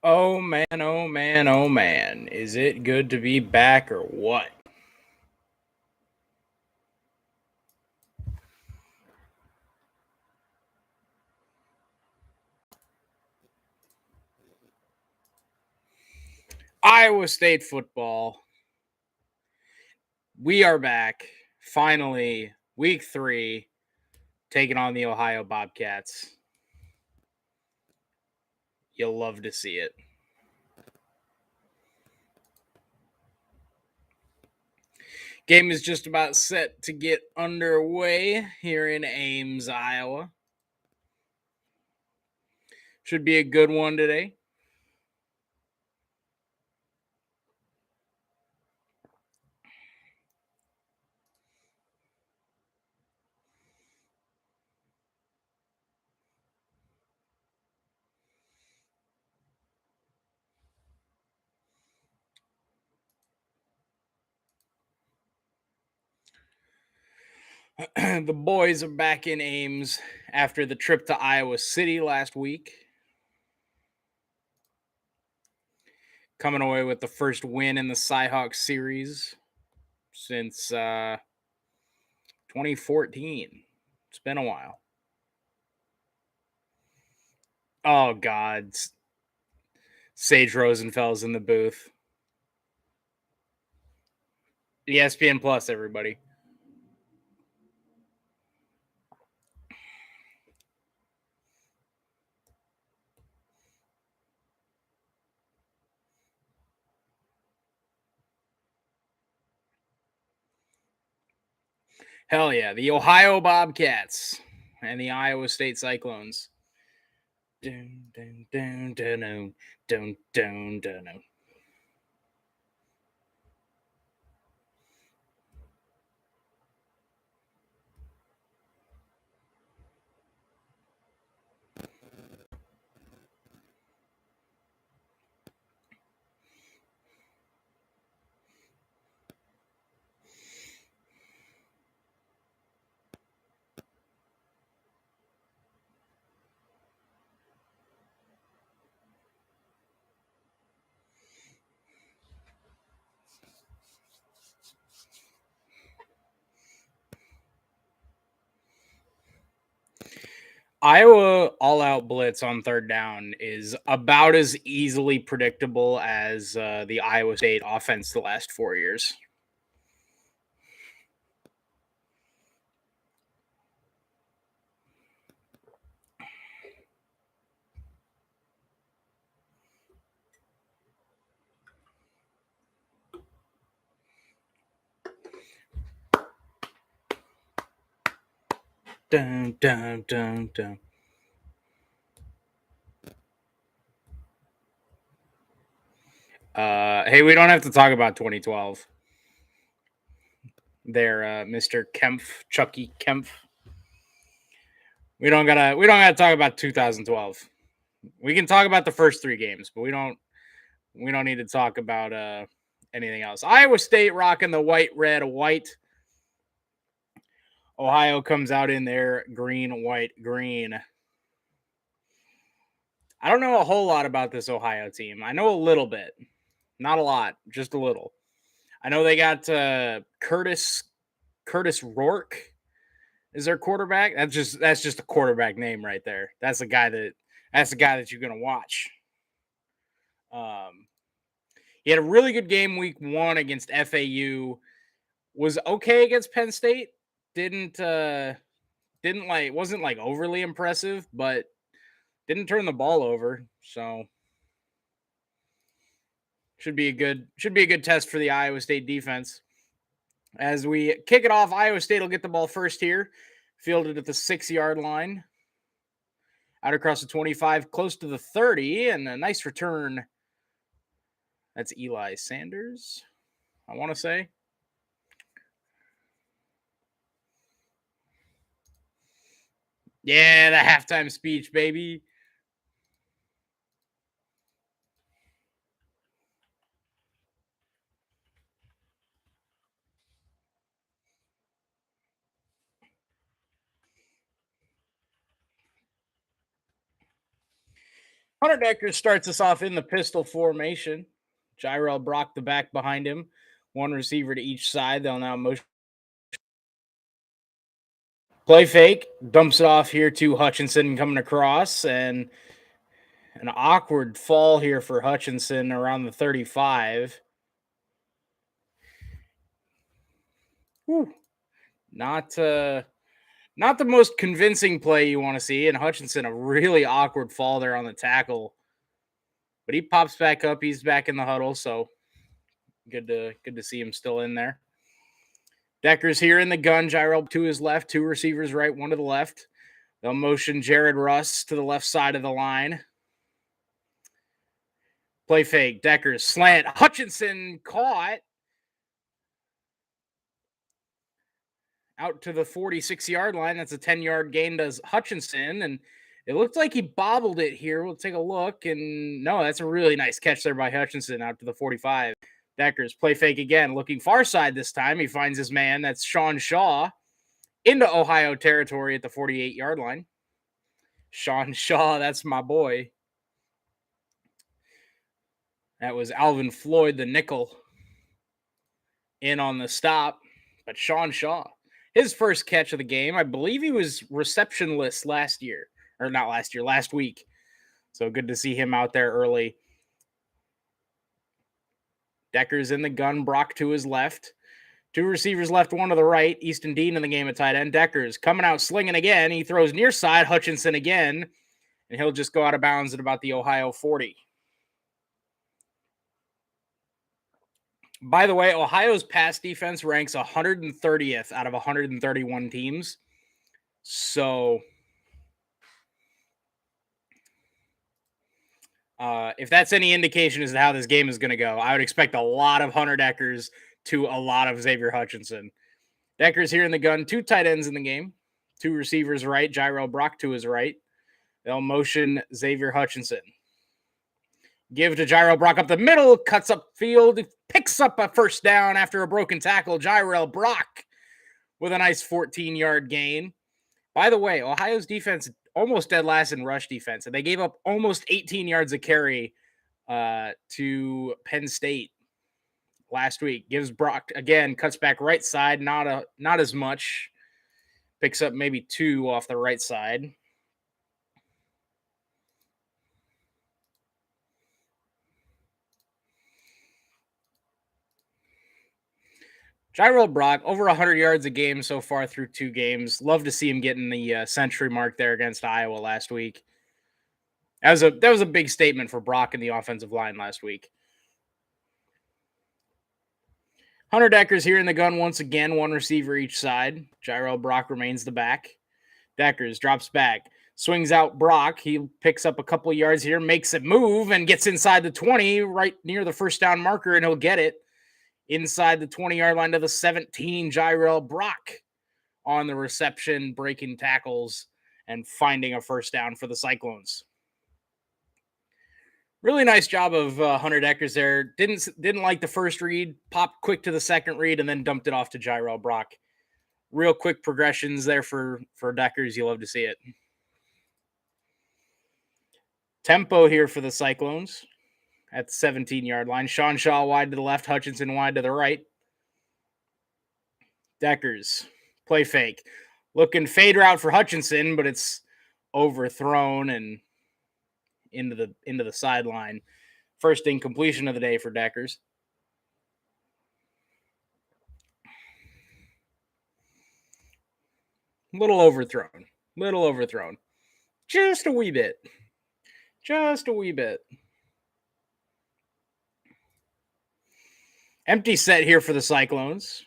Oh man, oh man, oh man. Is it good to be back or what? Iowa State football. We are back. Finally, week 3, taking on the Ohio Bobcats. You'll love to see it. Game is just about set to get underway here in Ames, Iowa. Should be a good one today. The boys are back in Ames after the trip to Iowa City last week. Coming away with the first win in the Cyhawk series since 2014. It's been a while. Oh, God. Sage Rosenfels in the booth. ESPN Plus, everybody. Hell yeah. The Ohio Bobcats and the Iowa State Cyclones. Dun, dun, dun, dun, dun, dun, dun, dun, dun. Iowa all-out blitz on third down is about as easily predictable as the Iowa State offense the last 4 years. Dun, dun, dun, dun. Hey, we don't have to talk about 2012. There, Mr. Kempf, Chucky Kempf. We don't gotta talk about 2012. We can talk about the first 3 games, but we don't need to talk about anything else. Iowa State rocking the white, red, white. Ohio comes out in there green, white, green. I don't know a whole lot about this Ohio team. I know a little bit, not a lot, just a little. I know they got Curtis Rourke is their quarterback. That's just a quarterback name right there. That's the guy that you're gonna watch. Um, he had a really good game week 1 against FAU. Was okay against Penn State. Didn't wasn't like overly impressive, but didn't turn the ball over. So should be a good test for the Iowa State defense. As we kick it off, Iowa State will get the ball first here, fielded at the 6-yard line, out across the 25, close to the 30, and a nice return. That's Eli Sanders, I want to say. Yeah, the halftime speech, baby. Hunter Decker starts us off in the pistol formation. Gyrell Brock the back behind him. One receiver to each side. They'll now motion. Play fake. Dumps it off here to Hutchinson coming across. And an awkward fall here for Hutchinson around the 35. Whew. Not the most convincing play you want to see. And Hutchinson, a really awkward fall there on the tackle. But he pops back up. He's back in the huddle. So good to see him still in there. Decker's here in the gun. Gyrell to his left, two receivers right, one to the left. They'll motion Jared Russ to the left side of the line. Play fake. Decker's slant. Hutchinson caught out to the 46-yard line. That's a 10-yard gain to Hutchinson, and it looked like he bobbled it here. We'll take a look, and no, that's a really nice catch there by Hutchinson out to the 45. Deckers play fake again, looking far side this time. He finds his man. That's Sean Shaw into Ohio territory at the 48-yard line. Sean Shaw, that's my boy. That was Alvin Floyd, the nickel, in on the stop. But Sean Shaw, his first catch of the game, I believe he was receptionless last week. So good to see him out there early. Decker's in the gun, Brock to his left. Two receivers left, one to the right. Easton Dean in the game at tight end. Decker's coming out slinging again. He throws near side, Hutchinson again, and he'll just go out of bounds at about the Ohio 40. By the way, Ohio's pass defense ranks 130th out of 131 teams. So if that's any indication as to how this game is going to go, I would expect a lot of Hunter Deckers to a lot of Xavier Hutchinson. Decker's here in the gun, two tight ends in the game, two receivers right, Gyrell Brock to his right. They'll motion Xavier Hutchinson. Give to Gyrell Brock up the middle, cuts up field, picks up a first down after a broken tackle. Gyrell Brock with a nice 14-yard gain. By the way, Ohio's defense almost dead last in rush defense, and they gave up almost 18 yards of carry to Penn State last week. Gives Brock again, cuts back right side, not as much. Picks up maybe 2 off the right side. Gyrell Brock, over 100 yards a game so far through 2 games. Love to see him getting the century mark there against Iowa last week. That was a big statement for Brock in the offensive line last week. Hunter Decker's here in the gun once again, one receiver each side. Gyrell Brock remains the back. Deckers drops back, swings out Brock. He picks up a couple yards here, makes it move, and gets inside the 20, right near the first down marker, and he'll get it. Inside the 20-yard line to the 17, Gyrell Brock on the reception, breaking tackles and finding a first down for the Cyclones. Really nice job of Hunter Deckers there. Didn't like the first read, popped quick to the second read, and then dumped it off to Gyrell Brock. Real quick progressions there for Deckers. You love to see it. Tempo here for the Cyclones at the 17-yard line. Sean Shaw wide to the left, Hutchinson wide to the right. Deckers, play fake. Looking fade route for Hutchinson, but it's overthrown and into the sideline. First incompletion of the day for Deckers. Little overthrown. Just a wee bit. Empty set here for the Cyclones.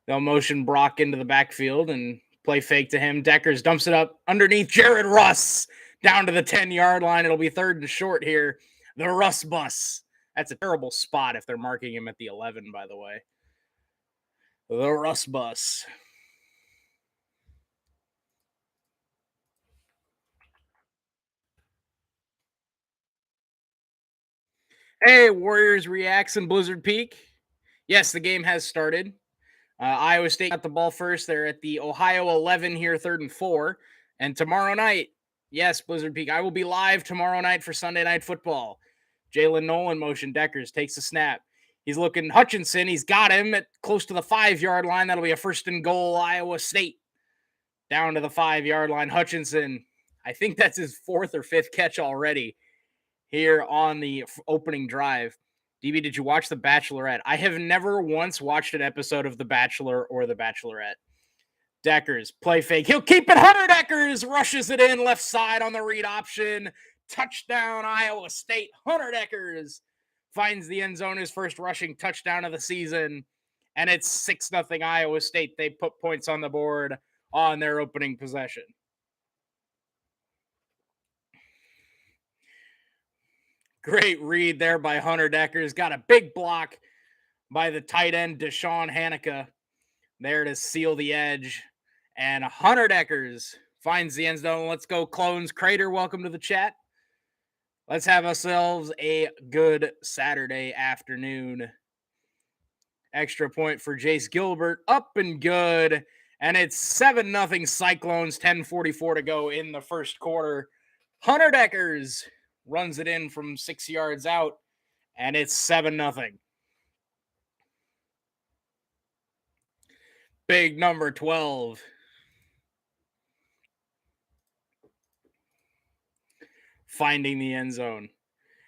They'll motion Brock into the backfield and play fake to him. Deckers dumps it up underneath Jared Russ down to the 10-yard line. It'll be 3rd and short here. The Russ bus. That's a terrible spot if they're marking him at the 11, by the way. The Russ bus. Hey, Warriors reacts in Blizzard Peak. Yes, the game has started. Iowa State got the ball first. They're at the Ohio 11 here, 3rd and 4. And tomorrow night, Yes, Blizzard Peak. I will be live tomorrow night for Sunday Night Football. Jalen Nolan motion. Deckers takes a snap. He's looking Hutchinson. He's got him at close to the 5-yard line. That'll be a 1st and goal, Iowa State. Down to the 5-yard line. Hutchinson, I think that's his 4th or 5th catch already here on the opening drive. DB, did you watch The Bachelorette? I have never once watched an episode of The Bachelor or The Bachelorette. Deckers, play fake. He'll keep it. Hunter Deckers rushes it in left side on the read option. Touchdown, Iowa State. Hunter Deckers finds the end zone, his first rushing touchdown of the season. And it's 6-0 Iowa State. They put points on the board on their opening possession. Great read there by Hunter Deckers. Got a big block by the tight end, Deshaun Hanukkah, there to seal the edge. And Hunter Deckers finds the end zone. Let's go, Clones. Crater, welcome to the chat. Let's have ourselves a good Saturday afternoon. Extra point for Jace Gilbert. Up and good. And it's 7-0 Cyclones, 10:44 to go in the first quarter. Hunter Deckers runs it in from 6 yards out, and it's 7-0. Big number 12. Finding the end zone.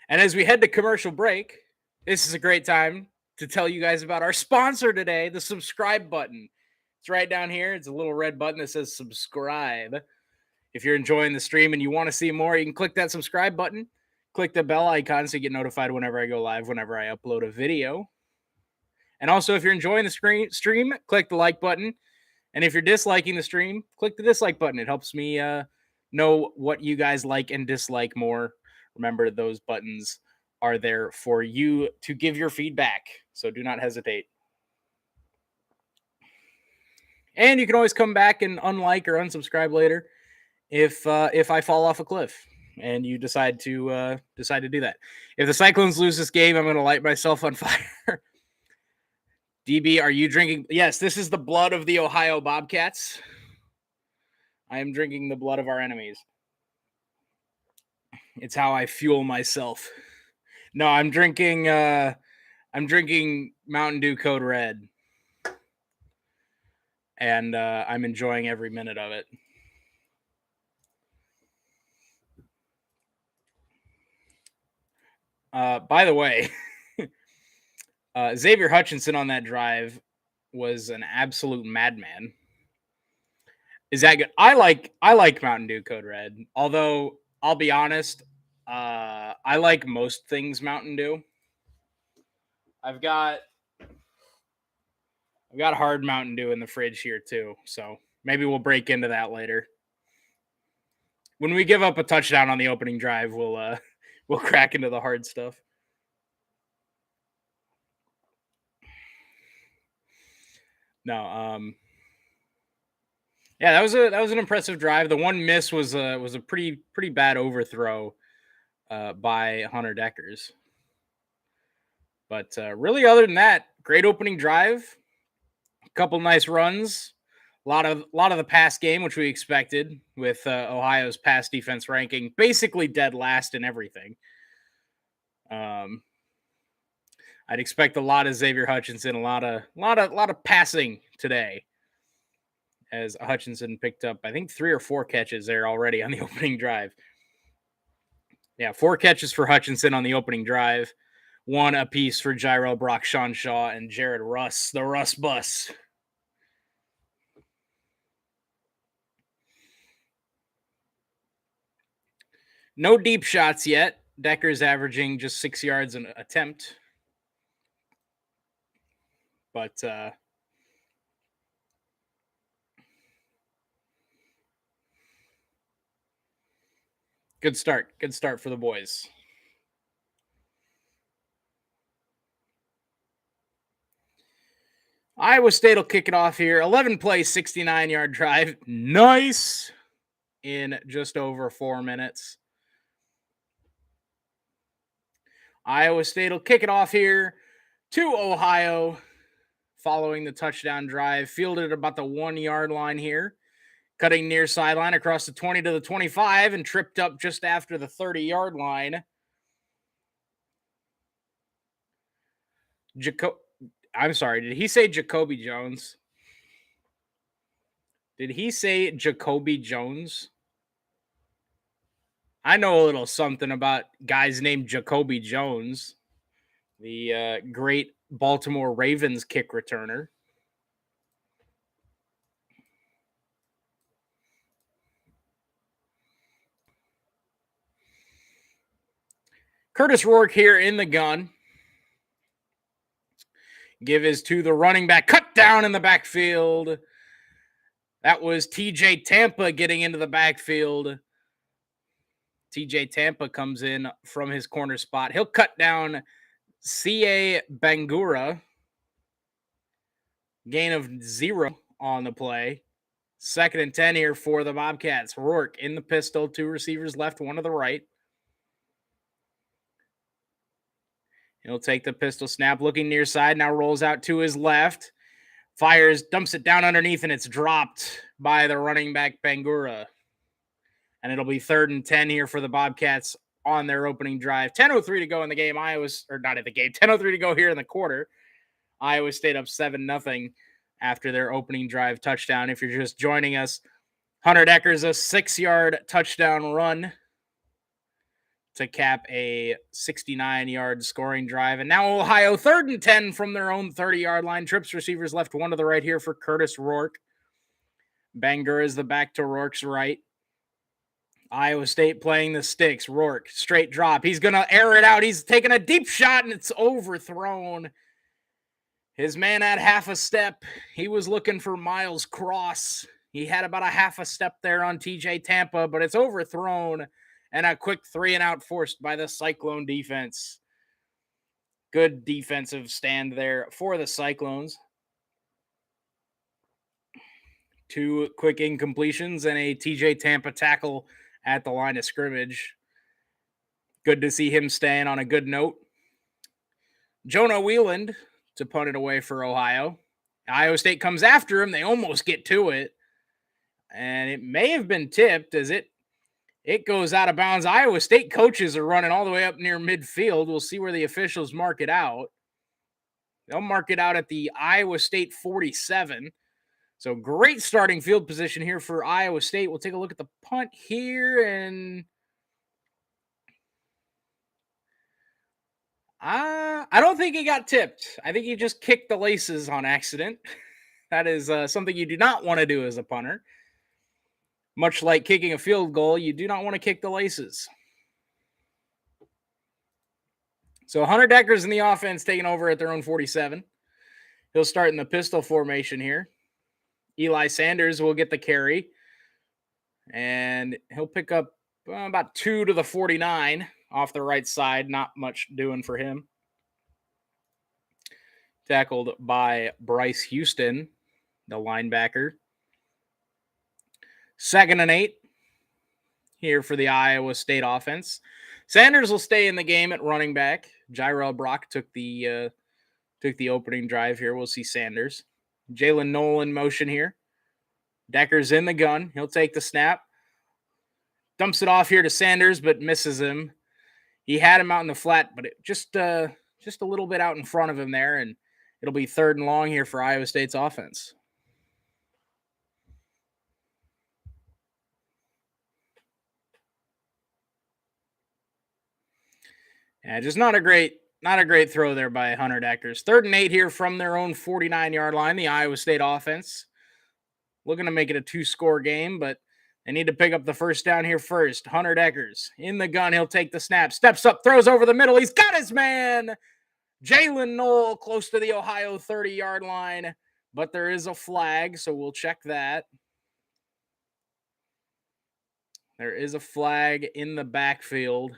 And as we head to commercial break, this is a great time to tell you guys about our sponsor today, the subscribe button. It's right down here. It's a little red button that says subscribe. If you're enjoying the stream and you want to see more, you can click that subscribe button. Click the bell icon so you get notified whenever I go live, whenever I upload a video. And also, if you're enjoying the stream, click the like button. And if you're disliking the stream, click the dislike button. It helps me know what you guys like and dislike more. Remember, those buttons are there for you to give your feedback, so do not hesitate. And you can always come back and unlike or unsubscribe later if I fall off a cliff and you decide to do that. If the Cyclones lose this game, I'm going to light myself on fire. DB, are you drinking? Yes, this is the blood of the Ohio Bobcats. I am drinking the blood of our enemies. It's how I fuel myself. No, I'm drinking Mountain Dew Code Red. And I'm enjoying every minute of it. By the way, Xavier Hutchinson on that drive was an absolute madman. Is that good? I like Mountain Dew Code Red. Although I'll be honest, I like most things Mountain Dew. I've got hard Mountain Dew in the fridge here too, so maybe we'll break into that later. When we give up a touchdown on the opening drive, we'll crack into the hard stuff. No, yeah, that was an impressive drive. The one miss was a pretty bad overthrow by Hunter Deckers. But really, other than that, great opening drive. A couple nice runs. A lot of the pass game, which we expected with Ohio's pass defense ranking basically dead last in everything. I'd expect a lot of Xavier Hutchinson, a lot of passing today, as Hutchinson picked up, I think, 3 or 4 catches there already on the opening drive. Yeah, 4 catches for Hutchinson on the opening drive. 1 apiece for Gyro Brock, Sean Shaw, and Jared Russ, the Russ Bus. No deep shots yet. Decker's averaging just 6 yards an attempt. But good start. Good start for the boys. Iowa State will kick it off here. 11-play, 69-yard drive. Nice. In just over 4 minutes. Iowa State will kick it off here to Ohio following the touchdown drive. Fielded about the 1-yard line here. cutting near sideline across the 20 to the 25 and tripped up just after the 30-yard line. I'm sorry, did he say Jacoby Jones? Did he say Jacoby Jones? I know a little something about guys named Jacoby Jones, the great Baltimore Ravens kick returner. Curtis Rourke here in the gun. Give is to the running back. Cut down in the backfield. That was TJ Tampa getting into the backfield. TJ Tampa comes in from his corner spot. He'll cut down C.A. Bangura. Gain of 0 on the play. 2nd and 10 here for the Bobcats. Rourke in the pistol. 2 receivers left, 1 to the right. He'll take the pistol snap, looking near side. Now rolls out to his left. Fires, dumps it down underneath, and it's dropped by the running back Bangura. And it'll be 3rd and 10 here for the Bobcats on their opening drive. 10:03 to go in the game. 10:03 to go here in the quarter. Iowa State up 7-0 after their opening drive touchdown. If you're just joining us, Hunter Decker's a 6-yard touchdown run to cap a 69-yard scoring drive. And now Ohio 3rd and 10 from their own 30-yard line. Trips receivers left, 1 to the right here for Curtis Rourke. Bangura is the back to Rourke's right. Iowa State playing the sticks. Rourke, straight drop. He's going to air it out. He's taking a deep shot, and it's overthrown. His man had half a step. He was looking for Miles Cross. He had about a half a step there on TJ Tampa, but it's overthrown, and a quick 3-and-out forced by the Cyclone defense. Good defensive stand there for the Cyclones. 2 quick incompletions and a TJ Tampa tackle at the line of scrimmage. Good to see him staying on a good note. Jonah Wieland to punt it away for Ohio. Iowa State comes after him. They almost get to it. And it may have been tipped as it goes out of bounds. Iowa State coaches are running all the way up near midfield. We'll see where the officials mark it out. They'll mark it out at the Iowa State 47. So great starting field position here for Iowa State. We'll take a look at the punt here, and I don't think he got tipped. I think he just kicked the laces on accident. That is something you do not want to do as a punter. Much like kicking a field goal, you do not want to kick the laces. So Hunter Decker's in the offense, taking over at their own 47. He'll start in the pistol formation here. Eli Sanders will get the carry, and he'll pick up about 2 to the 49 off the right side. Not much doing for him. Tackled by Bryce Houston, the linebacker. 2nd and 8 here for the Iowa State offense. Sanders will stay in the game at running back. Jyrell Brock took the opening drive here. We'll see Sanders. Jalen Nolan motion here. Decker's in the gun. He'll take the snap. Dumps it off here to Sanders, but misses him. He had him out in the flat, but it just a little bit out in front of him there, and it'll be 3rd and long here for Iowa State's offense. Yeah, just not a great throw there by Hunter Deckers. 3rd and 8 here from their own 49-yard line. The Iowa State offense looking to make it a 2-score game, but they need to pick up the first down here first. Hunter Deckers in the gun. He'll take the snap. Steps up, throws over the middle. He's got his man. Jalen Knoll close to the Ohio 30-yard line, but there is a flag, so we'll check that. There is a flag in the backfield.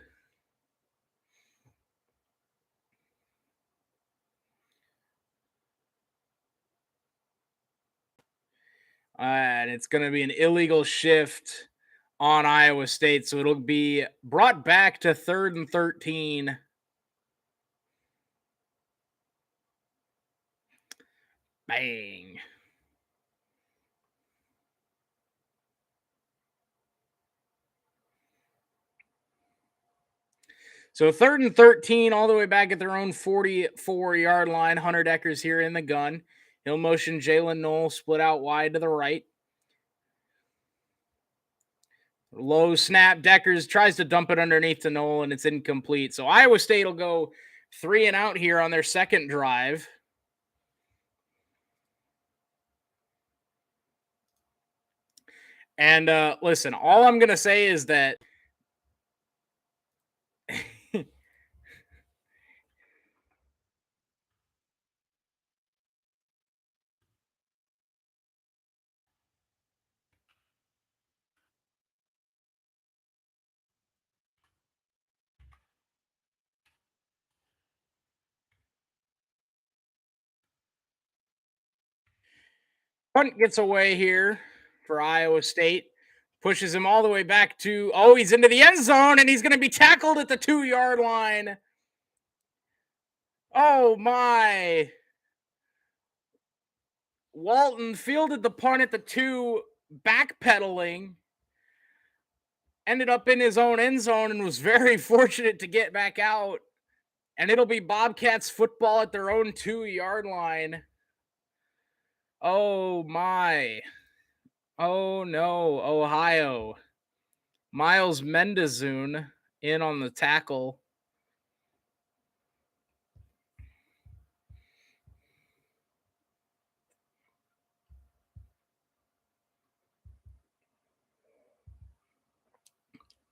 And it's going to be an illegal shift on Iowa State, so it'll be brought back to 3rd and 13. Bang. So 3rd and 13, all the way back at their own 44-yard line. Hunter Decker's here in the gun. He'll motion Jalen Knoll, split out wide to the right. Low snap. Deckers tries to dump it underneath to Knoll, and it's incomplete. So Iowa State will go 3 and out here on their second drive. And listen, all I'm going to say is that punt gets away here for Iowa State. Pushes him all the way back to, he's into the end zone, and he's going to be tackled at the 2-yard line. Oh, my. Walton fielded the punt at the 2, backpedaling. Ended up in his own end zone and was very fortunate to get back out. And it'll be Bobcats football at their own 2-yard line. Oh, my. Oh, no. Ohio. Miles Mendezoon in on the tackle.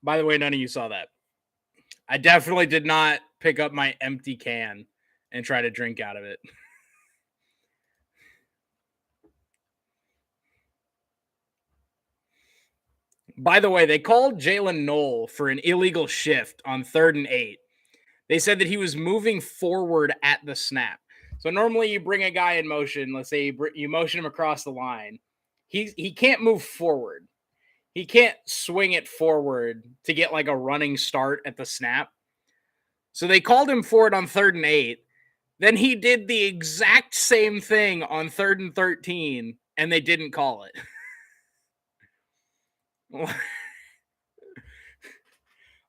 By the way, none of you saw that. I definitely did not pick up my empty can and try to drink out of it. By the way, they called Jalen Knoll for an illegal shift on 3rd and 8. They said that he was moving forward at the snap. So normally you bring a guy in motion. Let's say you motion him across the line. He can't move forward. He can't swing it forward to get like a running start at the snap. So they called him for it on 3rd and 8. Then he did the exact same thing on 3rd and 13, and they didn't call it.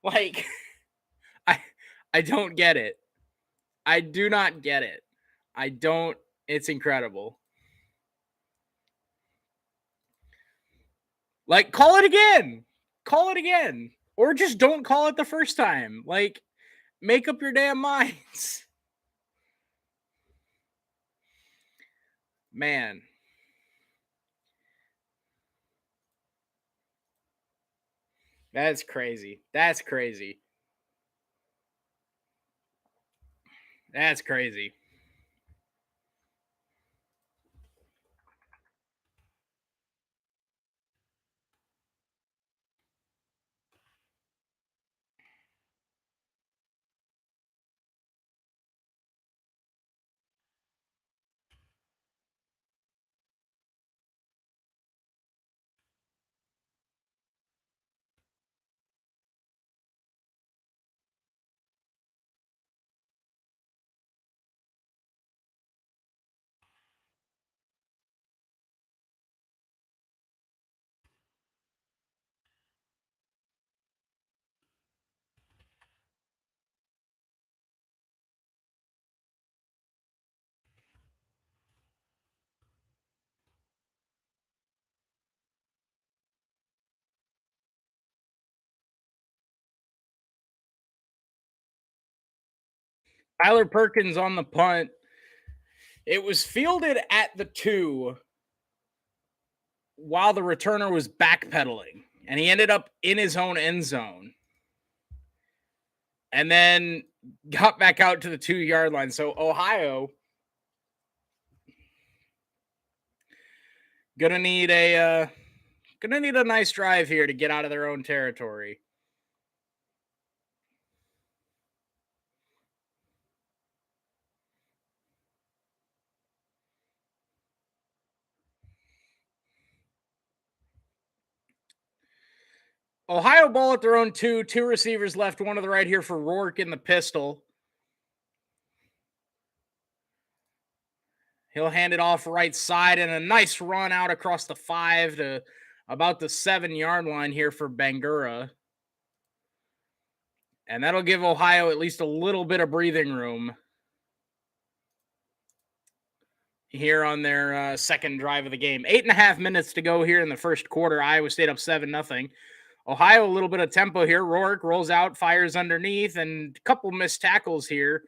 Like, I don't get it. I do not get it. I don't. It's incredible. Like, call it again. Call it again. Or just don't call it the first time. Like, make up your damn minds. Man. That's crazy. That's crazy. That's crazy. Tyler Perkins on the punt. It was fielded at the 2 while the returner was backpedaling, and he ended up in his own end zone. And then got back out to the 2-yard line. So Ohio gonna need a nice drive here to get out of their own territory. Ohio ball at their own 2, 2 receivers left, one to the right here for Rourke in the pistol. He'll hand it off right side, and a nice run out across the 5 to about the 7-yard line here for Bangura. And that'll give Ohio at least a little bit of breathing room here on their second drive of the game. 8.5 minutes to go here in the first quarter. Iowa State up 7-0. Ohio, a little bit of tempo here. Rourke rolls out, fires underneath, and a couple missed tackles here.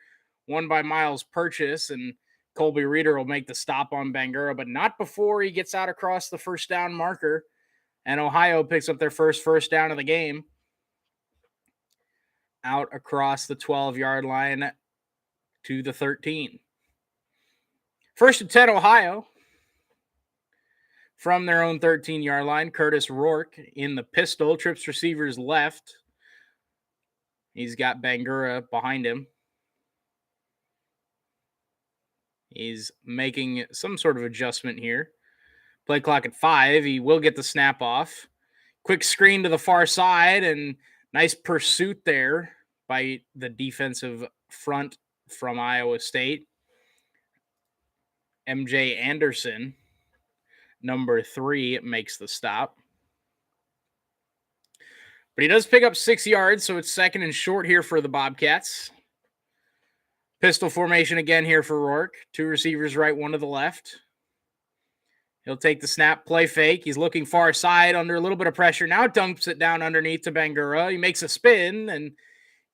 One by Miles Purchase, and Colby Reeder will make the stop on Bangura, but not before he gets out across the first down marker. And Ohio picks up their first down of the game. Out across the 12-yard line to the 13. 1st and 10, Ohio. From their own 13-yard line, Curtis Rourke in the pistol, trips receivers left. He's got Bangura behind him. He's making some sort of adjustment here. Play clock at 5. He will get the snap off. Quick screen to the far side, and nice pursuit there by the defensive front from Iowa State. MJ Anderson, number 3, makes the stop. But he does pick up 6 yards, so it's 2nd and short here for the Bobcats. Pistol formation again here for Rourke. 2 receivers right, 1 to the left. He'll take the snap, play fake. He's looking far side under a little bit of pressure. Now dumps it down underneath to Bangura. He makes a spin, and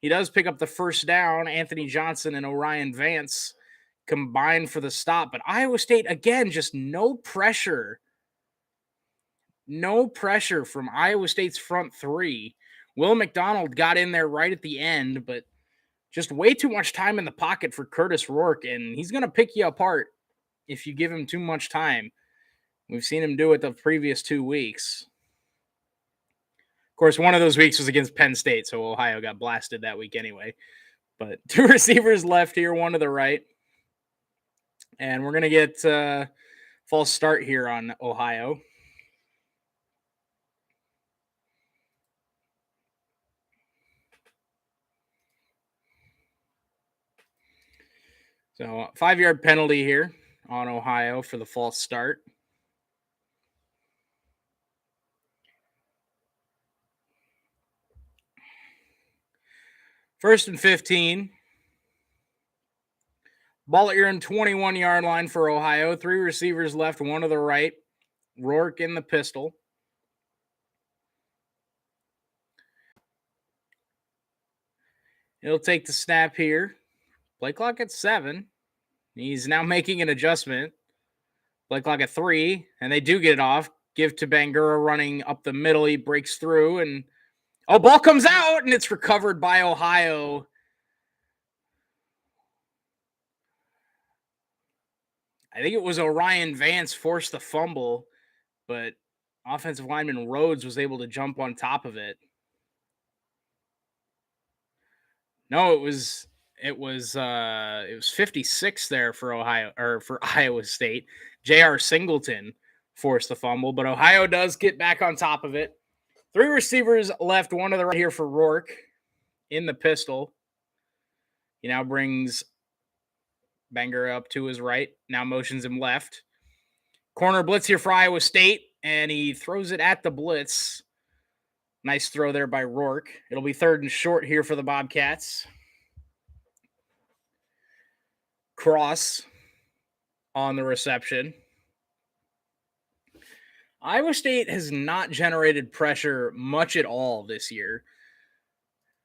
he does pick up the first down. Anthony Johnson and Orion Vance combined for the stop. But Iowa State, again, just no pressure. No pressure from Iowa State's front 3. Will McDonald got in there right at the end, but just way too much time in the pocket for Curtis Rourke, and he's going to pick you apart if you give him too much time. We've seen him do it the previous 2 weeks. Of course, one of those weeks was against Penn State, so Ohio got blasted that week anyway. But 2 receivers left here, 1 to the right. And we're going to get a false start here on Ohio. So 5-yard penalty here on Ohio for the false start. First and 15. Ball at your own 21-yard line for Ohio. 3 receivers left, 1 to the right. Rourke in the pistol. He'll take the snap here. Play clock at 7. He's now making an adjustment. Play clock at 3, and they do get it off. Give to Bangura running up the middle. He breaks through, and ball comes out, and it's recovered by Ohio. I think it was Orion Vance forced the fumble, but offensive lineman Rhodes was able to jump on top of it. No, it was 56 there for Ohio, or for Iowa State. J.R. Singleton forced the fumble, but Ohio does get back on top of it. 3 receivers left, 1 to the right here for Rourke in the pistol. He now brings Bangura up to his right. Now motions him left. Corner blitz here for Iowa State, and he throws it at the blitz. Nice throw there by Rourke. It'll be 3rd and short here for the Bobcats. Cross on the reception. Iowa State has not generated pressure much at all this year.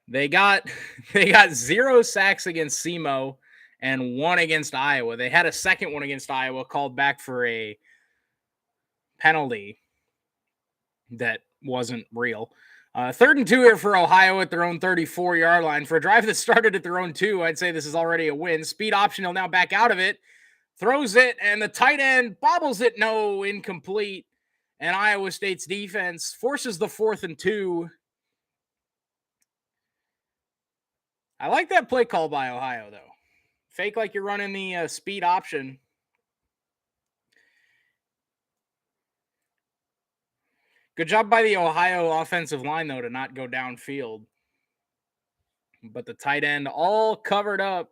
They got 0 sacks against SEMO and 1 against Iowa. They had a second one against Iowa called back for a penalty that wasn't real. 3rd and 2 here for Ohio at their own 34-yard line. For a drive that started at their own 2, I'd say this is already a win. Speed option, he'll now back out of it. Throws it, and the tight end bobbles it. No, incomplete. And Iowa State's defense forces the 4th and 2. I like that play call by Ohio, though. Fake like you're running the speed option. Good job by the Ohio offensive line, though, to not go downfield. But the tight end all covered up.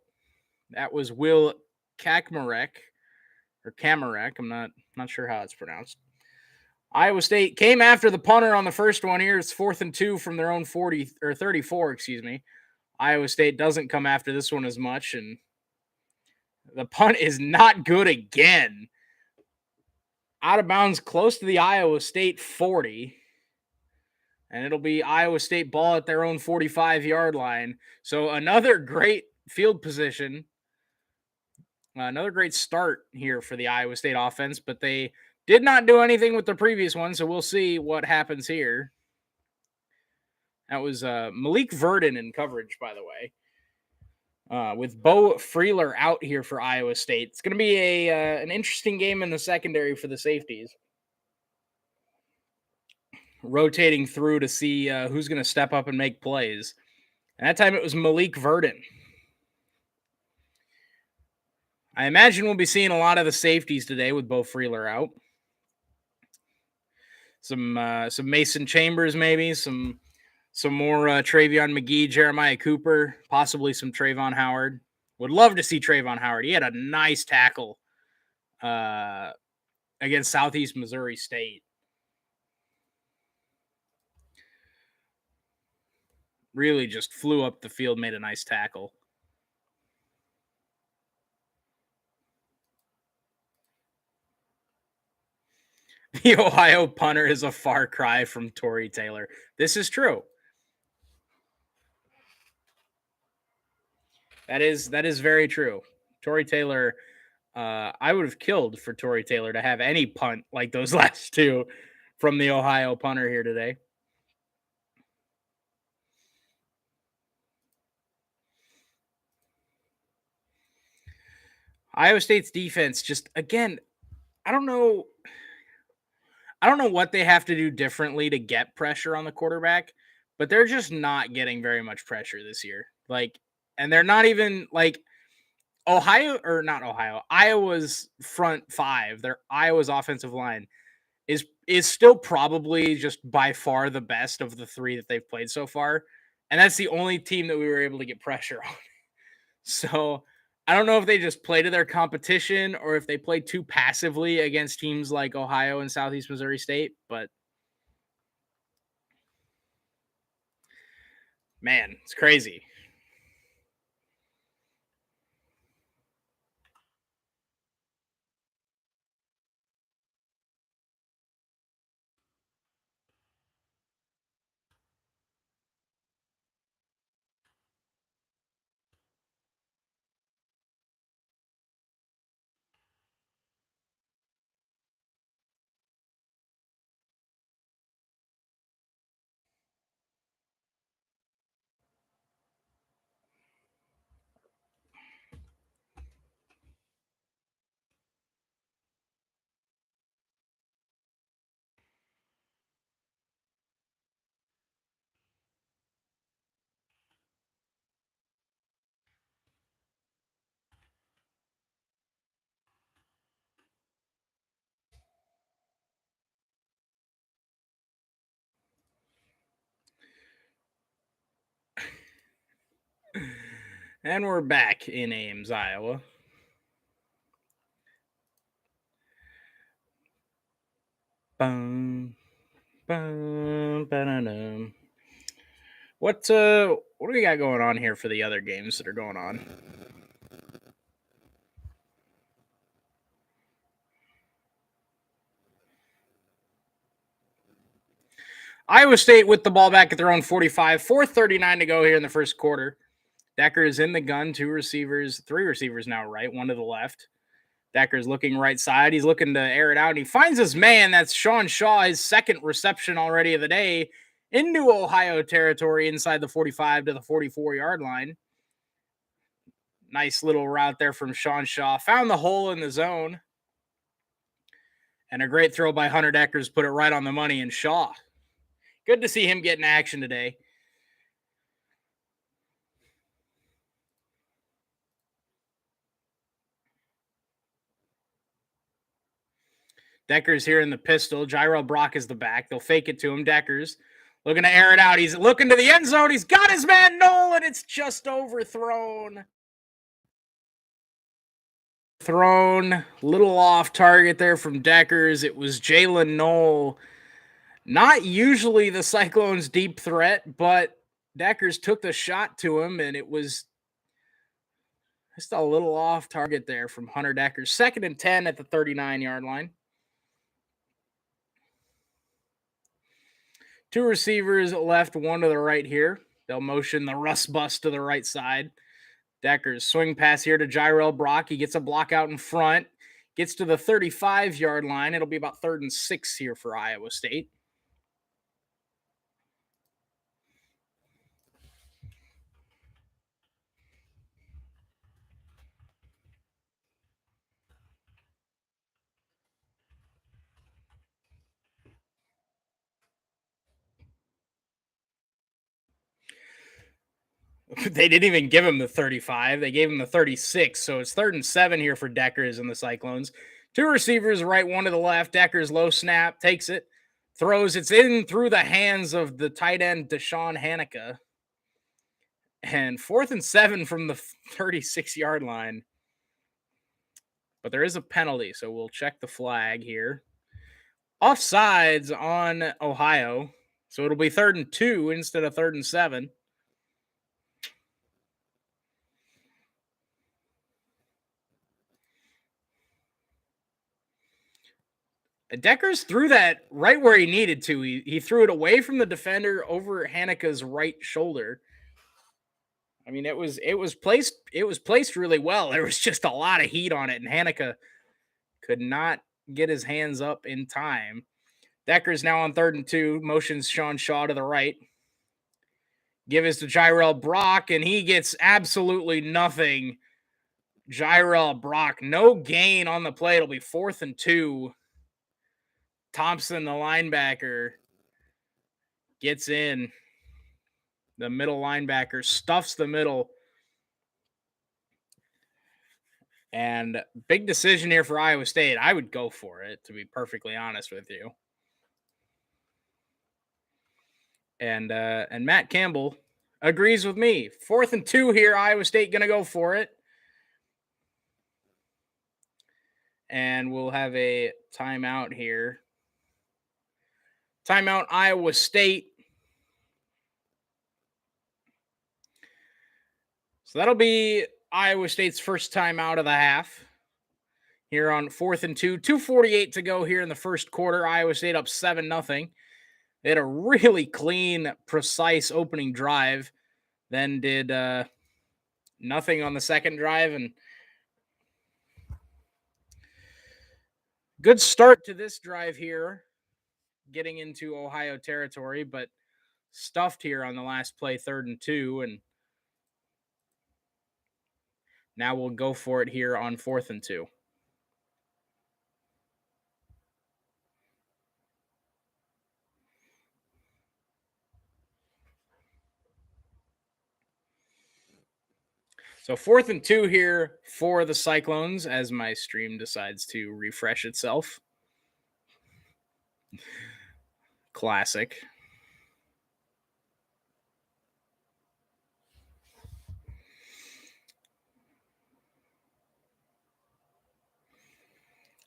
That was Will Kaczmarek, or Kamarek. I'm not sure how it's pronounced. Iowa State came after the punter on the first one here. It's 4th and 2 from their own 40 or 34, excuse me. Iowa State doesn't come after this one as much, and the punt is not good again. Out of bounds close to the Iowa State 40. And it'll be Iowa State ball at their own 45-yard line. So another great field position. Another great start here for the Iowa State offense, but they did not do anything with the previous one, so we'll see what happens here. That was Malik Verdon in coverage, by the way, with Bo Freeler out here for Iowa State. It's going to be an interesting game in the secondary for the safeties. Rotating through to see who's going to step up and make plays. And that time it was Malik Verdon. I imagine we'll be seeing a lot of the safeties today with Bo Freeler out. Some Mason Chambers, maybe some more Travion McGee, Jeremiah Cooper, possibly some Trayvon Howard. Would love to see Trayvon Howard. He had a nice tackle against Southeast Missouri State. Really just flew up the field, made a nice tackle. The Ohio punter is a far cry from Tory Taylor. This is true. That is very true. Tory Taylor, I would have killed for Tory Taylor to have any punt like those last two from the Ohio punter here today. Iowa State's defense just, again, I don't know what they have to do differently to get pressure on the quarterback, but they're just not getting very much pressure this year. And they're not even Iowa's front five, Iowa's offensive line is still probably just by far the best of the three that they've played so far. And that's the only team that we were able to get pressure on. So I don't know if they just play to their competition or if they play too passively against teams like Ohio and Southeast Missouri State, but man, it's crazy. And we're back in Ames, Iowa. Bum, bum, ba-da-dum. What do we got going on here for the other games that are going on? Iowa State with the ball back at their own 45, 4:39 to go here in the first quarter. Decker is in the gun, three receivers now right, one to the left. Decker's looking right side. He's looking to air it out, and he finds his man. That's Sean Shaw, his second reception already of the day into Ohio territory inside the 45 to the 44-yard line. Nice little route there from Sean Shaw. Found the hole in the zone. And a great throw by Hunter Deckers put it right on the money, and Shaw. Good to see him getting action today. Deckers here in the pistol. Jairo Brock is the back. They'll fake it to him. Deckers looking to air it out. He's looking to the end zone. He's got his man Knoll, and it's just overthrown. Little off target there from Deckers. It was Jalen Knoll. Not usually the Cyclones' deep threat, but Deckers took the shot to him, and it was just a little off target there from Hunter Deckers. 2nd and 10 at the 39-yard line. 2 receivers left, 1 to the right here. They'll motion the Russ bus to the right side. Deckers swing pass here to Jyrell Brock. He gets a block out in front. Gets to the 35-yard line. It'll be about 3rd and 6 here for Iowa State. They didn't even give him the 35. They gave him the 36. So it's 3rd and 7 here for Deckers and the Cyclones. 2 receivers right, 1 to the left. Deckers low snap, takes it, throws. It's in through the hands of the tight end, Deshaun Hanika. And 4th and 7 from the 36-yard line. But there is a penalty, so we'll check the flag here. Offsides on Ohio. So it'll be 3rd and 2 instead of 3rd and 7. Deckers threw that right where he needed to. He threw it away from the defender over Hanika's right shoulder. I mean, it was placed really well. There was just a lot of heat on it, and Hanika could not get his hands up in time. Deckers now on 3rd and 2, motions Sean Shaw to the right. Give us to Jyrell Brock, and he gets absolutely nothing. Jyrell Brock, no gain on the play. It'll be 4th and 2. Thompson, the linebacker, gets in. The middle linebacker stuffs the middle. And big decision here for Iowa State. I would go for it, to be perfectly honest with you. And Matt Campbell agrees with me. 4th and 2 here. Iowa State going to go for it. And we'll have a timeout here. Timeout, Iowa State. So that'll be Iowa State's first timeout of the half. Here on 4th and 2. 2:48 to go here in the first quarter. Iowa State up 7-0. They had a really clean, precise opening drive. Then did nothing on the second drive. And good start to this drive here, getting into Ohio territory, but stuffed here on the last play, 3rd and 2. And now we'll go for it here on 4th and 2. So 4th and 2 here for the Cyclones as my stream decides to refresh itself. Classic.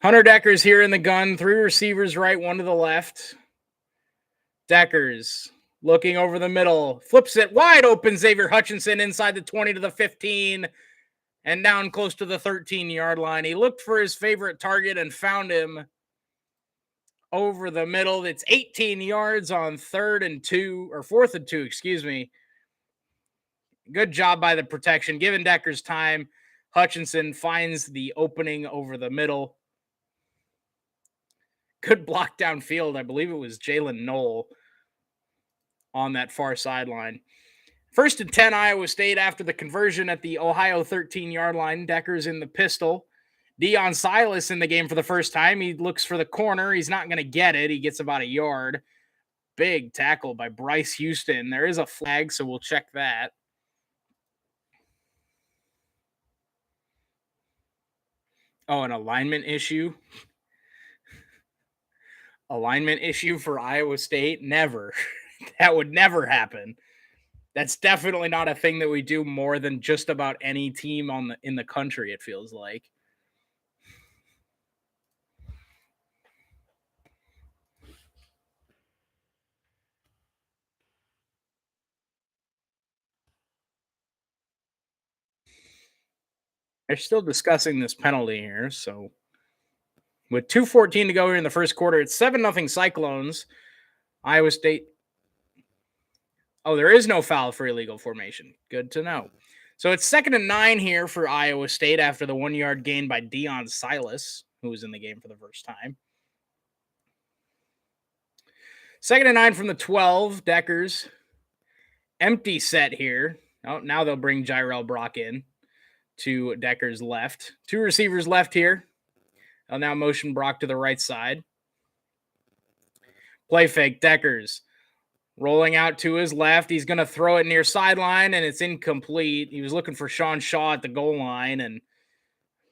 Hunter Deckers here in the gun. 3 receivers right, 1 to the left. Deckers looking over the middle. Flips it wide open. Xavier Hutchinson inside the 20 to the 15 and down close to the 13-yard line. He looked for his favorite target and found him over the middle. It's 18 yards on 4th and 2, excuse me. Good job by the protection. Given Deckers time, Hutchinson finds the opening over the middle. Good block downfield. I believe it was Jalen Knoll on that far sideline. 1st and 10, Iowa State after the conversion at the Ohio 13-yard line. Deckers in the pistol. Deion Silas in the game for the first time. He looks for the corner. He's not going to get it. He gets about a yard. Big tackle by Bryce Houston. There is a flag, so we'll check that. Oh, an alignment issue. Alignment issue for Iowa State? Never. That would never happen. That's definitely not a thing that we do more than just about any team in the country, it feels like. They're still discussing this penalty here. So with 2:14 to go here in the first quarter, it's 7-0 Cyclones. Iowa State. Oh, there is no foul for illegal formation. Good to know. So it's 2nd and 9 here for Iowa State after the 1-yard gain by Deion Silas, who was in the game for the first time. 2nd and 9 from the 12. Deckers. Empty set here. Oh, now they'll bring Jyrell Brock in to Decker's left. 2 receivers left here. They'll now motion Brock to the right side. Play fake. Deckers. Rolling out to his left. He's going to throw it near sideline, and it's incomplete. He was looking for Sean Shaw at the goal line and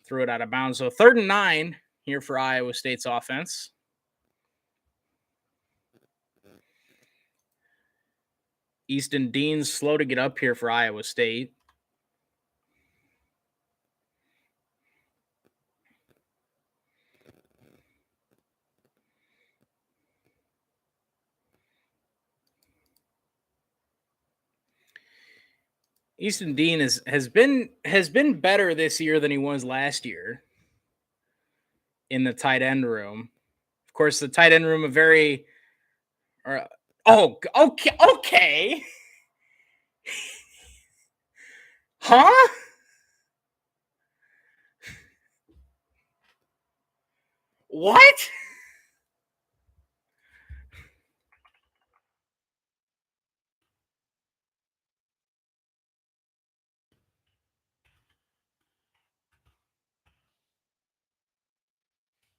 threw it out of bounds. So 3rd and 9 here for Iowa State's offense. Easton Dean's slow to get up here for Iowa State. Easton Dean has been better this year than he was last year in the tight end room. Of course, the tight end room okay. Huh? What?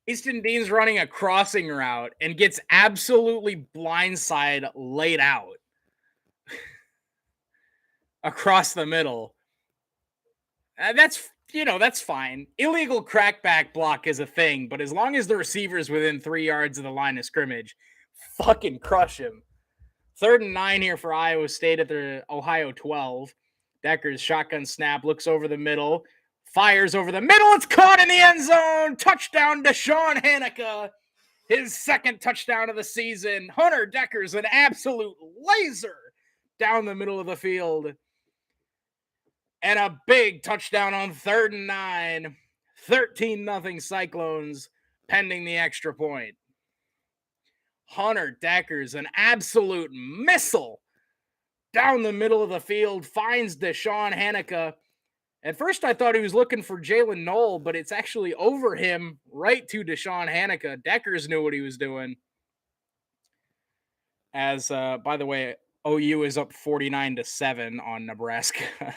Easton Dean's running a crossing route and gets absolutely blindside laid out across the middle. That's fine. Illegal crackback block is a thing, but as long as the receiver's within 3 yards of the line of scrimmage, fucking crush him. 3rd and 9 here for Iowa State at the Ohio 12. Decker's shotgun snap, looks over the middle, fires over the middle. It's caught in the end zone. Touchdown to Sean Hanukkah. His 2nd touchdown of the season. Hunter Decker's an absolute laser down the middle of the field. And a big touchdown on 3rd and 9. 13-0 Cyclones pending the extra point. Hunter Decker's an absolute missile down the middle of the field, finds Deshaun Hanukkah. At first, I thought he was looking for Jalen Knoll, but it's actually over him right to Deshaun Hanukkah. Deckers knew what he was doing. As, by the way, OU is up 49-7 on Nebraska.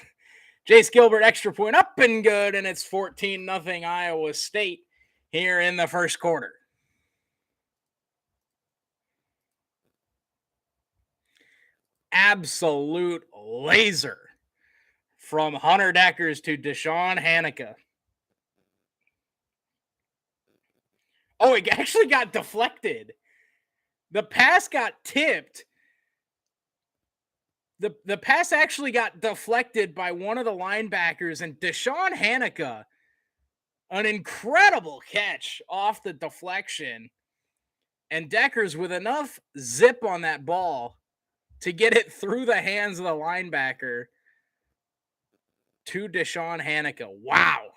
Jace Gilbert, extra point up and good, and it's 14-0 Iowa State here in the first quarter. Absolute laser from Hunter Deckers to Deshaun Hanukkah. Oh, it actually got deflected. The pass got tipped. The pass actually got deflected by one of the linebackers, and Deshaun Hanukkah, an incredible catch off the deflection. And Deckers with enough zip on that ball to get it through the hands of the linebacker to Deshaun Hanukkah. Wow.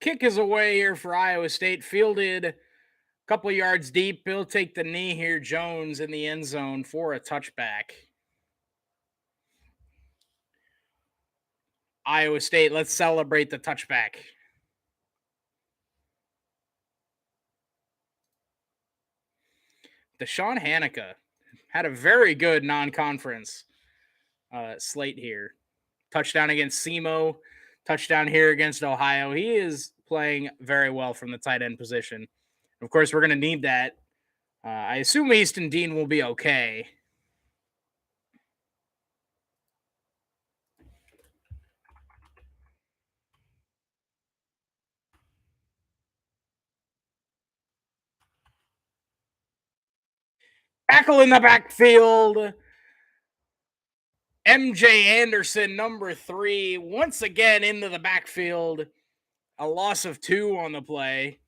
Kick is away here for Iowa State. Fielded a couple yards deep. He'll take the knee here. Jones in the end zone for a touchback. Iowa State, let's celebrate the touchback. Deshaun Hanukkah had a very good non-conference slate here. Touchdown against SEMO. Touchdown here against Ohio. He is playing very well from the tight end position. Of course, we're going to need that. I assume Easton Dean will be okay. Tackle in the backfield. MJ Anderson, number 3, once again into the backfield. A loss of 2 on the play.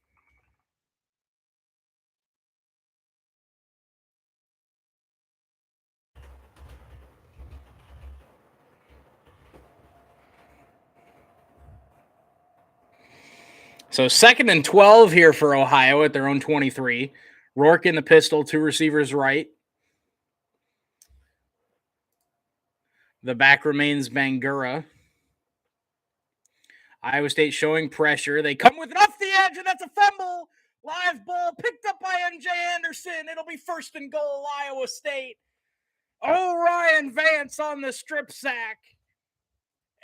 So 2nd and 12 here for Ohio at their own 23. Rourke in the pistol, 2 receivers right. The back remains Bangura. Iowa State showing pressure. They come with it off the edge, and that's a fumble. Live ball picked up by MJ Anderson. It'll be 1st and goal, Iowa State. Ryan Vance on the strip sack.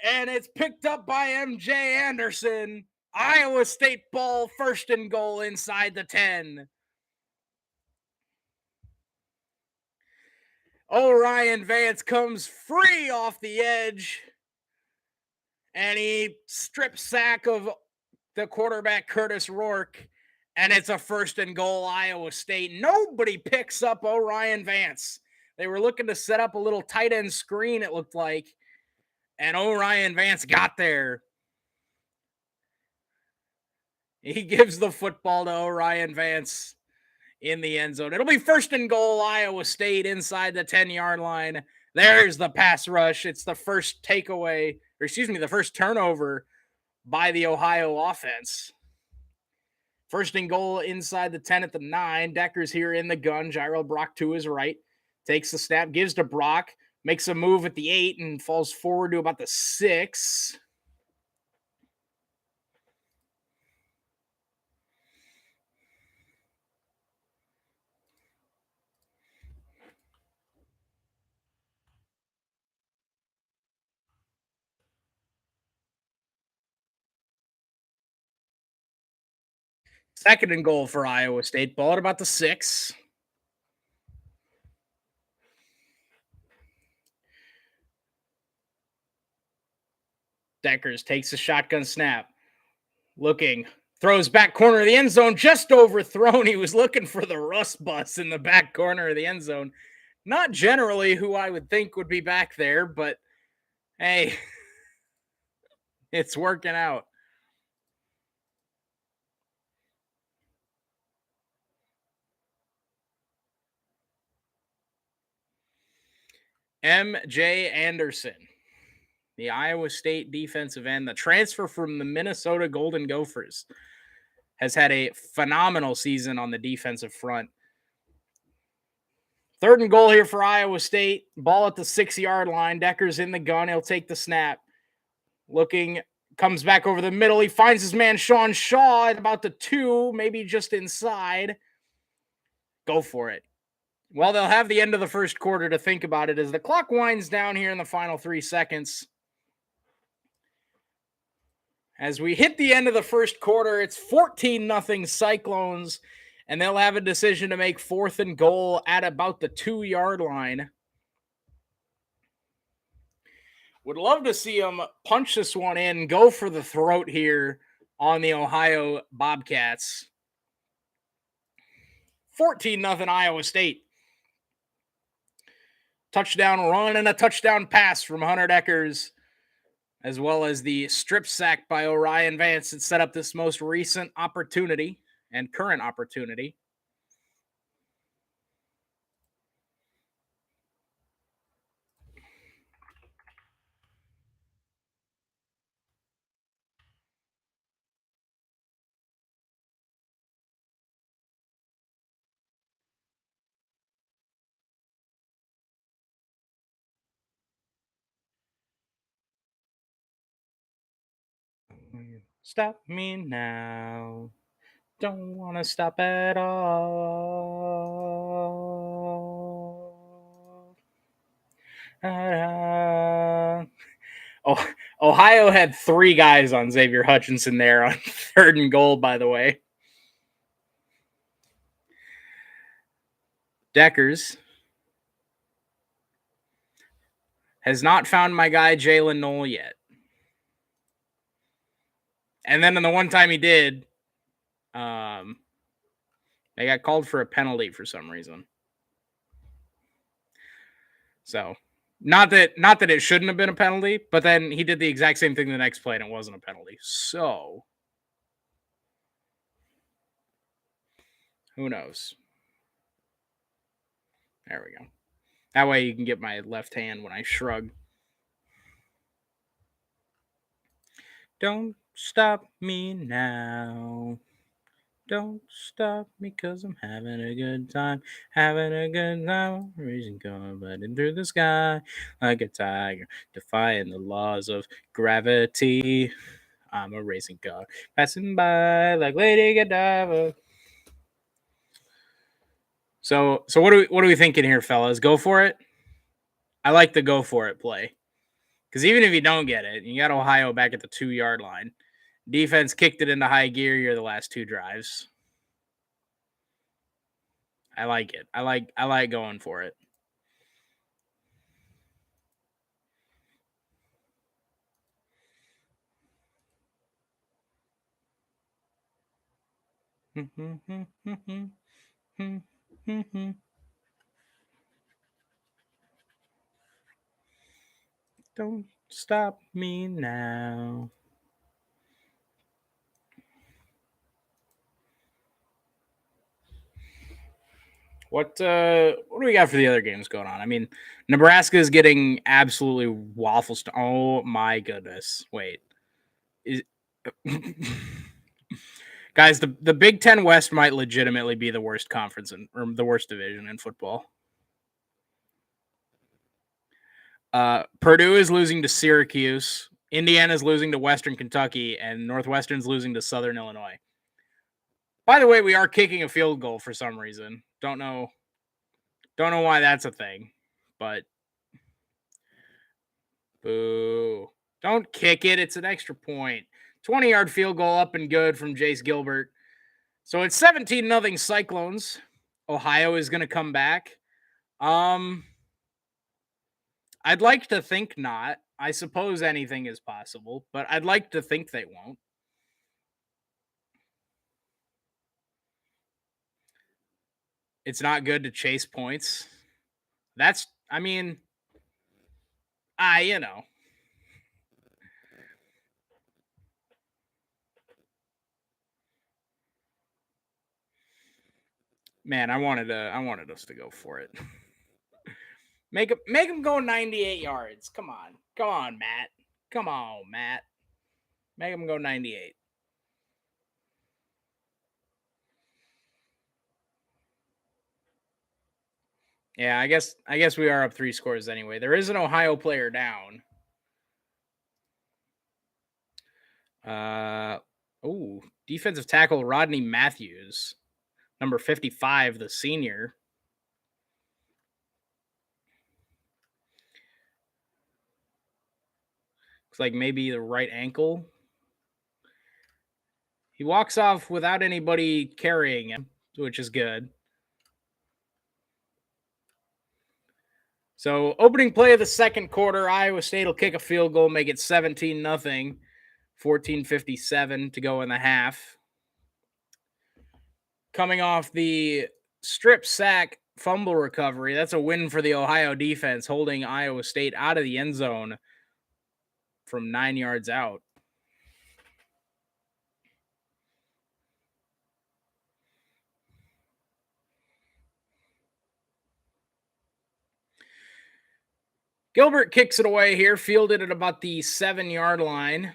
And it's picked up by MJ Anderson. Iowa State ball, 1st and goal inside the 10. Ryan Vance comes free off the edge. And he strip sack of the quarterback, Curtis Rourke. And it's a 1st and goal, Iowa State. Nobody picks up Ryan Vance. They were looking to set up a little tight end screen, it looked like. And Ryan Vance got there. He gives the football to Ryan Vance in the end zone. It'll be 1st and goal, Iowa State inside the 10-yard line. There's the pass rush. It's the first takeaway, the first turnover by the Ohio offense. 1st and goal inside the 10 at the 9. Decker's here in the gun. Gyro Brock to his right. Takes the snap, gives to Brock. Makes a move at the 8 and falls forward to about the 6. Second and goal for Iowa State. Ball at about the 6. Deckers takes a shotgun snap. Looking. Throws back corner of the end zone. Just overthrown. He was looking for the rust bus in the back corner of the end zone. Not generally who I would think would be back there, but hey, it's working out. MJ Anderson, the Iowa State defensive end, the transfer from the Minnesota Golden Gophers, has had a phenomenal season on the defensive front. 3rd and goal here for Iowa State. Ball at the 6-yard line. Decker's in the gun. He'll take the snap. Looking, comes back over the middle. He finds his man Sean Shaw at about the 2, maybe just inside. Go for it. Well, they'll have the end of the first quarter to think about it as the clock winds down here in the final 3 seconds. As we hit the end of the first quarter, it's 14-0 Cyclones, and they'll have a decision to make 4th and goal at about the 2-yard line. Would love to see them punch this one in, go for the throat here on the Ohio Bobcats. 14-0 Iowa State. Touchdown run and a touchdown pass from Hunter Deckers, as well as the strip sack by Ryan Vance that set up this most recent opportunity and current opportunity. Stop me now. Don't want to stop at all. Ohio had 3 guys on Xavier Hutchinson there on 3rd and goal, by the way. Deckers has not found my guy Jalen Knoll yet. And then in the one time he did, they got called for a penalty for some reason. So not that it shouldn't have been a penalty, but then he did the exact same thing the next play and it wasn't a penalty. So who knows? There we go. That way you can get my left hand when I shrug. Don't stop me now. Don't stop me because I'm having a good time. Having a good time. Raising car, gliding through the sky like a tiger, defying the laws of gravity. I'm a racing car passing by like Lady Godiva. So what are we thinking here, fellas? Go for it. I like the go for it play because even if you don't get it, you got Ohio back at the 2-yard line. Defense kicked it into high gear here the last 2 drives. I like it. I like going for it. Don't stop me now. What do we got for the other games going on? I mean, Nebraska is getting absolutely waffles. Oh my goodness! Wait, guys, the Big Ten West might legitimately be the worst conference or the worst division in football. Purdue is losing to Syracuse. Indiana is losing to Western Kentucky, and Northwestern's losing to Southern Illinois. By the way, we are kicking a field goal for some reason. Don't know why that's a thing, but boo. Don't kick it. It's an extra point. 20-yard field goal up and good from Jace Gilbert. So it's 17-0 Cyclones. Ohio is going to come back. I'd like to think not. I suppose anything is possible, but I'd like to think they won't. It's not good to chase points. You know. Man, I wanted us to go for it. Make him go 98 yards. Come on, Matt. Come on, Matt. Make him go 98. Yeah, I guess we are up 3 scores anyway. There is an Ohio player down. Defensive tackle Rodney Matthews, number 55, the senior. Looks like maybe the right ankle. He walks off without anybody carrying him, which is good. So, opening play of the second quarter, Iowa State will kick a field goal, make it 17-0, 14:57 to go in the half. Coming off the strip sack fumble recovery, that's a win for the Ohio defense, holding Iowa State out of the end zone from 9 yards out. Gilbert kicks it away here, fielded at about the 7-yard line,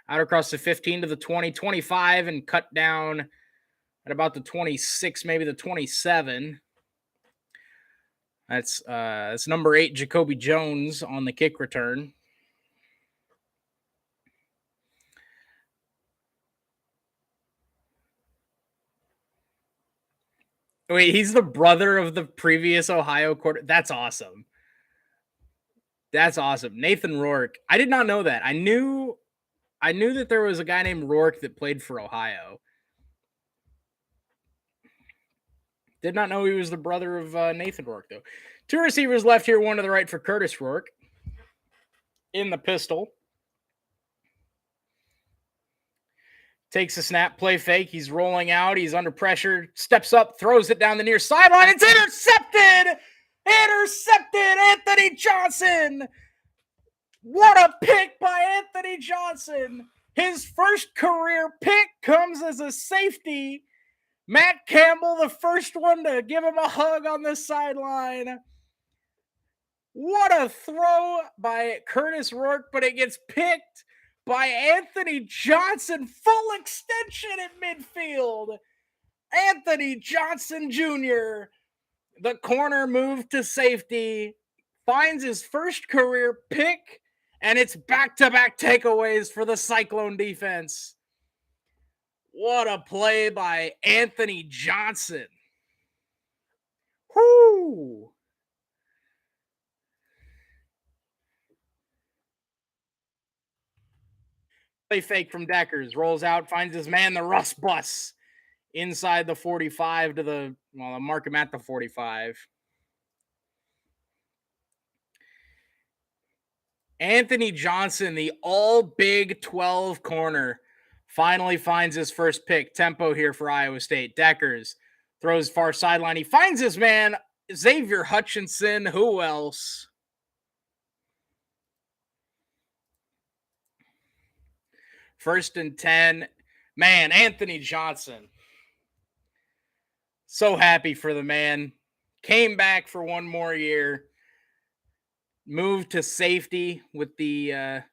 out across the 15 to the 20, 25, and cut down at about the 26, maybe the 27. That's number 8, Jacoby Jones, on the kick return. Wait, he's the brother of the previous Ohio quarter. That's awesome. That's awesome. Nathan Rourke. I did not know that. I knew that there was a guy named Rourke that played for Ohio. Did not know he was the brother of Nathan Rourke, though. Two receivers left here, one to the right for Curtis Rourke. In the pistol. Takes a snap, play fake. He's rolling out. He's under pressure. Steps up, throws it down the near sideline. It's intercepted! Intercepted! Anthony Johnson! What a pick by Anthony Johnson! His first career pick comes as a safety. Matt Campbell, the first one to give him a hug on the sideline. What a throw by Curtis Rourke, but it gets picked by Anthony Johnson. Full extension at midfield. Anthony Johnson Jr., the corner moved to safety, finds his first career pick, and it's back-to-back takeaways for the Cyclone defense. What a play by Anthony Johnson. Whoo! Play fake from Deckers, rolls out, finds his man, the Rust Bus, inside the 45 to the, well, I'll mark him at the 45. Anthony Johnson, the all Big 12 corner, finally finds his first pick. Tempo here for Iowa State. Deckers throws far sideline. He finds his man, Xavier Hutchinson. Who else? First and 10. Man, Anthony Johnson. So happy for the man. Came back for one more year. Moved to safety with the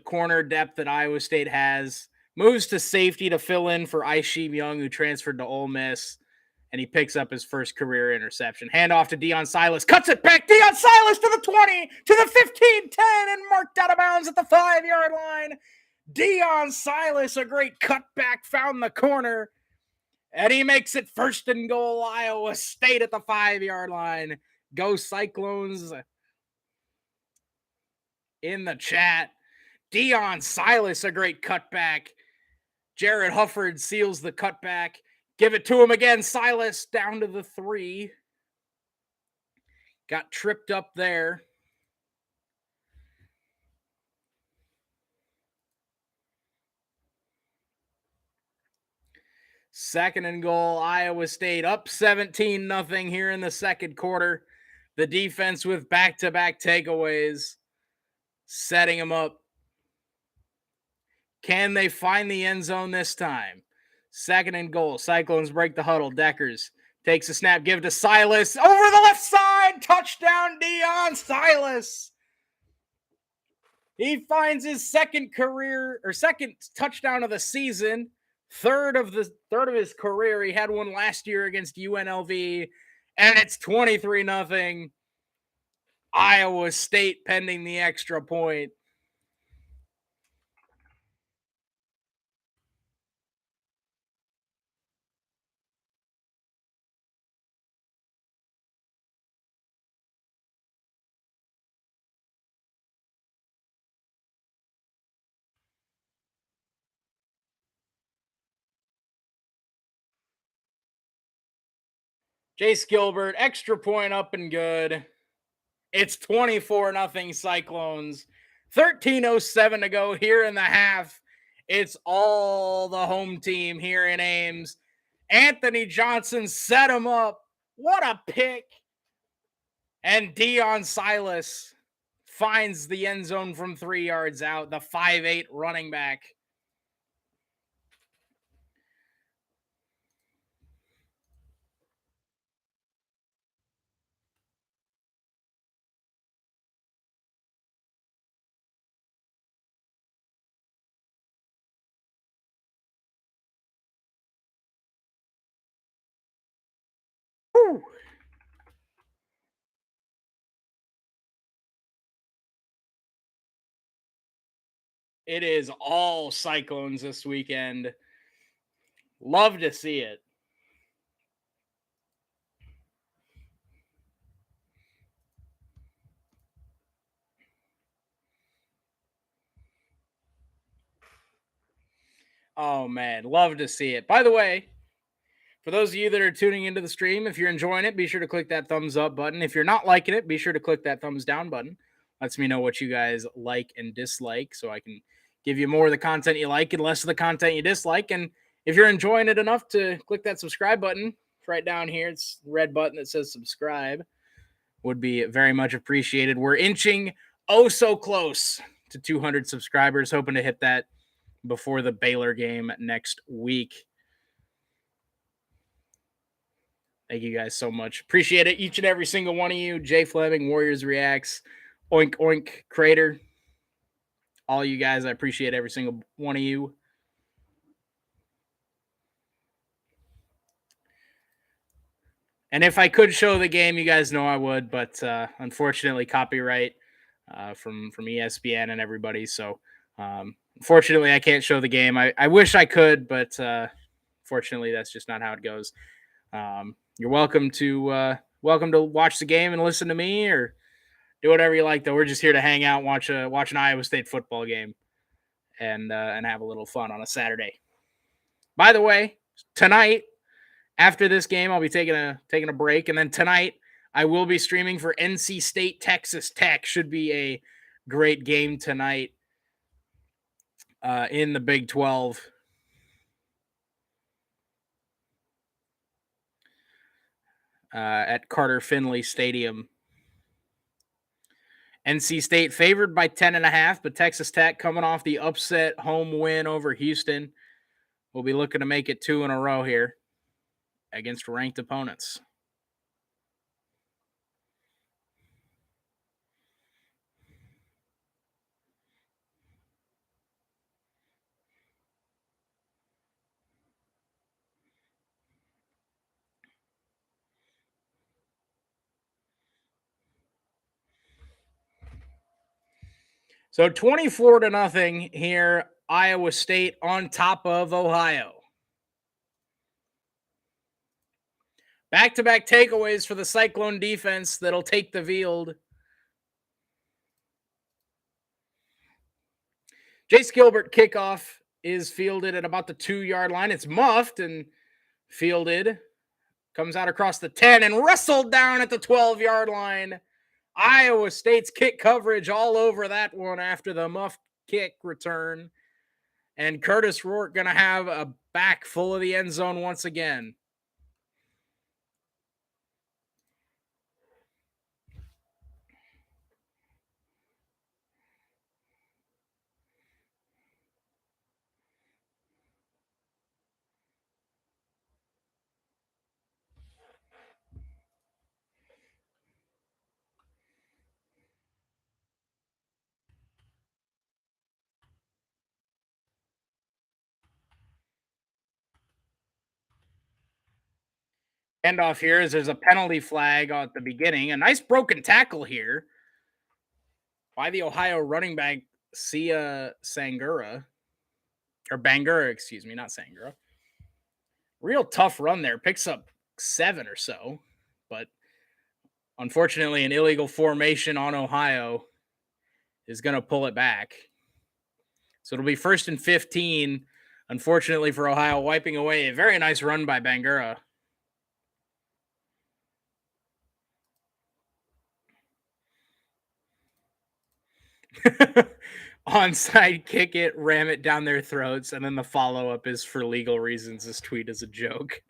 corner depth that Iowa State has. Moves to safety to fill in for Isheem Young, who transferred to Ole Miss, and he picks up his first career interception. Handoff to Deion Silas. Cuts it back. Deion Silas to the 20, to the 15, 10, and marked out of bounds at the 5-yard line. Deion Silas, a great cutback, found the corner, and he makes it first and goal, Iowa State at the 5-yard line. Go Cyclones in the chat. Deion Silas, a great cutback. Jared Hufford seals the cutback. Give it to him again. Silas down to the 3. Got tripped up there. Second and goal, Iowa State up 17-0 here in the second quarter. The defense with back-to-back takeaways, setting them up. Can they find the end zone this time? Second and goal. Cyclones break the huddle. Deckers takes a snap, give it to Silas. Over the left side. Touchdown, Deion Silas. He finds his second touchdown of the season. Third of his career. He had one last year against UNLV. And it's 23-0. Iowa State pending the extra point. Jace Gilbert, extra point up and good. It's 24-0 Cyclones. 13:07 to go here in the half. It's all the home team here in Ames. Anthony Johnson set him up. What a pick. And Deion Silas finds the end zone from 3 yards out. The 5'8" running back. Whew. It is all Cyclones this weekend. Love to see it. Oh, man. Love to see it. By the way, For those of you that are tuning into the stream, if you're enjoying it, be sure to click that thumbs up button. If you're not liking it, be sure to click that thumbs down button. Lets me know what you guys like and dislike so I can give you more of the content you like and less of the content you dislike. And if you're enjoying it enough to click that subscribe button, it's right down here. It's the red button that says subscribe. Would be very much appreciated. We're inching so close to 200 subscribers, hoping to hit that before the Baylor game next week. Thank you guys so much. Appreciate it. Each and every single one of you. Jay Fleming, Warriors Reacts, Oink Oink Crater. All you guys, I appreciate every single one of you. And if I could show the game, you guys know I would, but unfortunately, copyright from ESPN and everybody. So unfortunately, I can't show the game. I wish I could, but fortunately, that's just not how it goes. You're welcome to watch the game and listen to me, or do whatever you like. Though we're just here to hang out, watch an Iowa State football game, and have a little fun on a Saturday. By the way, tonight after this game, I'll be taking a break, and then tonight I will be streaming for NC State Texas Tech. Should be a great game tonight in the Big 12. At Carter Finley Stadium. NC State favored by 10.5, but Texas Tech coming off the upset home win over Houston. We'll be looking to make it 2 in a row here against ranked opponents. So 24-0 here, Iowa State on top of Ohio. Back-to-back takeaways for the Cyclone defense that'll take the field. Jace Gilbert kickoff is fielded at about the 2-yard line. It's muffed and fielded. Comes out across the 10 and wrestled down at the 12-yard line. Iowa State's kick coverage all over that one after the muffed kick return. And Curtis Rourke going to have a back full of the end zone once again. Handoff here is there's a penalty flag at the beginning. A nice broken tackle here by the Ohio running back, Sia Sangura. Or Bangura, excuse me, not Sangura. Real tough run there. Picks up 7 or so. But unfortunately, an illegal formation on Ohio is going to pull it back. So it'll be 1st and 15. Unfortunately for Ohio, wiping away a very nice run by Bangura. Onside kick it, ram it down their throats, and then the follow-up is for legal reasons. This tweet is a joke.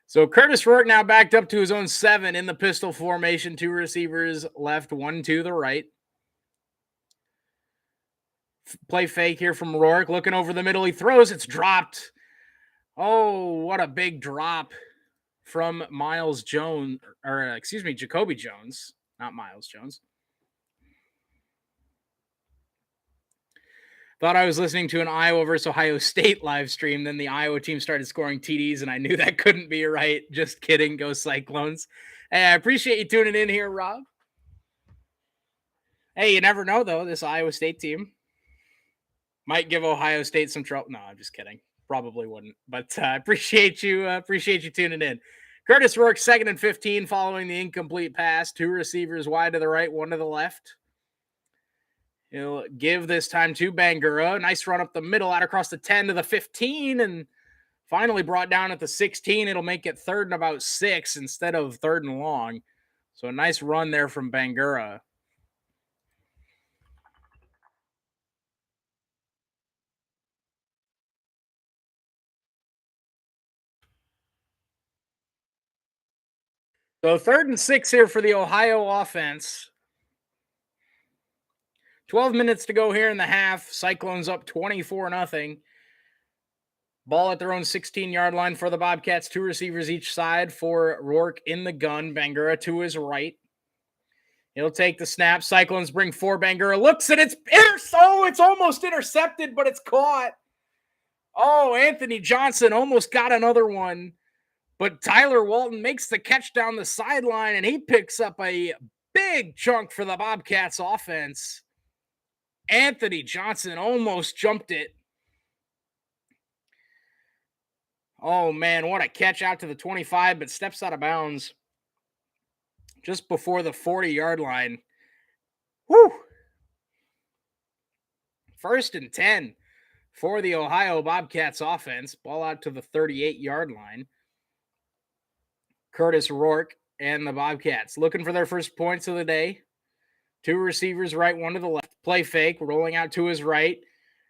So Curtis Rourke now backed up to his own 7 in the pistol formation. 2 receivers left, 1 to the right. Play fake here from Rourke. Looking over the middle. He throws. It's dropped. Oh, what a big drop from Miles Jones. Jacoby Jones. Not Miles Jones. Thought I was listening to an Iowa versus Ohio State live stream. Then the Iowa team started scoring TDs, and I knew that couldn't be right. Just kidding. Go Cyclones. Hey, I appreciate you tuning in here, Rob. Hey, you never know, though. This Iowa State team might give Ohio State some trouble. No, I'm just kidding. Probably wouldn't. But I appreciate you tuning in. Curtis Rourke, 2nd and 15 following the incomplete pass. 2 receivers wide to the right, 1 to the left. He'll give this time to Bangura. Nice run up the middle, out across the 10 to the 15, and Finally brought down at the 16. It'll make it 3rd and about 6 instead of 3rd and long. So a nice run there from Bangura. So 3rd and 6 here for the Ohio offense. 12 minutes to go here in the half. Cyclones up 24-0. Ball at their own 16-yard line for the Bobcats. 2 receivers each side for Rourke in the gun. Bangura to his right. He'll take the snap. Cyclones bring 4. Bangura looks and it's almost intercepted, but it's caught. Oh, Anthony Johnson almost got another one. But Tyler Walton makes the catch down the sideline, and he picks up a big chunk for the Bobcats offense. Anthony Johnson almost jumped it. Oh, man, what a catch out to the 25, but steps out of bounds just before the 40-yard line. Whew. 1st and 10 for the Ohio Bobcats offense. Ball out to the 38-yard line. Curtis Rourke and the Bobcats looking for their first points of the day. 2 receivers right, 1 to the left. Play fake, rolling out to his right.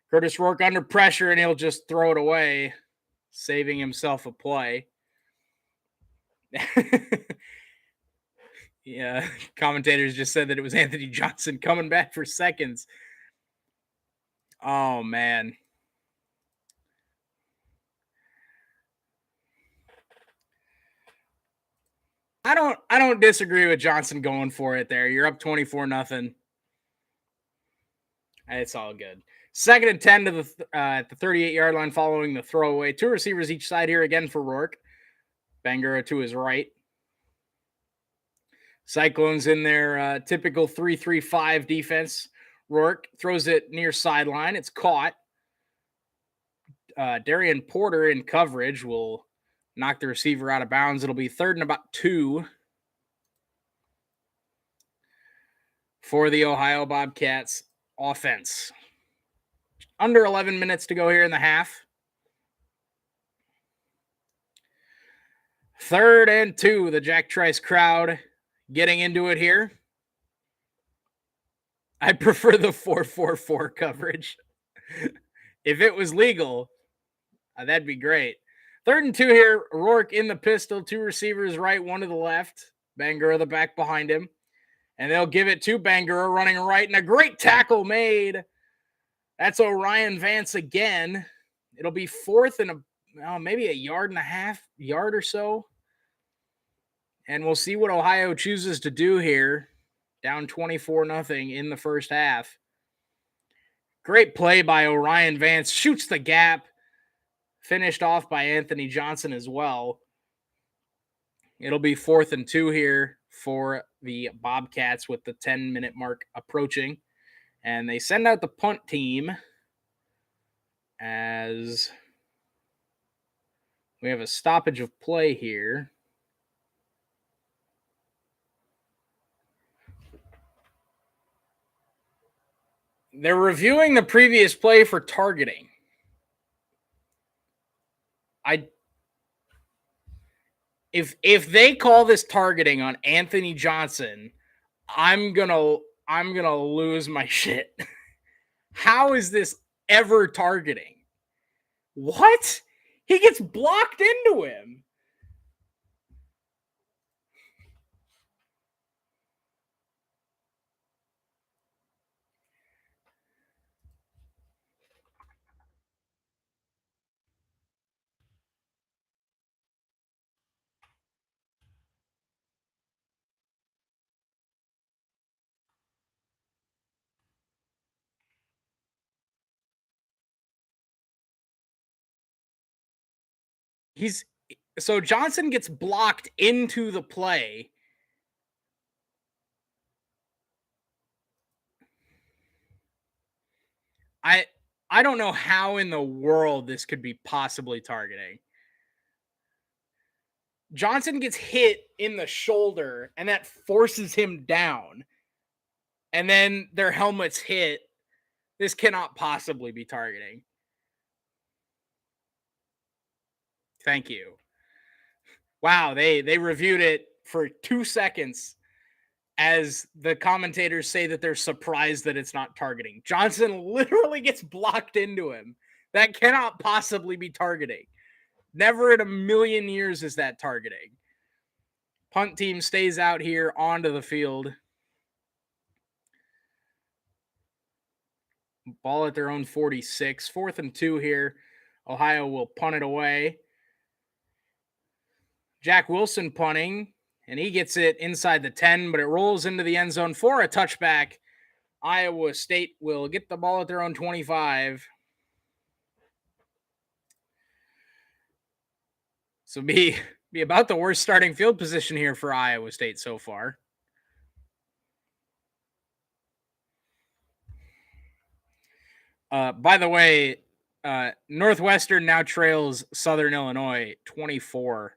Curtis Rourke under pressure, and he'll just throw it away, saving himself a play. Yeah, commentators just said that it was Anthony Johnson coming back for seconds. Oh, man. I don't disagree with Johnson going for it there. You're up 24-0. It's all good. 2nd and 10 to the at the 38-yard line following the throwaway. 2 receivers each side here again for Rourke. Bangura to his right. Cyclones in their typical 3-3-5 defense. Rourke throws it near sideline. It's caught. Darian Porter in coverage will knock the receiver out of bounds. It'll be 3rd and about 2 for the Ohio Bobcats offense. Under 11 minutes to go here in the half. 3rd and 2. The Jack Trice crowd getting into it here. I prefer the 4-4-4 coverage. If it was legal, that'd be great. 3rd and 2 here. Rourke in the pistol. 2 receivers right, 1 to the left. Bangura the back behind him. And they'll give it to Bangura running right. And a great tackle made. That's Orion Vance again. It'll be 4th and maybe a yard and a half, yard or so. And we'll see what Ohio chooses to do here. Down 24-0 in the first half. Great play by Orion Vance. Shoots the gap. Finished off by Anthony Johnson as well. It'll be 4th and 2 here for the Bobcats with the 10-minute mark approaching. And they send out the punt team as we have a stoppage of play here. They're reviewing the previous play for targeting. If they call this targeting on Anthony Johnson, I'm gonna lose my shit. How is this ever targeting? What? He gets blocked into him. So Johnson gets blocked into the play. I don't know how in the world this could be possibly targeting. Johnson gets hit in the shoulder and that forces him down. And then their helmets hit. This cannot possibly be targeting. Thank you. Wow, they reviewed it for 2 seconds as the commentators say that they're surprised that it's not targeting. Johnson literally gets blocked into him. That cannot possibly be targeting. Never in a million years is that targeting. Punt team stays out here onto the field. Ball at their own 46. 4th and 2 here. Ohio will punt it away. Jack Wilson punting, and he gets it inside the 10, but it rolls into the end zone for a touchback. Iowa State will get the ball at their own 25. So be about the worst starting field position here for Iowa State so far. By the way, Northwestern now trails Southern Illinois 24-14.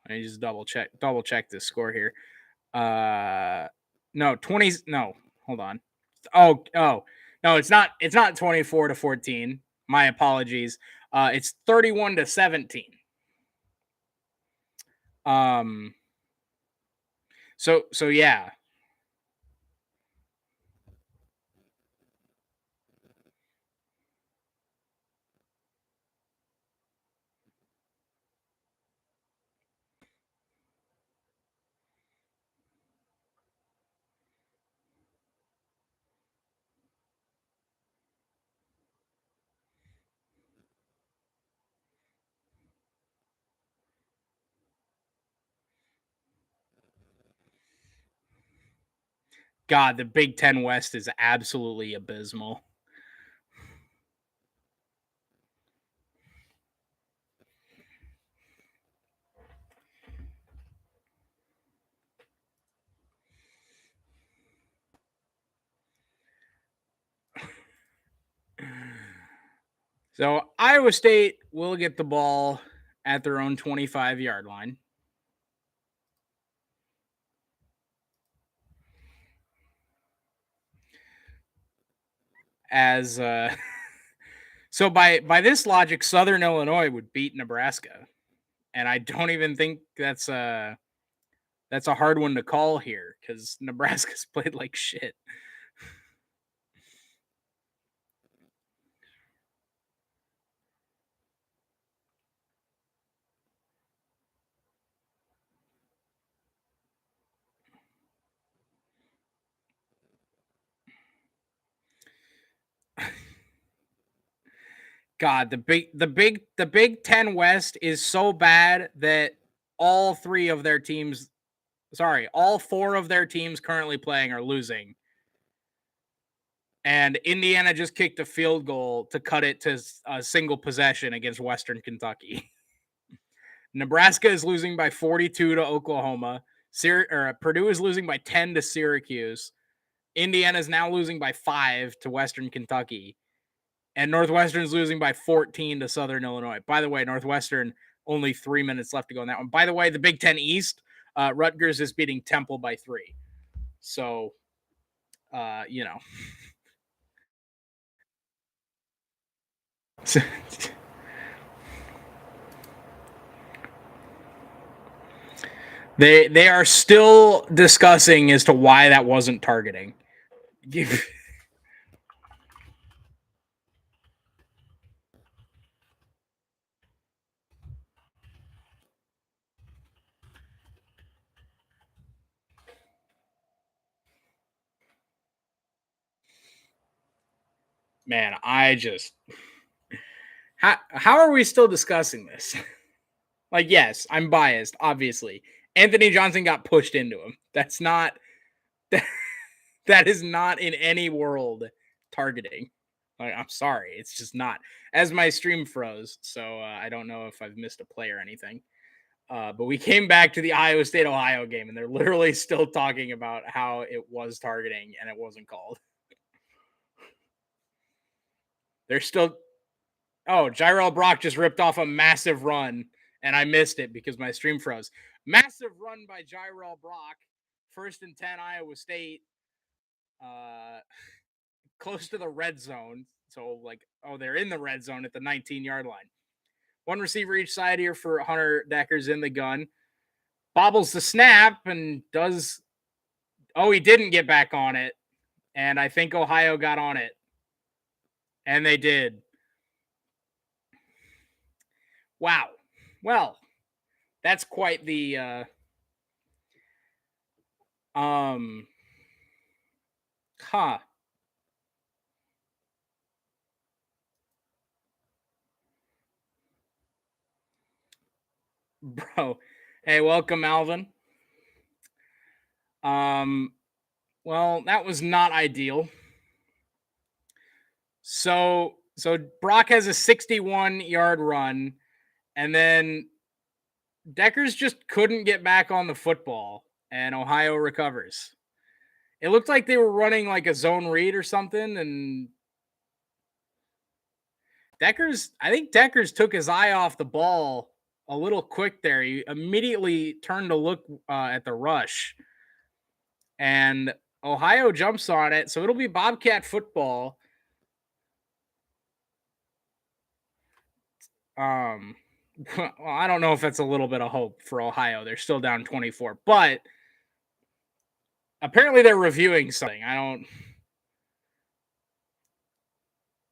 I just double check this score here. No, 20. No, hold on. Oh, no, it's not 24-14. My apologies. It's 31-17. So yeah. God, the Big Ten West is absolutely abysmal. So Iowa State will get the ball at their own 25-yard line. As so by this logic, Southern Illinois would beat Nebraska, and I don't even think that's a hard one to call here because Nebraska's played like shit. God, the Big Ten West is so bad that all 4 of their teams currently playing are losing. And Indiana just kicked a field goal to cut it to a single possession against Western Kentucky. Nebraska is losing by 42 to Oklahoma. Purdue is losing by 10 to Syracuse. Indiana is now losing by 5 to Western Kentucky. And Northwestern is losing by 14 to Southern Illinois. By the way, Northwestern, only 3 minutes left to go in that one. By the way, the Big Ten East, Rutgers is beating Temple by 3. So, you know. They are still discussing as to why that wasn't targeting. Man, I just how are we still discussing this? Like, yes, I'm biased, obviously. Anthony Johnson got pushed into him. That's not that is not in any world targeting. Like, I'm sorry, it's just not. As my stream froze, so I don't know if I've missed a play or anything. But we came back to the Iowa State Ohio game, and they're literally still talking about how it was targeting and it wasn't called. They're still. Oh, Jairell Brock just ripped off a massive run, and I missed it because my stream froze. Massive run by Jairell Brock. 1st and 10, Iowa State. Close to the red zone. So, they're in the red zone at the 19-yard line. One receiver each side here for Hunter Deckers in the gun. Bobbles the snap and does. Oh, he didn't get back on it. And I think Ohio got on it. And they did. Wow. Well, that's quite the huh. Bro. Hey, welcome, Alvin. Well, that was not ideal. So Brock has a 61-yard run, and then Deckers just couldn't get back on the football, and Ohio recovers. It looked like they were running like a zone read or something, and I think Deckers took his eye off the ball a little quick there. He immediately turned to look at the rush, and Ohio jumps on it, so it'll be Bobcat football. Well, I don't know if that's a little bit of hope for Ohio. They're still down 24, but apparently they're reviewing something.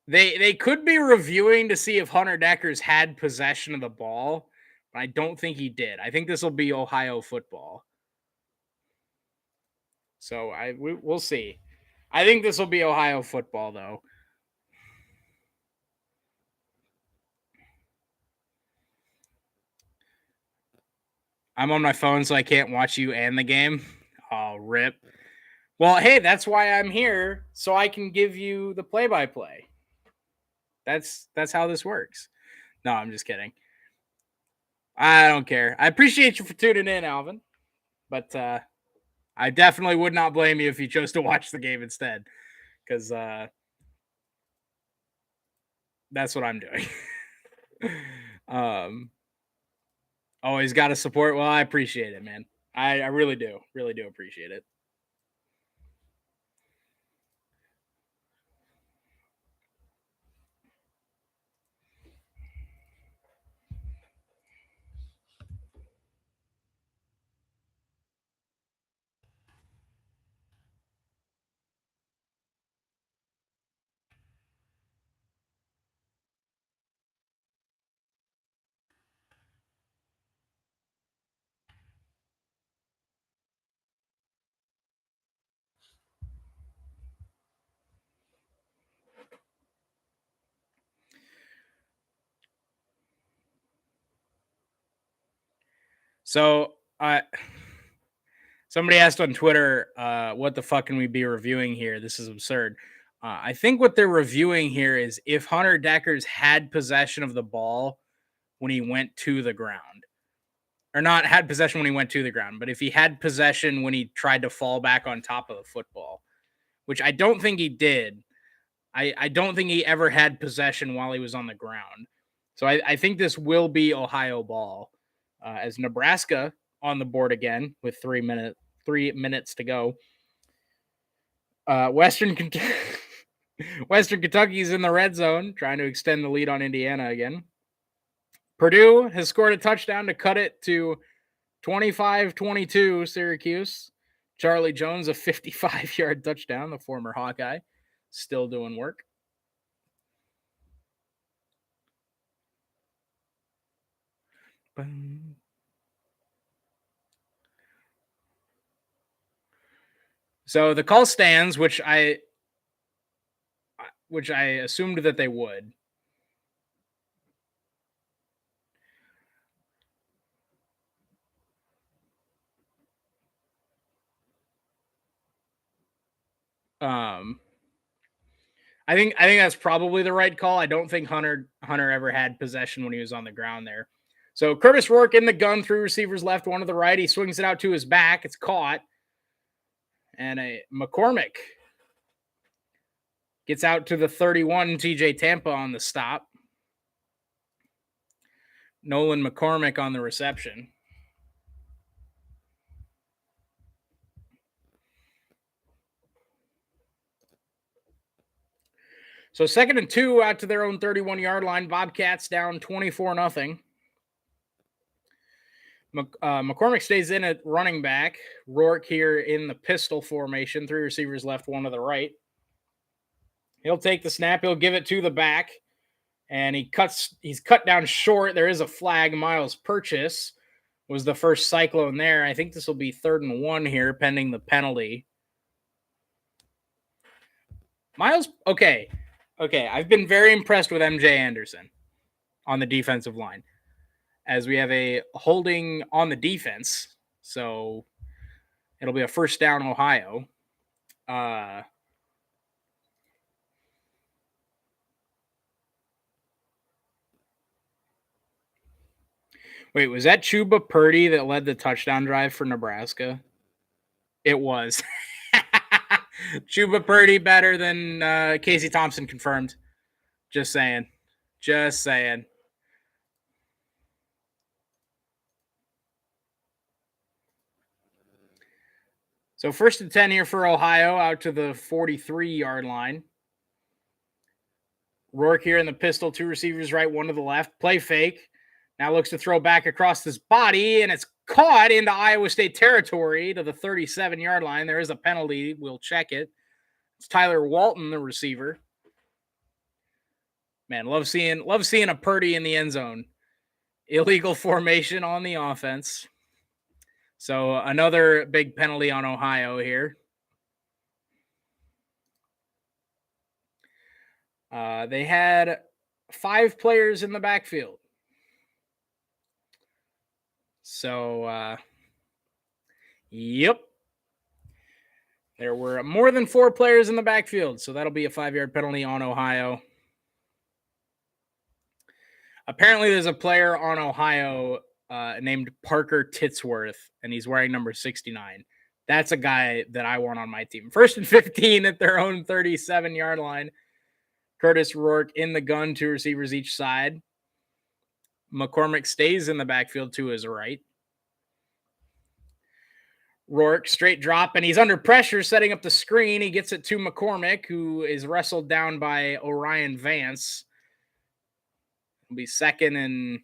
They could be reviewing to see if Hunter Deckers had possession of the ball, but I don't think he did. I think this will be Ohio football. So we'll see. I think this will be Ohio football though. I'm on my phone, so I can't watch you and the game. Oh, rip. Well, hey, that's why I'm here, so I can give you the play-by-play. That's how this works. No, I'm just kidding. I don't care. I appreciate you for tuning in, Alvin. But I definitely would not blame you if you chose to watch the game instead. Because that's what I'm doing. Always got to support. Well, I appreciate it, man. I really do. Really do appreciate it. So somebody asked on Twitter, what the fuck can we be reviewing here? This is absurd. I think what they're reviewing here is if Hunter Deckers had possession of the ball when he went to the ground. Or not had possession when he went to the ground, but if he had possession when he tried to fall back on top of the football, which I don't think he did. I don't think he ever had possession while he was on the ground. So I think this will be Ohio ball as Nebraska on the board again with 3 minutes to go. Western Kentucky's in the red zone, trying to extend the lead on Indiana again. Purdue has scored a touchdown to cut it to 25-22 Syracuse. Charlie Jones, a 55-yard touchdown, the former Hawkeye, still doing work. So the call stands, which I assumed that they would. I think that's probably the right call. I don't think Hunter ever had possession when he was on the ground there. So Curtis Rourke in the gun, 3 receivers left, 1 to the right. He swings it out to his back. It's caught. And a McCormick gets out to the 31, TJ Tampa on the stop. Nolan McCormick on the reception. So 2nd and 2 out to their own 31-yard line. Bobcats down 24-0. McCormick stays in at running back. Rourke here in the pistol formation. 3 receivers left, 1 to the right. He'll take the snap. He'll give it to the back. And he's cut down short. There is a flag. Miles Purchase was the first Cyclone there. I think this will be 3rd and 1 here, pending the penalty. Miles, okay. I've been very impressed with MJ Anderson on the defensive line, as we have a holding on the defense. So it'll be a first down, Ohio. Wait, was that Chuba Purdy that led the touchdown drive for Nebraska? It was. Chuba Purdy better than Casey Thompson, confirmed. Just saying. So 1st and 10 here for Ohio, out to the 43-yard line. Rourke here in the pistol, 2 receivers right, 1 to the left. Play fake. Now looks to throw back across his body, and it's caught into Iowa State territory to the 37-yard line. There is a penalty. We'll check it. It's Tyler Walton, the receiver. Man, love seeing a Purdy in the end zone. Illegal formation on the offense. So another big penalty on Ohio here. They had 5 players in the backfield. So, yep. There were more than 4 players in the backfield, so that'll be a 5-yard penalty on Ohio. Apparently, there's a player on Ohio named Parker Titsworth, and he's wearing number 69. That's a guy that I want on my team. 1st and 15 at their own 37-yard line. Curtis Rourke in the gun, 2 receivers each side. McCormick stays in the backfield to his right. Rourke, straight drop, and he's under pressure, setting up the screen. He gets it to McCormick, who is wrestled down by Orion Vance. It'll be 2nd and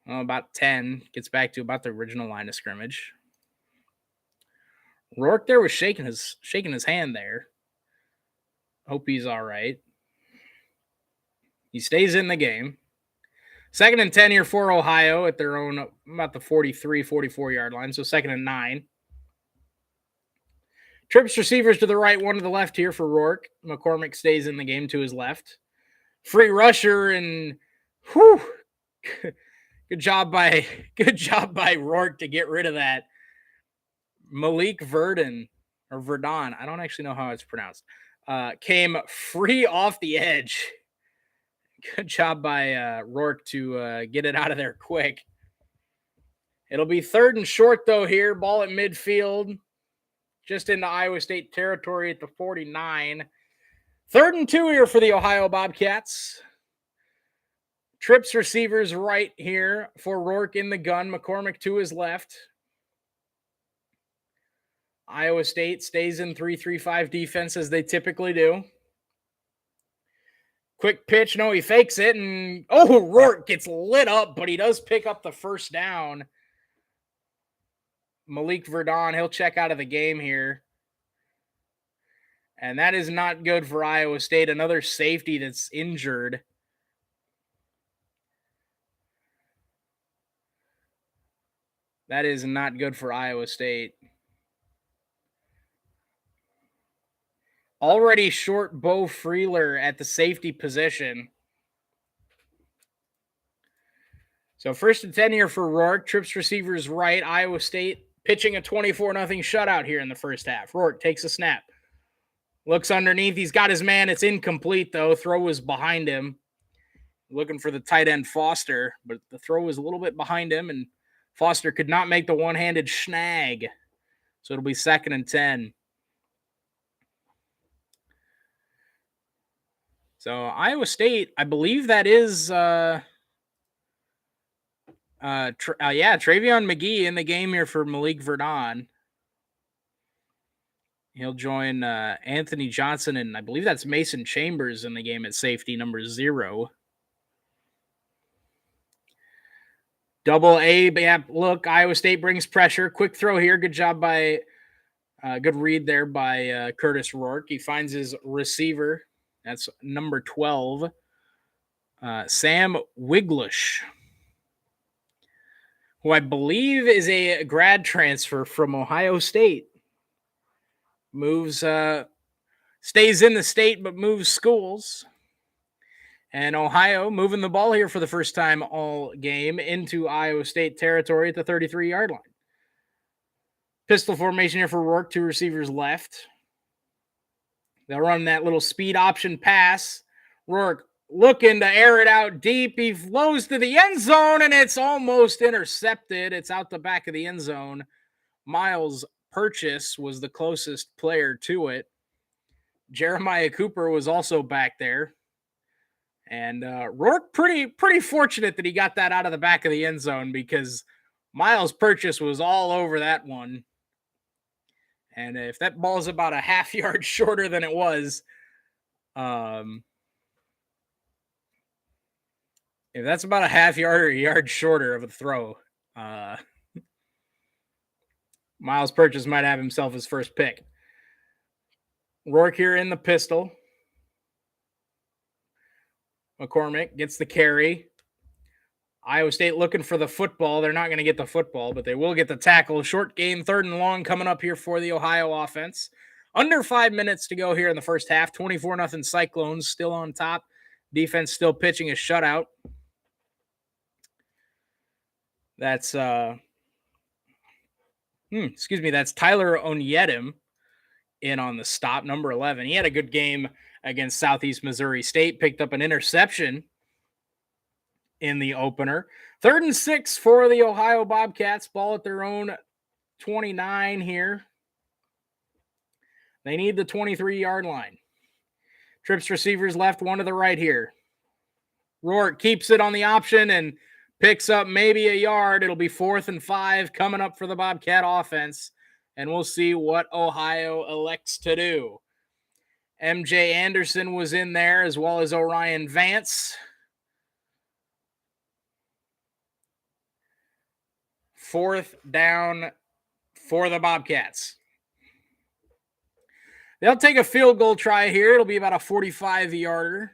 about 10. Gets back to about the original line of scrimmage. Rourke there was shaking his hand there. Hope he's all right. He stays in the game. 2nd and 10 here for Ohio at their own, about the 43, 44-yard line. So 2nd and 9. Trips receivers to the right, 1 to the left here for Rourke. McCormick stays in the game to his left. Free rusher, and whew, good job by Rourke to get rid of that. Malik Verdon, or Verdon, I don't actually know how it's pronounced, came free off the edge. Good job by Rourke to get it out of there quick. It'll be 3rd and short, though, here. Ball at midfield, just into Iowa State territory at the 49. 3rd and 2 here for the Ohio Bobcats. Trips receivers right here for Rourke in the gun. McCormick to his left. Iowa State stays in 3-3-5 defense as they typically do. Quick pitch. No, he fakes it. And, Rourke gets lit up, but he does pick up the first down. Malik Verdon, he'll check out of the game here. And that is not good for Iowa State. Another safety that's injured. That is not good for Iowa State. Already short Bo Freeler at the safety position. So 1st and 10 here for Rourke. Trips receivers right. Iowa State pitching a 24-0 shutout here in the first half. Rourke takes a snap. Looks underneath. He's got his man. It's incomplete, though. Throw was behind him. Looking for the tight end Foster, but the throw was a little bit behind him, and Foster could not make the one-handed snag. So it'll be 2nd and 10. So Iowa State, I believe that is Travion McGee in the game here for Malik Verdon. He'll join Anthony Johnson, and I believe that's Mason Chambers in the game at safety, number 0. Double A, yeah, look, Iowa State brings pressure. Quick throw here. Good job by, good read there by Curtis Rourke. He finds his receiver. That's number 12, Sam Wiglish, who I believe is a grad transfer from Ohio State. Moves, stays in the state, but moves schools. And Ohio moving the ball here for the first time all game into Iowa State territory at the 33-yard line. Pistol formation here for Rourke, 2 receivers left. They'll run that little speed option pass. Rourke looking to air it out deep. He flows to the end zone, and it's almost intercepted. It's out the back of the end zone. Miles Purchase was the closest player to it. Jeremiah Cooper was also back there. And Rourke pretty fortunate that he got that out of the back of the end zone, because Miles Purchase was all over that one. And if that ball's about a half yard shorter than it was, if that's about a half yard or a yard shorter of a throw, Miles Purchase might have himself his first pick. Rourke here in the pistol. McCormick gets the carry. Iowa State looking for the football. They're not going to get the football, but they will get the tackle. Short gain, 3rd and long coming up here for the Ohio offense. Under 5 minutes to go here in the first half. 24-0 Cyclones still on top. Defense still pitching a shutout. That's that's Tyler Onyedim in on the stop, number 11. He had a good game against Southeast Missouri State, picked up an interception in the opener. 3rd and 6 for the Ohio Bobcats. Ball at their own 29 here. They need the 23-yard line. Trips receivers left, 1 to the right here. Rourke keeps it on the option and picks up maybe a yard. It'll be 4th and 5 coming up for the Bobcat offense, and we'll see what Ohio elects to do. MJ Anderson was in there, as well as Orion Vance. 4th down for the Bobcats. They'll take a field goal try here. It'll be about a 45-yarder.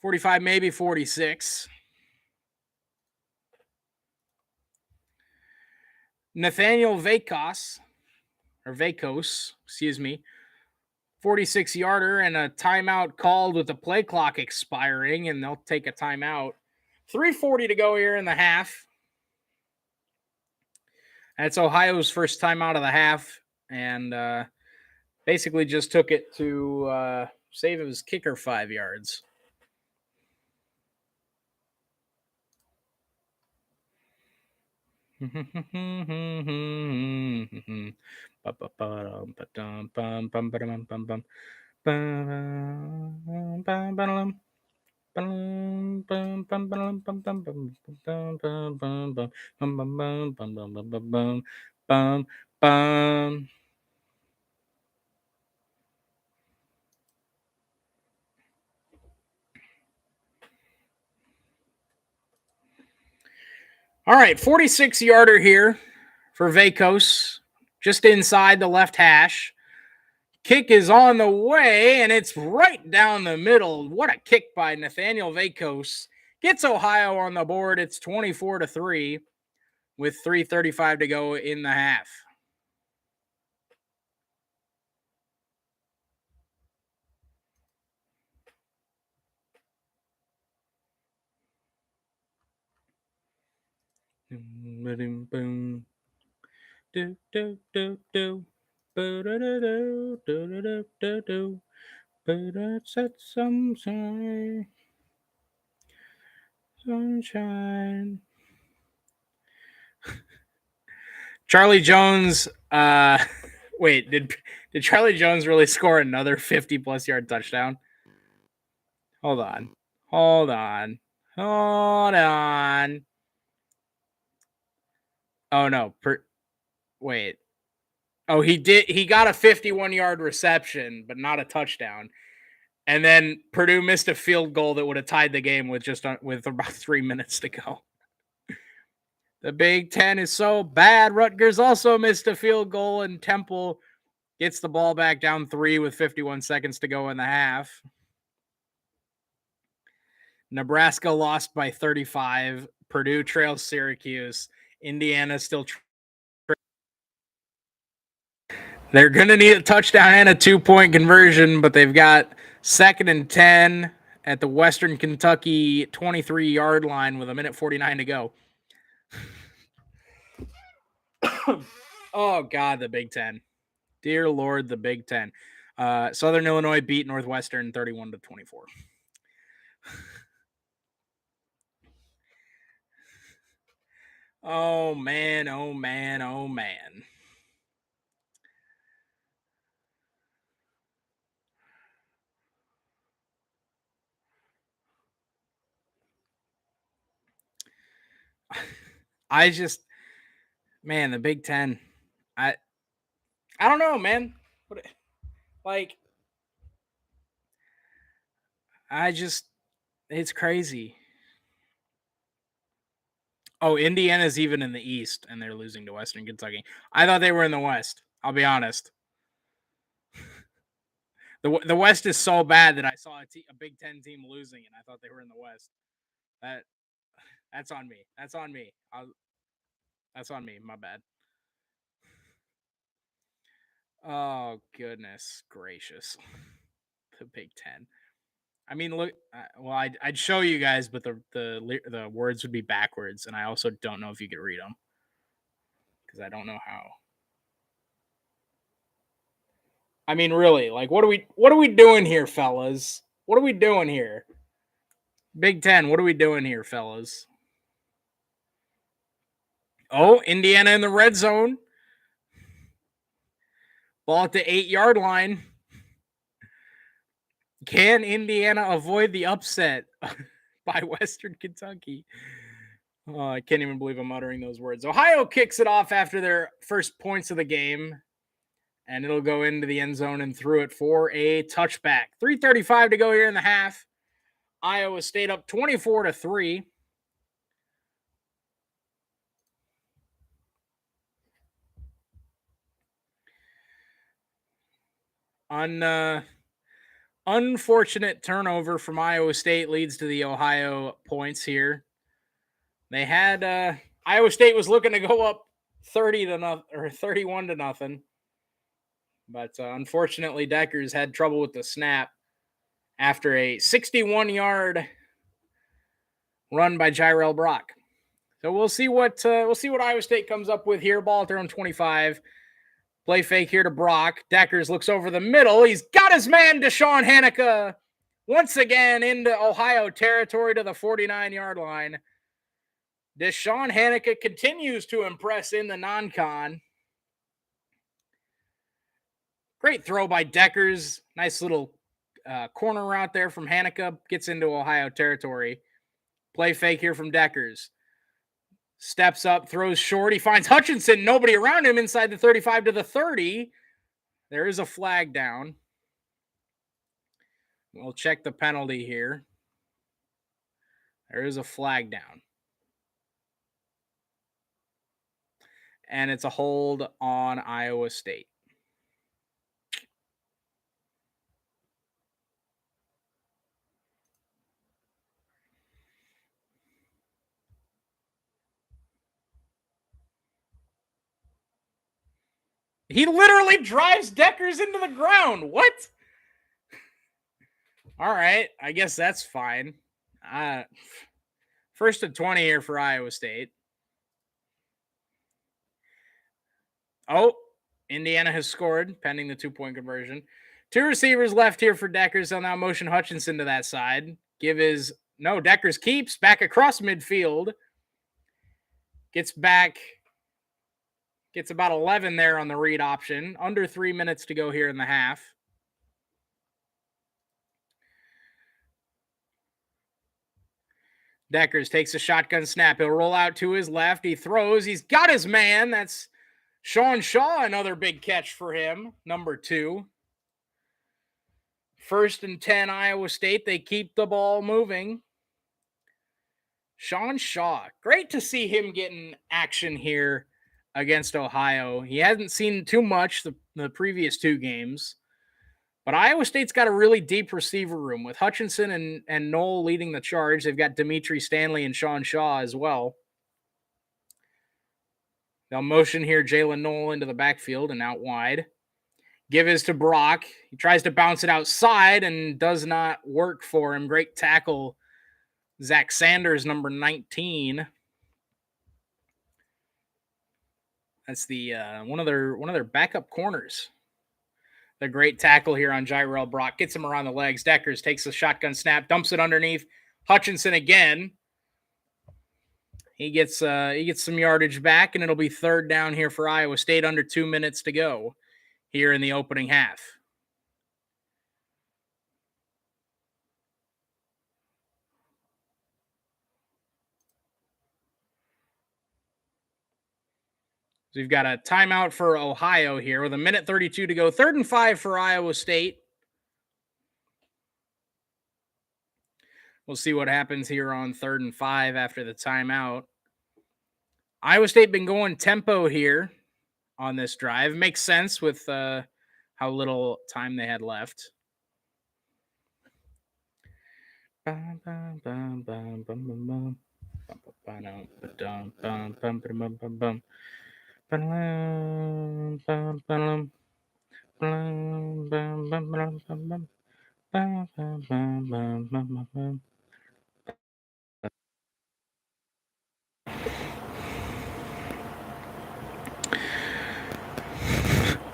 45, maybe 46. Nathaniel Vacos, 46-yarder, and a timeout called with the play clock expiring, and they'll take a timeout. 3:40 to go here in the half. That's Ohio's first timeout of the half, and basically just took it to save his kicker 5 yards. All right, 46-yarder here for Vacos, just inside the left hash. Kick is on the way, and it's right down the middle. What a kick by Nathaniel Vacos. Gets Ohio on the board. It's 24-3 with 3:35 to go in the half. Boom. Do do do do. But it's at sunshine. Charlie Jones. Wait, did Charlie Jones really score another 50-plus yard touchdown? Hold on. Oh no. Wait. Oh, he did. He got a 51-yard reception, but not a touchdown. And then Purdue missed a field goal that would have tied the game with with about 3 minutes to go. The Big Ten is so bad. Rutgers also missed a field goal, and Temple gets the ball back down 3 with 51 seconds to go in the half. Nebraska lost by 35. Purdue trails Syracuse. Indiana still. They're going to need a touchdown and a 2-point conversion, but they've got 2nd and 10 at the Western Kentucky 23-yard line with 1:49 to go. Oh, God, the Big Ten. Dear Lord, the Big Ten. Southern Illinois beat Northwestern 31-24. Oh, man, oh, man, oh, man. Man, the Big Ten. I don't know, man. It's crazy. Oh, Indiana's even in the East, and they're losing to Western Kentucky. I thought they were in the West. I'll be honest. The West is so bad that I saw a Big Ten team losing, and I thought they were in the West. That's on me. That's on me. That's on me. My bad. Oh, goodness gracious. The Big Ten. I mean, look. Well, I'd show you guys, but the words would be backwards, and I also don't know if you could read them because I don't know how. I mean, really, like, what are we doing here, fellas? What are we doing here? Big Ten, what are we doing here, fellas? Oh, Indiana in the red zone. Ball at the 8-yard line. Can Indiana avoid the upset by Western Kentucky? Oh, I can't even believe I'm uttering those words. Ohio kicks it off after their first points of the game, and it'll go into the end zone and through it for a touchback. 3:35 to go here in the half. Iowa State up 24-3. Unfortunate turnover from Iowa State leads to the Ohio points here. They had Iowa State was looking to go up 31-0, but unfortunately Deckers had trouble with the snap after a 61-yard run by Jirel Brock. So we'll see what Iowa State comes up with here. Ball at their own 25. Play fake here to Brock. Deckers looks over the middle. He's got his man, Deshaun Hanika, once again into Ohio territory to the 49-yard line. Deshaun Hanika continues to impress in the non-con. Great throw by Deckers. Nice little corner route there from Hanika. Gets into Ohio territory. Play fake here from Deckers. Steps up, throws short. He finds Hutchinson. Nobody around him inside the 35 to the 30. There is a flag down. We'll check the penalty here. There is a flag down. And it's a hold on Iowa State. He literally drives Deckers into the ground. What? All right. I guess that's fine. First and 20 here for Iowa State. Oh, Indiana has scored, pending the 2-point conversion. 2 receivers left here for Deckers. They'll now motion Hutchinson to that side. Deckers keeps back across midfield. Gets about 11 there on the read option. Under 3 minutes to go here in the half. Deckers takes a shotgun snap. He'll roll out to his left. He throws. He's got his man. That's Sean Shaw, another big catch for him, number 2. 1st and 10, Iowa State. They keep the ball moving. Sean Shaw, great to see him getting action here against Ohio. He hasn't seen too much the previous 2 games, but Iowa State's got a really deep receiver room with Hutchinson and Knoll leading the charge. They've got Dimitri Stanley and Sean Shaw as well. They'll motion here Jalen Knoll into the backfield and out wide. Give is to Brock. He tries to bounce it outside and does not work for him. Great tackle, Zach Sanders, number 19. That's the one of their backup corners. The great tackle here on Jyrell Brock. Gets him around the legs. Deckers takes a shotgun snap, dumps it underneath. Hutchinson again. He gets some yardage back, and it'll be 3rd down here for Iowa State, under 2 minutes to go here in the opening half. So we've got a timeout for Ohio here with 1:32 to go. 3rd and 5 for Iowa State. We'll see what happens here on 3rd and 5 after the timeout. Iowa State been going tempo here on this drive. Makes sense with how little time they had left.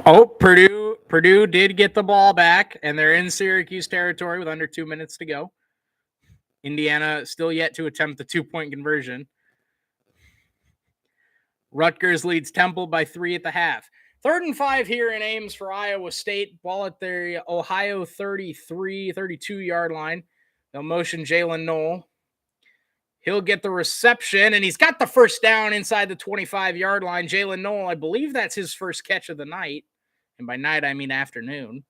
Oh, Purdue did get the ball back, and they're in Syracuse territory with under 2 minutes to go. Indiana still yet to attempt the 2-point conversion. Rutgers leads Temple by 3 at the half. 3rd and 5 here in Ames for Iowa State. Ball at their Ohio 32-yard line. They'll motion Jalen Knoll. He'll get the reception, and he's got the 1st down inside the 25-yard line. Jalen Knoll, I believe that's his first catch of the night. And by night, I mean afternoon.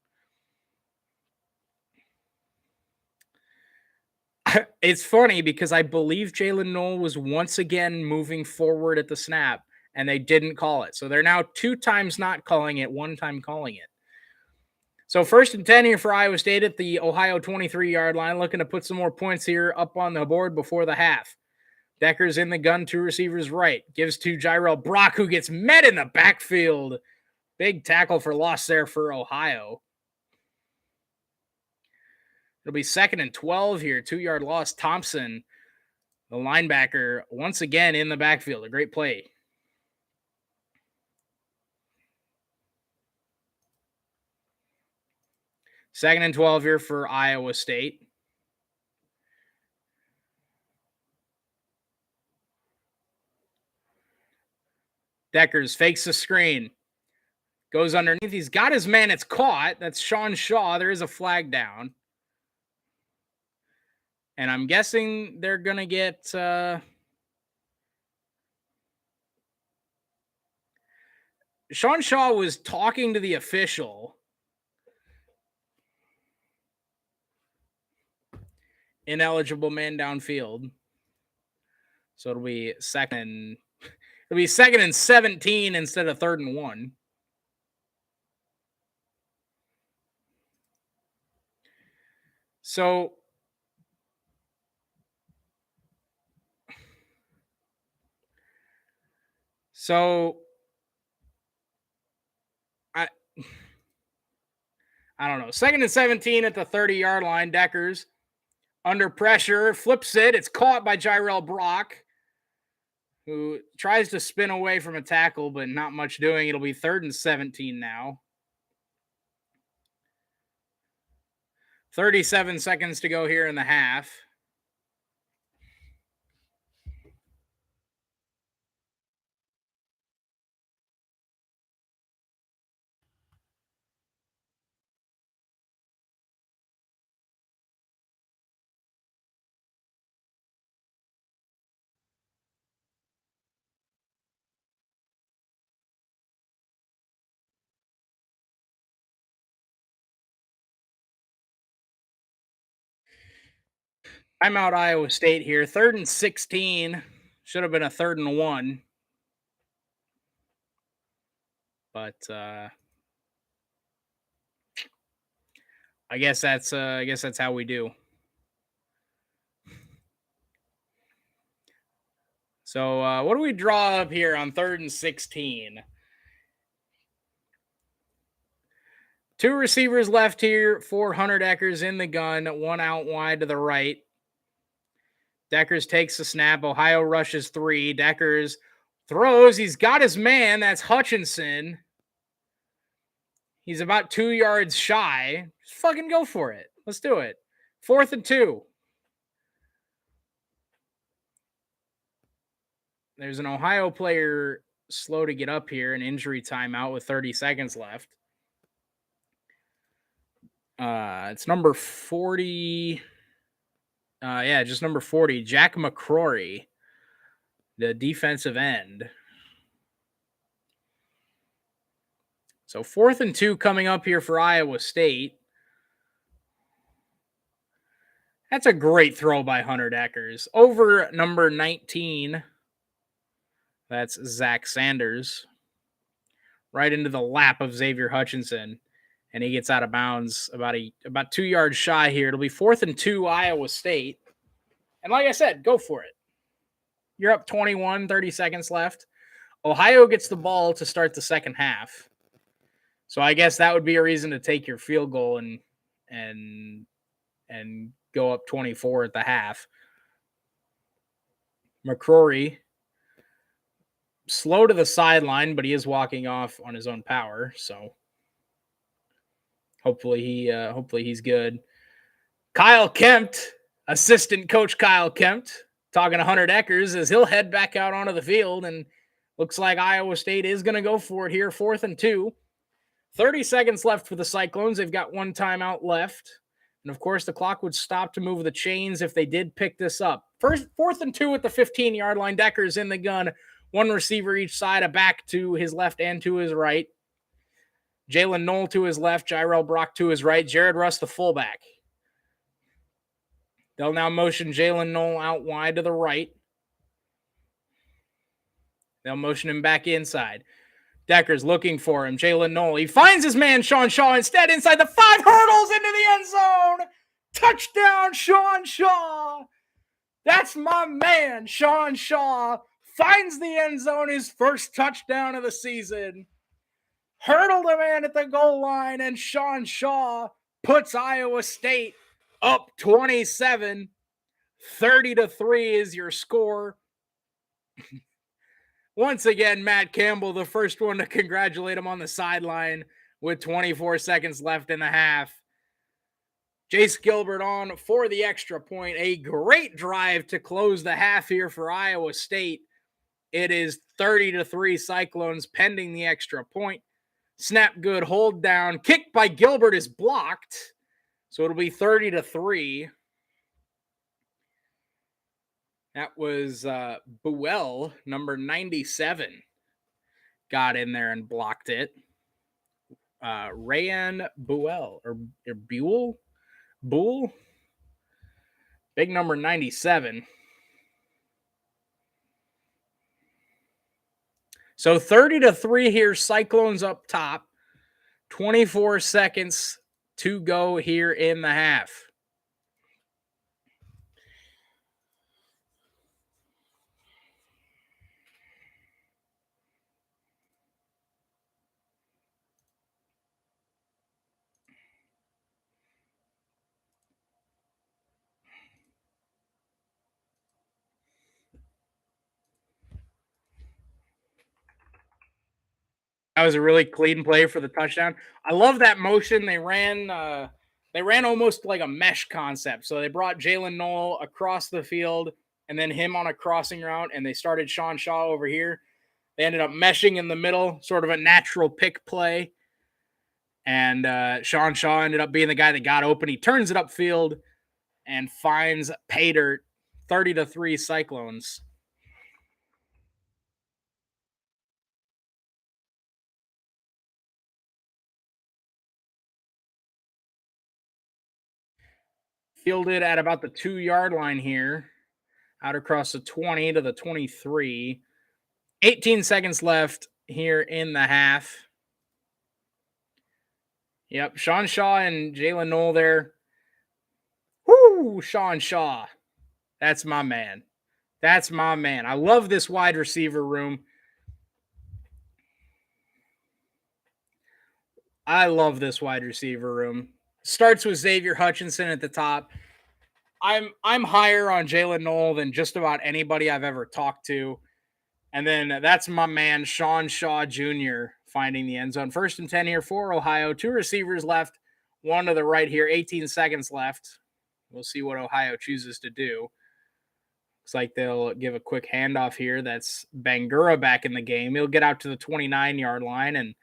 It's funny because I believe Jalen Knoll was once again moving forward at the snap, and they didn't call it. So they're now 2 times not calling it, 1 time calling it. So 1st and 10 here for Iowa State at the Ohio 23-yard line, looking to put some more points here up on the board before the half. Decker's in the gun, 2 receivers right. Gives to Jyrell Brock, who gets met in the backfield. Big tackle for loss there for Ohio. It'll be 2nd and 12 here. 2-yard loss. Thompson, the linebacker, once again in the backfield. A great play. Second and 12 here for Iowa State. Deckers fakes the screen. Goes underneath. He's got his man. It's caught. That's Sean Shaw. There is a flag down. And I'm guessing they're going to get Sean Shaw was talking to the official. Ineligible man downfield. So it'll be 2nd and 17 instead of 3rd and 1. So I don't know. 2nd and 17 at the 30-yard line. Deckers under pressure, flips it. It's caught by Jyrell Brock, who tries to spin away from a tackle, but not much doing. It'll be 3rd and 17 now. 37 seconds to go here in the half. Timeout Iowa State here. 3rd and 16. Should have been a 3rd and 1. But I guess that's how we do. So what do we draw up here on 3rd and 16? 2 receivers left here. 400 Deckers in the gun. 1 out wide to the right. Deckers takes the snap. Ohio rushes 3. Deckers throws. He's got his man. That's Hutchinson. He's about 2 yards shy. Just fucking go for it. Let's do it. 4th and 2. There's an Ohio player slow to get up here, an injury timeout with 30 seconds left. It's number 40. Just number 40, Jack McCrory, the defensive end. So 4th and 2 coming up here for Iowa State. That's a great throw by Hunter Deckers. Over number 19. That's Zach Sanders. Right into the lap of Xavier Hutchinson. And he gets out of bounds about 2 yards shy here. It'll be 4th and 2 Iowa State. And like I said, go for it. You're up 21, 30 seconds left. Ohio gets the ball to start the second half. So I guess that would be a reason to take your field goal and go up 24 at the half. McCrory, slow to the sideline, but he is walking off on his own power. So hopefully he's good. Kyle Kempt, assistant coach Kyle Kempt, talking to Hunter Deckers as he'll head back out onto the field, and looks like Iowa State is going to go for it here, 4th and 2. 30 seconds left for the Cyclones. They've got 1 timeout left. And, of course, the clock would stop to move the chains if they did pick this up. 4th and 2 at the 15-yard line. Deckers in the gun. 1 receiver each side, a back to his left and to his right. Jalen Knoll to his left, Jirel Brock to his right, Jared Russ the fullback. They'll now motion Jalen Knoll out wide to the right. They'll motion him back inside. Deckers looking for him. Jalen Knoll. He finds his man, Sean Shaw, instead inside the 5, hurdles into the end zone. Touchdown, Sean Shaw. That's my man, Sean Shaw. Finds the end zone, his first touchdown of the season. Hurdled a man at the goal line, and Sean Shaw puts Iowa State up 27. 30-3 is your score. Once again, Matt Campbell, the first one to congratulate him on the sideline with 24 seconds left in the half. Jace Gilbert on for the extra point. A great drive to close the half here for Iowa State. It is 30-3 Cyclones pending the extra point. Snap good, hold down. Kick by Gilbert is blocked. So it'll be 30-3. That was Buell, number 97, got in there and blocked it. Rayan Buell, or Buell? Big number 97. So 30-3 here, Cyclones up top. 24 seconds to go here in the half. That was a really clean play for the touchdown. I love that motion. They ran almost like a mesh concept. So they brought Jalen Knoll across the field and then him on a crossing route, and they started Sean Shaw over here. They ended up meshing in the middle, sort of a natural pick play. And Sean Shaw ended up being the guy that got open. He turns it upfield and finds pay dirt. 30-3 Cyclones. Fielded at about the 2-yard line here, out across the 20 to the 23. 18 seconds left here in the half. Yep, Sean Shaw and Jalen Knoll there. Woo, Sean Shaw. That's my man. That's my man. I love this wide receiver room. I love this wide receiver room. Starts with Xavier Hutchinson at the top. I'm higher on Jalen Knoll than just about anybody I've ever talked to. And then that's my man, Sean Shaw Jr., finding the end zone. 1st and 10 here for Ohio. 2 receivers left, one to the right here. 18 seconds left. We'll see what Ohio chooses to do. Looks like they'll give a quick handoff here. That's Bangura back in the game. He'll get out to the 29-yard line, and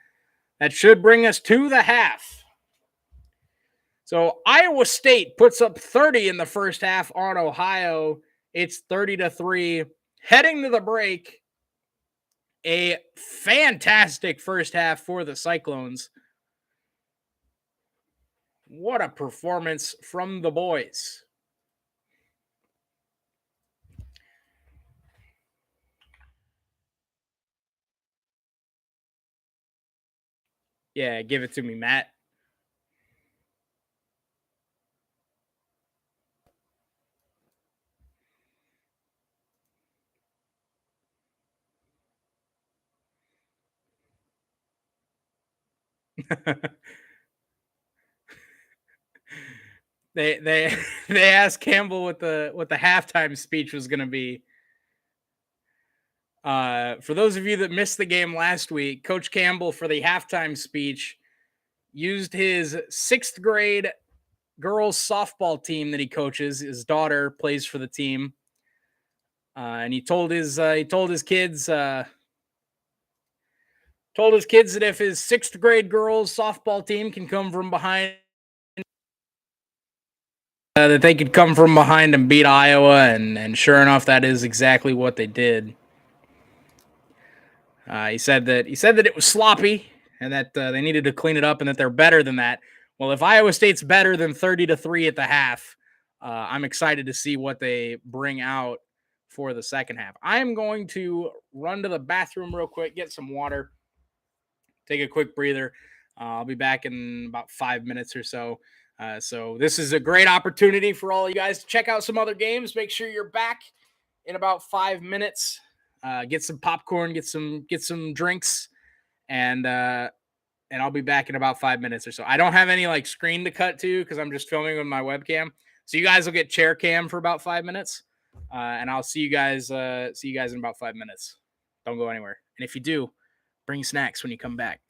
that should bring us to the half. So Iowa State puts up 30 in the first half on Ohio. It's 30-3. Heading to the break, a fantastic first half for the Cyclones. What a performance from the boys. Yeah, give it to me, Matt. they they asked Campbell what the halftime speech was going to be. For those of you that missed the game last week, Coach Campbell for the halftime speech used his 6th grade girls softball team that he coaches. His daughter plays for the team, and he told his kids that if his 6th grade girls softball team can come from behind, that they could come from behind and beat Iowa, and sure enough, that is exactly what they did. He said that it was sloppy and that they needed to clean it up and that they're better than that. Well, if Iowa State's better than 30-3 at the half, I'm excited to see what they bring out for the second half. I am going to run to the bathroom real quick, get some water, take a quick breather. I'll be back in about 5 minutes or so. So this is a great opportunity for all you guys to check out some other games. Make sure you're back in about 5 minutes. Get some popcorn, get some drinks, and I'll be back in about 5 minutes or so. I don't have any like screen to cut to because I'm just filming with my webcam. So you guys will get chair cam for about 5 minutes, and I'll see you guys in about 5 minutes. Don't go anywhere. And if you do, bring snacks when you come back.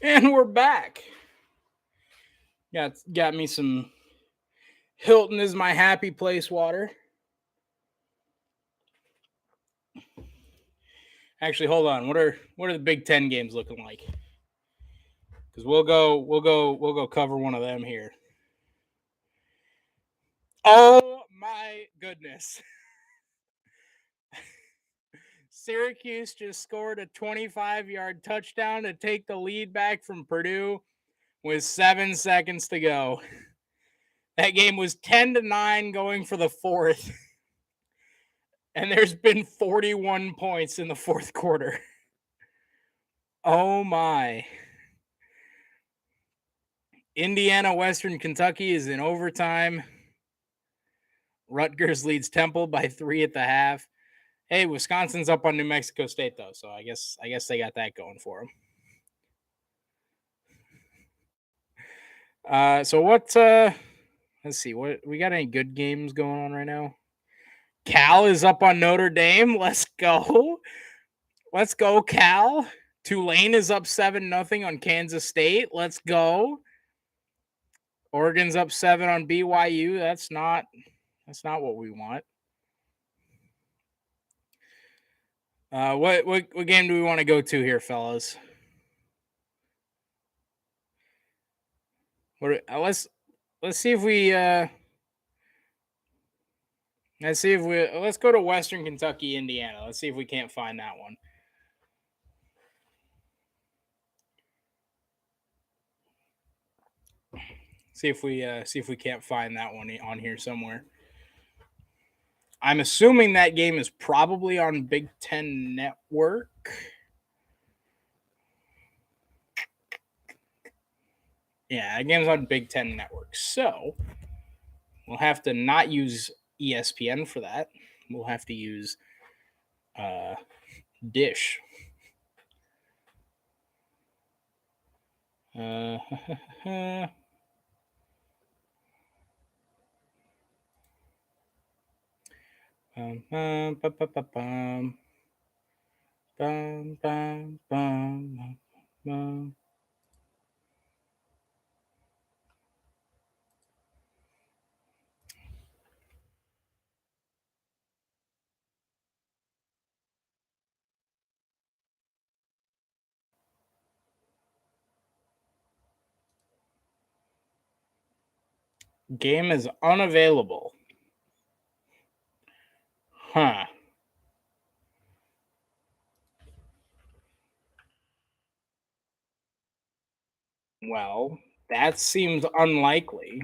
And we're back. Got me some Hilton is my happy place water. Actually, hold on. What are the Big Ten games looking like? Because we'll go cover one of them here. Oh my goodness. Syracuse just scored a 25-yard touchdown to take the lead back from Purdue with 7 seconds to go. That game was 10-9 going for the fourth. And there's been 41 points in the fourth quarter. Oh my. Indiana, Western Kentucky is in overtime. Rutgers leads Temple by 3 at the half. Hey, Wisconsin's up on New Mexico State though, so I guess they got that going for them. So what? Let's see. What we got? Any good games going on right now? Cal is up on Notre Dame. Let's go. Let's go, Cal. Tulane is up 7-0 on Kansas State. Let's go. Oregon's up 7 on BYU. That's not what we want. What game do we want to go to here, fellas? Let's see if we let's go to Western Kentucky, Indiana. Let's see if we can't find that one. See if we can't find that one on here somewhere. I'm assuming that game is probably on Big Ten Network. Yeah, that game's on Big Ten Network. So we'll have to not use ESPN for that. We'll have to use Dish. Game is unavailable. Huh. Well, that seems unlikely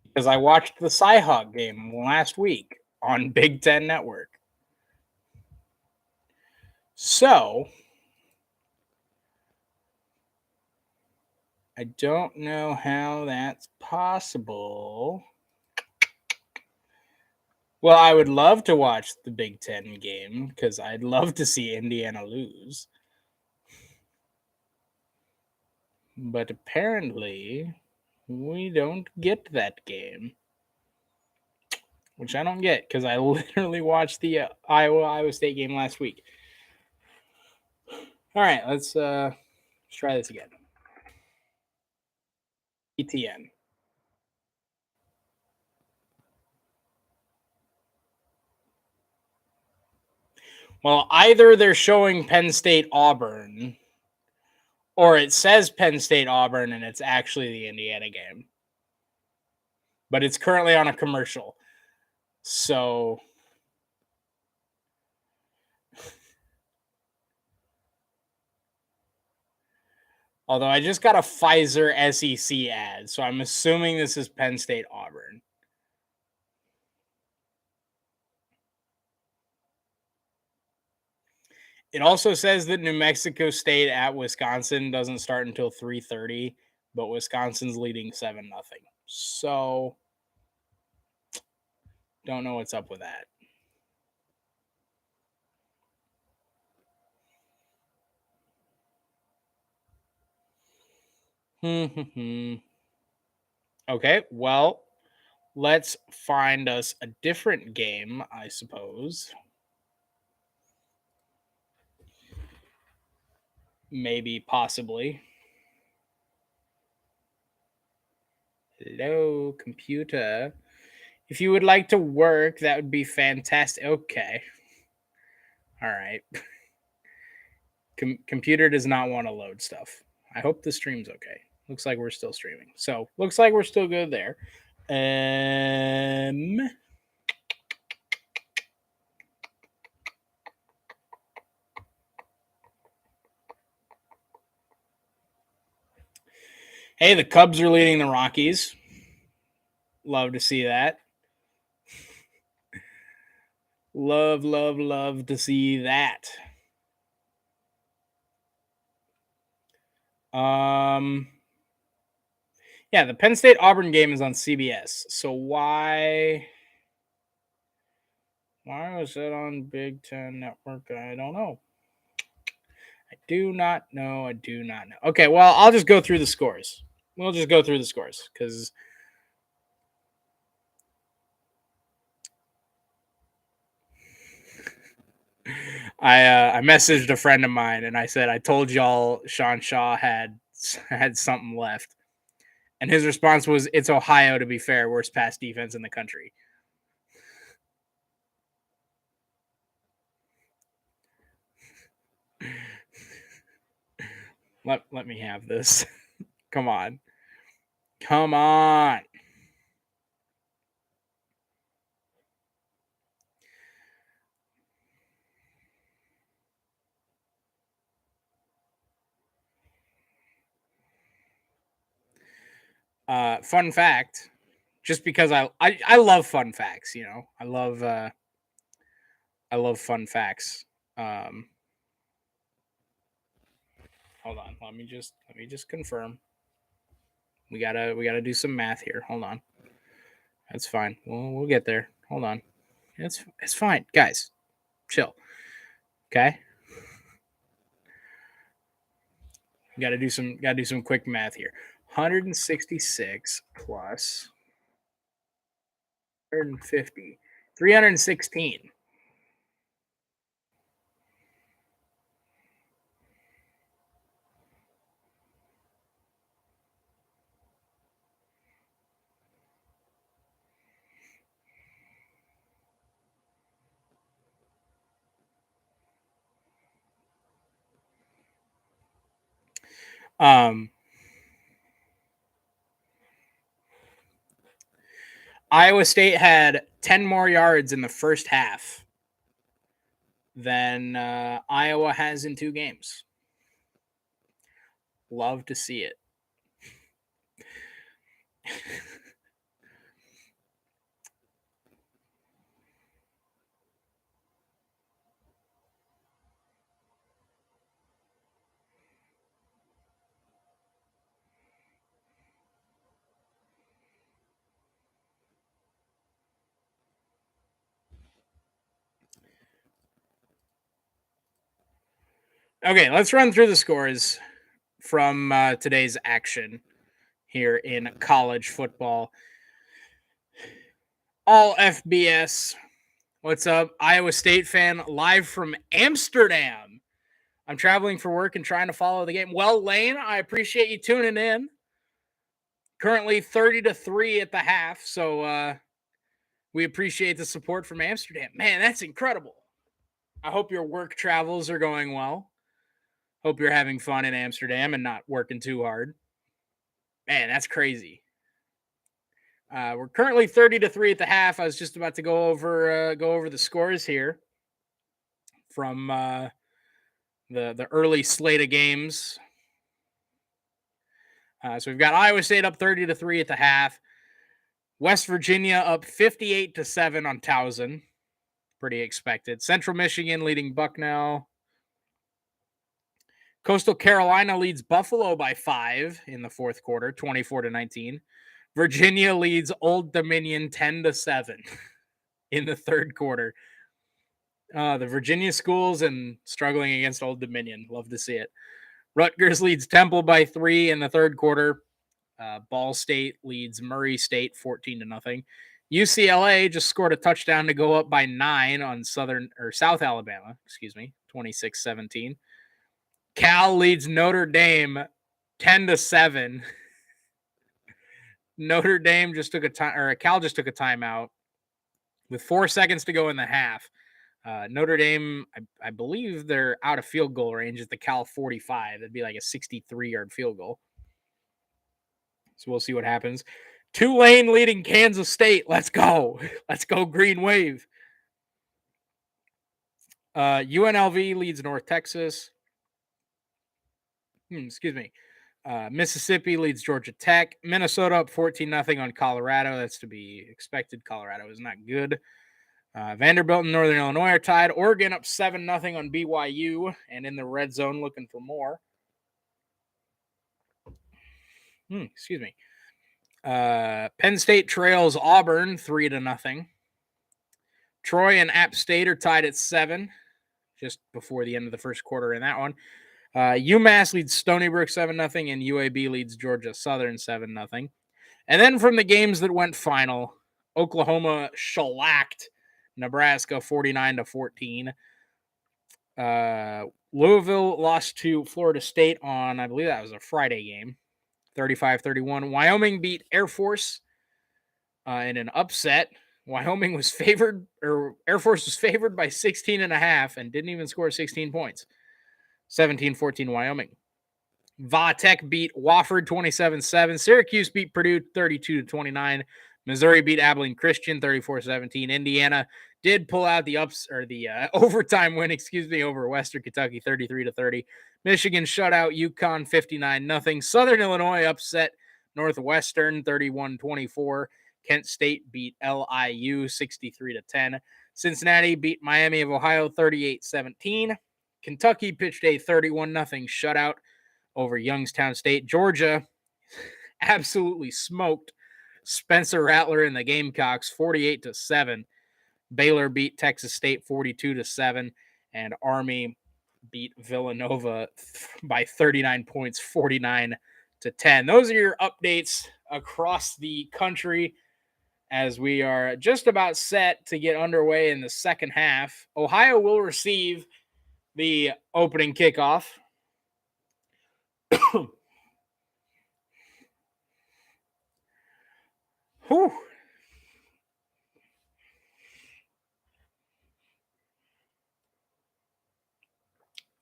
because I watched the Cyhawk game last week on Big Ten Network. So I don't know how that's possible. Well, I would love to watch the Big Ten game because I'd love to see Indiana lose. But apparently, we don't get that game. Which I don't get because I literally watched the Iowa State game last week. All right, let's try this again. ETN. Well, either they're showing Penn State Auburn, or it says Penn State Auburn and it's actually the Indiana game. But it's currently on a commercial. So although I just got a Pfizer SEC ad, so I'm assuming this is Penn State Auburn. It also says that New Mexico State at Wisconsin doesn't start until 3:30, but Wisconsin's leading 7-0. So don't know what's up with that. Okay, well, let's find us a different game, I suppose. maybe, possibly. Hello, computer. If you would like to work, that would be fantastic. Okay. All right. Computer does not want to load stuff. I hope the stream's okay. Looks like we're still streaming. So, looks like we're still good there. Hey, the Cubs are leading the Rockies. Love to see that. Love, love, love to see that. Yeah, the Penn State Auburn game is on CBS. So why was it on Big Ten Network? I don't know. I do not know. Okay, well, I'll just go through the scores. We'll just go through the scores because I messaged a friend of mine and I said I told y'all Sean Shaw had something left, and his response was, "It's Ohio, to be fair, worst pass defense in the country." Let me have this. Come on. Fun fact, just because I love fun facts, you know. I love fun facts. Hold on, let me just confirm. We gotta do some math here. Hold on. That's fine. We'll get there. Hold on. It's fine, guys. Chill. Okay. Gotta do some quick math here. 166 plus 150. 316. Iowa State had 10 more yards in the first half than Iowa has in 2 games. Love to see it. Okay, let's run through the scores from today's action here in college football. All FBS. What's up? Iowa State fan live from Amsterdam. I'm traveling for work and trying to follow the game. Well, Lane, I appreciate you tuning in. Currently 30-3 at the half, so we appreciate the support from Amsterdam. Man, that's incredible. I hope your work travels are going well. Hope you're having fun in Amsterdam and not working too hard. Man, that's crazy. We're currently 30-3 at the half. I was just about to go over the scores here from the early slate of games. So we've got Iowa State up 30-3 at the half. West Virginia up 58-7 on Towson. Pretty expected. Central Michigan leading Bucknell. Coastal Carolina leads Buffalo by 5 in the fourth quarter, 24-19. Virginia leads Old Dominion 10-7 in the third quarter. The Virginia schools and struggling against Old Dominion. Love to see it. Rutgers leads Temple by 3 in the third quarter. Ball State leads Murray State 14-0. UCLA just scored a touchdown to go up by 9 on South Alabama, 26-17. Cal leads Notre Dame 10-7. Notre Dame just took a time, or Cal just took a timeout with 4 seconds to go in the half. Notre Dame, I believe they're out of field goal range at the Cal 45. That'd be like a 63-yard field goal. So we'll see what happens. Tulane leading Kansas State. Let's go. Let's go Green Wave. UNLV leads North Texas. Excuse me. Mississippi leads Georgia Tech. Minnesota up 14-0 on Colorado. That's to be expected. Colorado is not good. Vanderbilt and Northern Illinois are tied. Oregon up 7-0 on BYU and in the red zone looking for more. Excuse me. Penn State trails Auburn 3-0. Troy and App State are tied at 7, just before the end of the first quarter in that one. UMass leads Stony Brook 7-0, and UAB leads Georgia Southern 7-0. And then from the games that went final, Oklahoma shellacked Nebraska 49-14. Louisville lost to Florida State on, I believe that was a Friday game, 35-31. Wyoming beat Air Force in an upset. Wyoming was favored, or Air Force was favored by 16.5 and didn't even score 16 points. 17-14 Wyoming. Va-Tech beat Wofford 27-7. Syracuse beat Purdue 32-29. Missouri beat Abilene Christian 34-17. Indiana did pull out the overtime win, over Western Kentucky 33-30. Michigan shut out UConn 59-0. Southern Illinois upset Northwestern 31-24. Kent State beat LIU 63-10. Cincinnati beat Miami of Ohio 38-17. Kentucky pitched a 31-0 shutout over Youngstown State. Georgia absolutely smoked Spencer Rattler and the Gamecocks 48-7. Baylor beat Texas State 42-7, and Army beat Villanova by 39 points, 49-10. Those are your updates across the country as we are just about set to get underway in the second half. Ohio will receive the opening kickoff. Whew.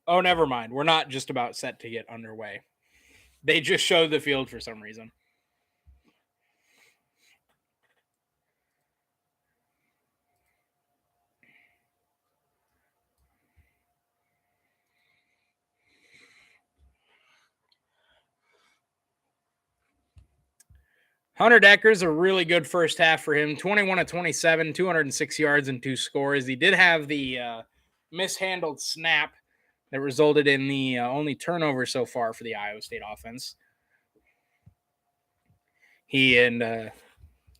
Oh, never mind. We're not just about set to get underway. They just showed the field for some reason. Hunter Decker's a really good first half for him. 21-27, 206 yards and 2 scores. He did have the mishandled snap that resulted in the only turnover so far for the Iowa State offense. He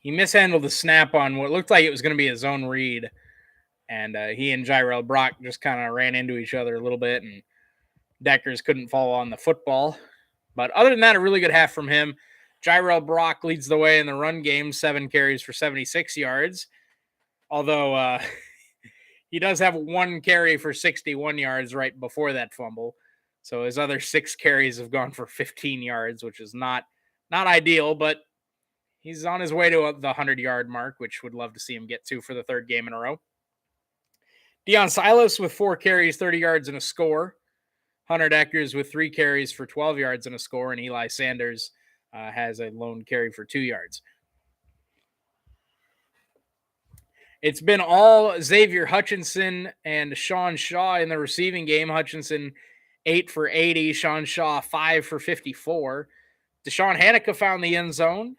mishandled the snap on what looked like it was going to be a zone read, and he and Jyrell Brock just kind of ran into each other a little bit, and Deckers couldn't fall on the football. But other than that, a really good half from him. Jyrell Brock leads the way in the run game, 7 carries for 76 yards. Although he does have 1 carry for 61 yards right before that fumble. So his other 6 carries have gone for 15 yards, which is not ideal, but he's on his way to the 100-yard mark, which would love to see him get to for the 3rd game in a row. Deion Silas with 4 carries, 30 yards and a score. Hunter Deckers with 3 carries for 12 yards and a score, and Eli Sanders has a lone carry for 2 yards. It's been all Xavier Hutchinson and Sean Shaw in the receiving game. Hutchinson 8 for 80, Sean Shaw 5 for 54. Deshaun Hanukkah found the end zone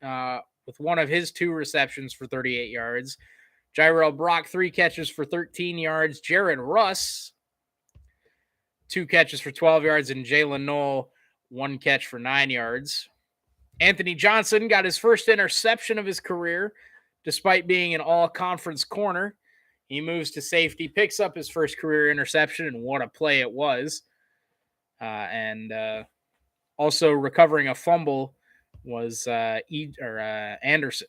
with one of his 2 receptions for 38 yards. Jyrell Brock 3 catches for 13 yards. Jared Russ 2 catches for 12 yards, and Jalen Knoll 1 catch for 9 yards. Anthony Johnson got his first interception of his career, despite being an all-conference corner. He moves to safety, picks up his first career interception, and what a play it was. And also recovering a fumble was Anderson.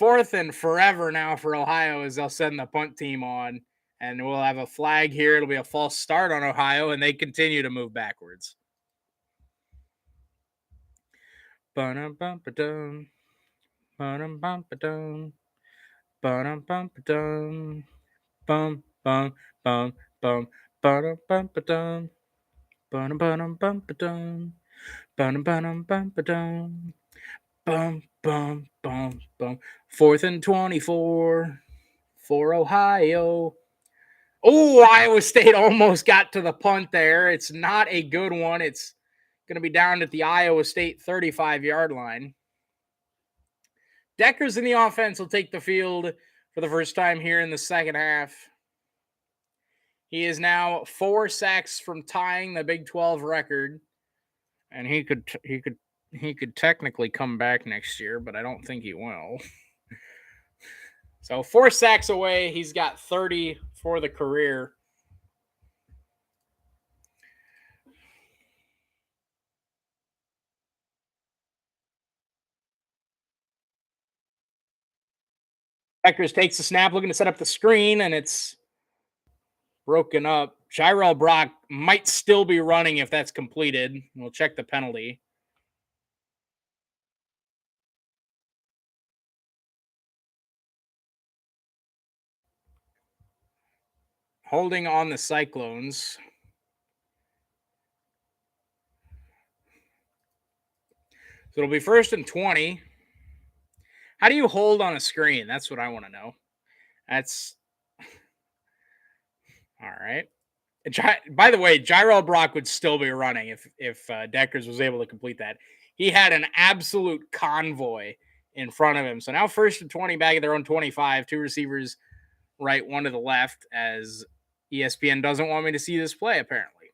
4th and forever now for Ohio as they'll send the punt team on, and we'll have a flag here. It'll be a false start on Ohio, and they continue to move backwards. Ba-dum-bum-ba-dum. Ba-dum-bum-ba-dum. Ba-dum-bum-ba-dum. Bum, bum, bum, bum. Ba-dum-bum-ba-dum. Ba-dum-ba-dum-bum-ba-dum. Ba-dum-ba-dum-bum-ba-dum. Bum, bum, bum, bum. 4th and 24 for Ohio. Oh, Iowa State almost got to the punt there. It's not a good one. It's going to be down at the Iowa State 35-yard line. Deckers in the offense will take the field for the first time here in the second half. He is now 4 sacks from tying the Big 12 record, and he could technically come back next year, but I don't think he will. So 4 sacks away. He's got 30 for the career. Deckers takes the snap, looking to set up the screen, and it's broken up. Tyrell Brock might still be running if that's completed. We'll check the penalty. Holding on the Cyclones. So it'll be 1st and 20. How do you hold on a screen? That's what I want to know. That's all right. By the way, Tyrell Brock would still be running if Deckers was able to complete that. He had an absolute convoy in front of him. So now 1st and 20 back at their own 25. 2 receivers right, 1 to the left, as ESPN doesn't want me to see this play, apparently.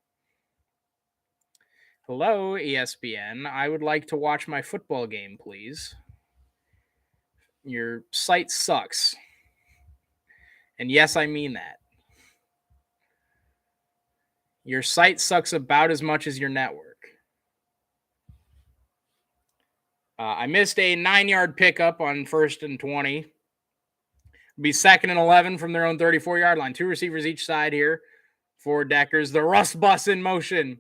Hello, ESPN. I would like to watch my football game, please. Your site sucks. And yes, I mean that. Your site sucks about as much as your network. I missed a 9-yard pickup on 1st and 20. It'll be 2nd and 11 from their own 34-yard line. 2 receivers each side here for Deckers. The Rust Bus in motion.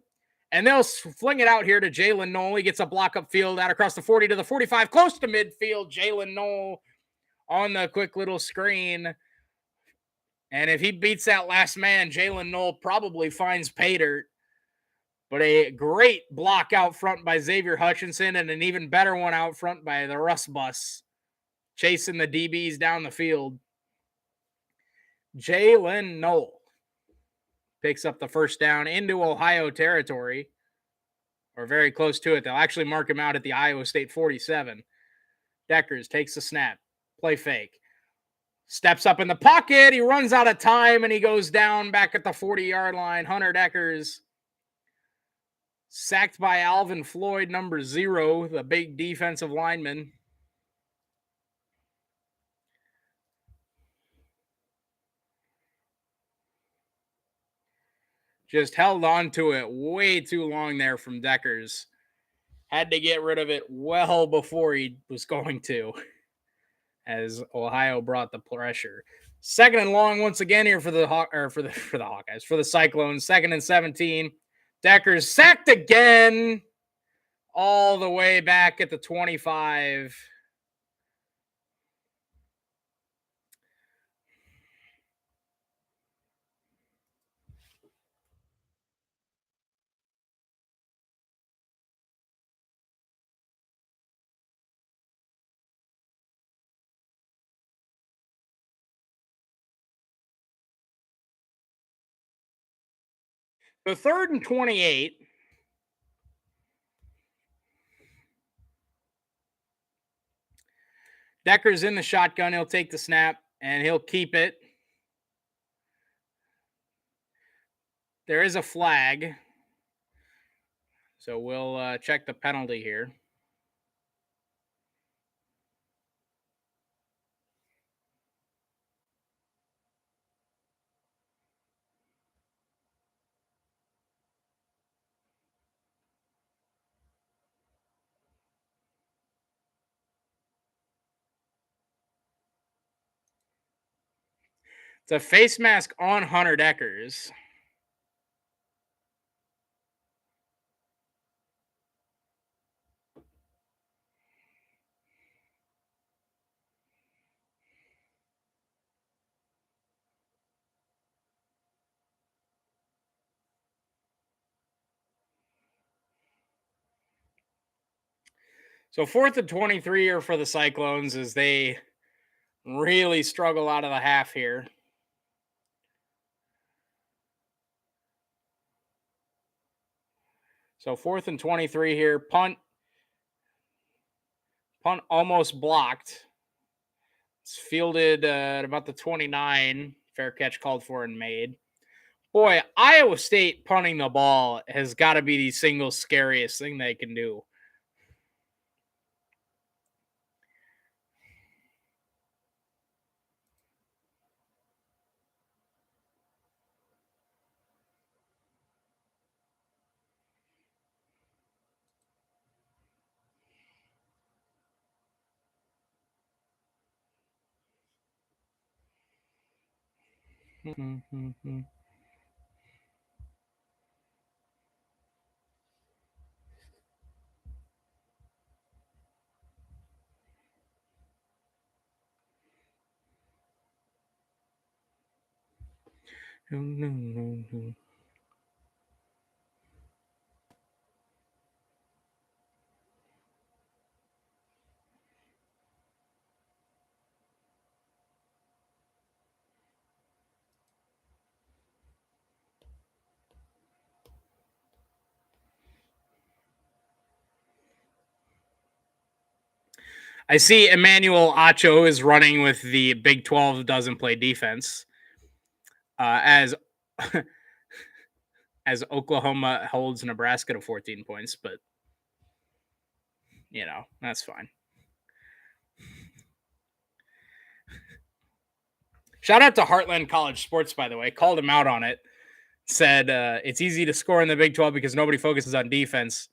And they'll fling it out here to Jalen Knoll. He gets a block up field out across the 40 to the 45, close to midfield. Jalen Knoll on the quick little screen. And if he beats that last man, Jalen Knoll probably finds pay dirt. But a great block out front by Xavier Hutchinson, and an even better one out front by the Rust Bus, chasing the DBs down the field. Jalen Knoll picks up the 1st down into Ohio territory, or very close to it. They'll actually mark him out at the Iowa State 47. Deckers takes the snap, play fake, steps up in the pocket. He runs out of time, and he goes down back at the 40-yard line. Hunter Deckers sacked by Alvin Floyd, number 0, the big defensive lineman. Just held on to it way too long there from Deckers. Had to get rid of it well before he was going to, as Ohio brought the pressure. 2nd and long once again here for the Hawkeyes, for the Cyclones. 2nd and 17. Deckers sacked again, all the way back at the 25. The 3rd and 28. Decker's in the shotgun. He'll take the snap, and he'll keep it. There is a flag, so we'll check the penalty here. It's a face mask on Hunter Deckers. So 4th and 23 here for the Cyclones as they really struggle out of the half here. So 4th and 23 here. Punt almost blocked. It's fielded at about the 29. Fair catch called for and made. Boy, Iowa State punting the ball has got to be the single scariest thing they can do. I see Emmanuel Acho is running with the Big 12 doesn't play defense as as Oklahoma holds Nebraska to 14 points, but that's fine. Shout out to Heartland College Sports, by the way. Called him out on it. Said it's easy to score in the Big 12 because nobody focuses on defense.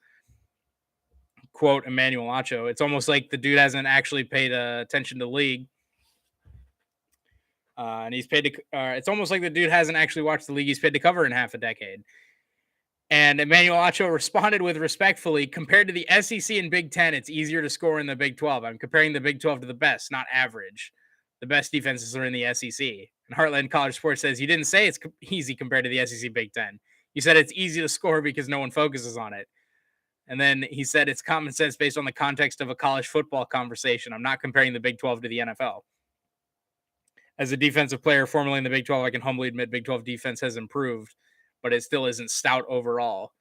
Quote Emmanuel Acho. It's almost like the dude hasn't actually paid attention to the league. And he's paid to. It's almost like the dude hasn't actually watched the league he's paid to cover in half a decade. And Emmanuel Acho responded with respectfully, compared to the SEC and Big Ten, it's easier to score in the Big 12. I'm comparing the Big 12 to the best, not average. The best defenses are in the SEC. And Heartland College Sports says, you didn't say it's easy compared to the SEC Big Ten. You said it's easy to score because no one focuses on it. And then he said it's common sense based on the context of a college football conversation. I'm not comparing the Big 12 to the NFL. As a defensive player formerly in the Big 12, I can humbly admit Big 12 defense has improved, but it still isn't stout overall.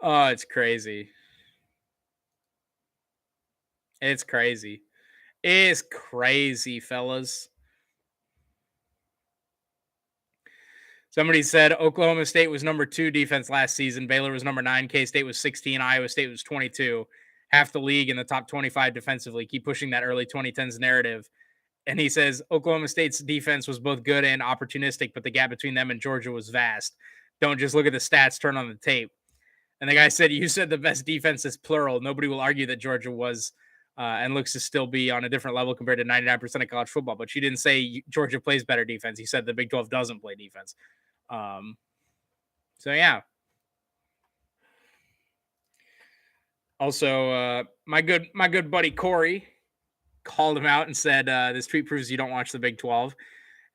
Oh, it's crazy. It's crazy. It's crazy, fellas. Somebody said Oklahoma State was number 2 defense last season. Baylor was number 9. K-State was 16. Iowa State was 22. Half the league in the top 25 defensively. Keep pushing that early 2010s narrative. And he says Oklahoma State's defense was both good and opportunistic, but the gap between them and Georgia was vast. Don't just look at the stats, turn on the tape. And the guy said, you said the best defense is plural. Nobody will argue that Georgia was and looks to still be on a different level compared to 99% of college football. But you didn't say Georgia plays better defense. You said the Big 12 doesn't play defense. So, yeah. Also, my good buddy Corey called him out and said, this tweet proves you don't watch the Big 12.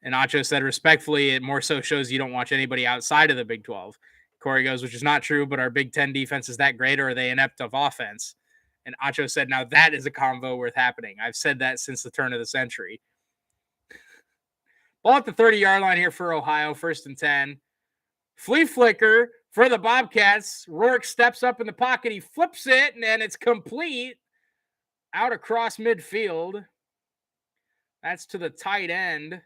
And Acho said, respectfully, it more so shows you don't watch anybody outside of the Big 12. Corey goes, which is not true, but our Big 10 defense is that great, or are they inept of offense? And Acho said, now that is a convo worth happening. I've said that since the turn of the century. Ball at the 30-yard line here for Ohio, 1st and 10. Flea flicker for the Bobcats. Rourke steps up in the pocket. He flips it, and then it's complete out across midfield. That's to the tight end.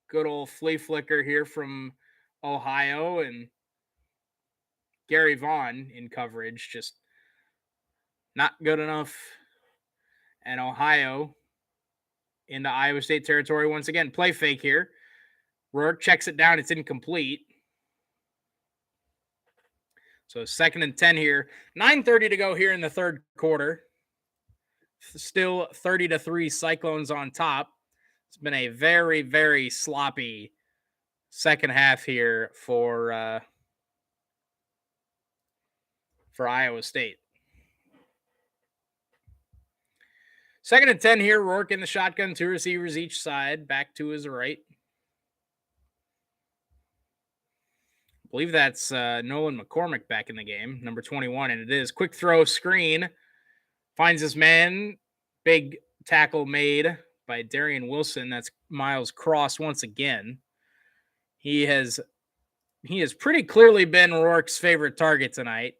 Good old flea flicker here from Ohio, and Gary Vaughn in coverage, just not good enough. And Ohio into Iowa State territory once again. Play fake here. Rourke checks it down. It's incomplete. So 2nd and 10 here. 9:30 to go here in the third quarter. Still 30-3 Cyclones on top. It's been a very, very sloppy second half here for Iowa State. 2nd and 10 here. Rourke in the shotgun, 2 receivers each side. Back to his right. I believe that's Nolan McCormick back in the game, number 21, and it is. Quick throw screen. Finds his man. Big tackle made by Darian Wilson. That's Miles Cross once again. He has pretty clearly been Rourke's favorite target tonight.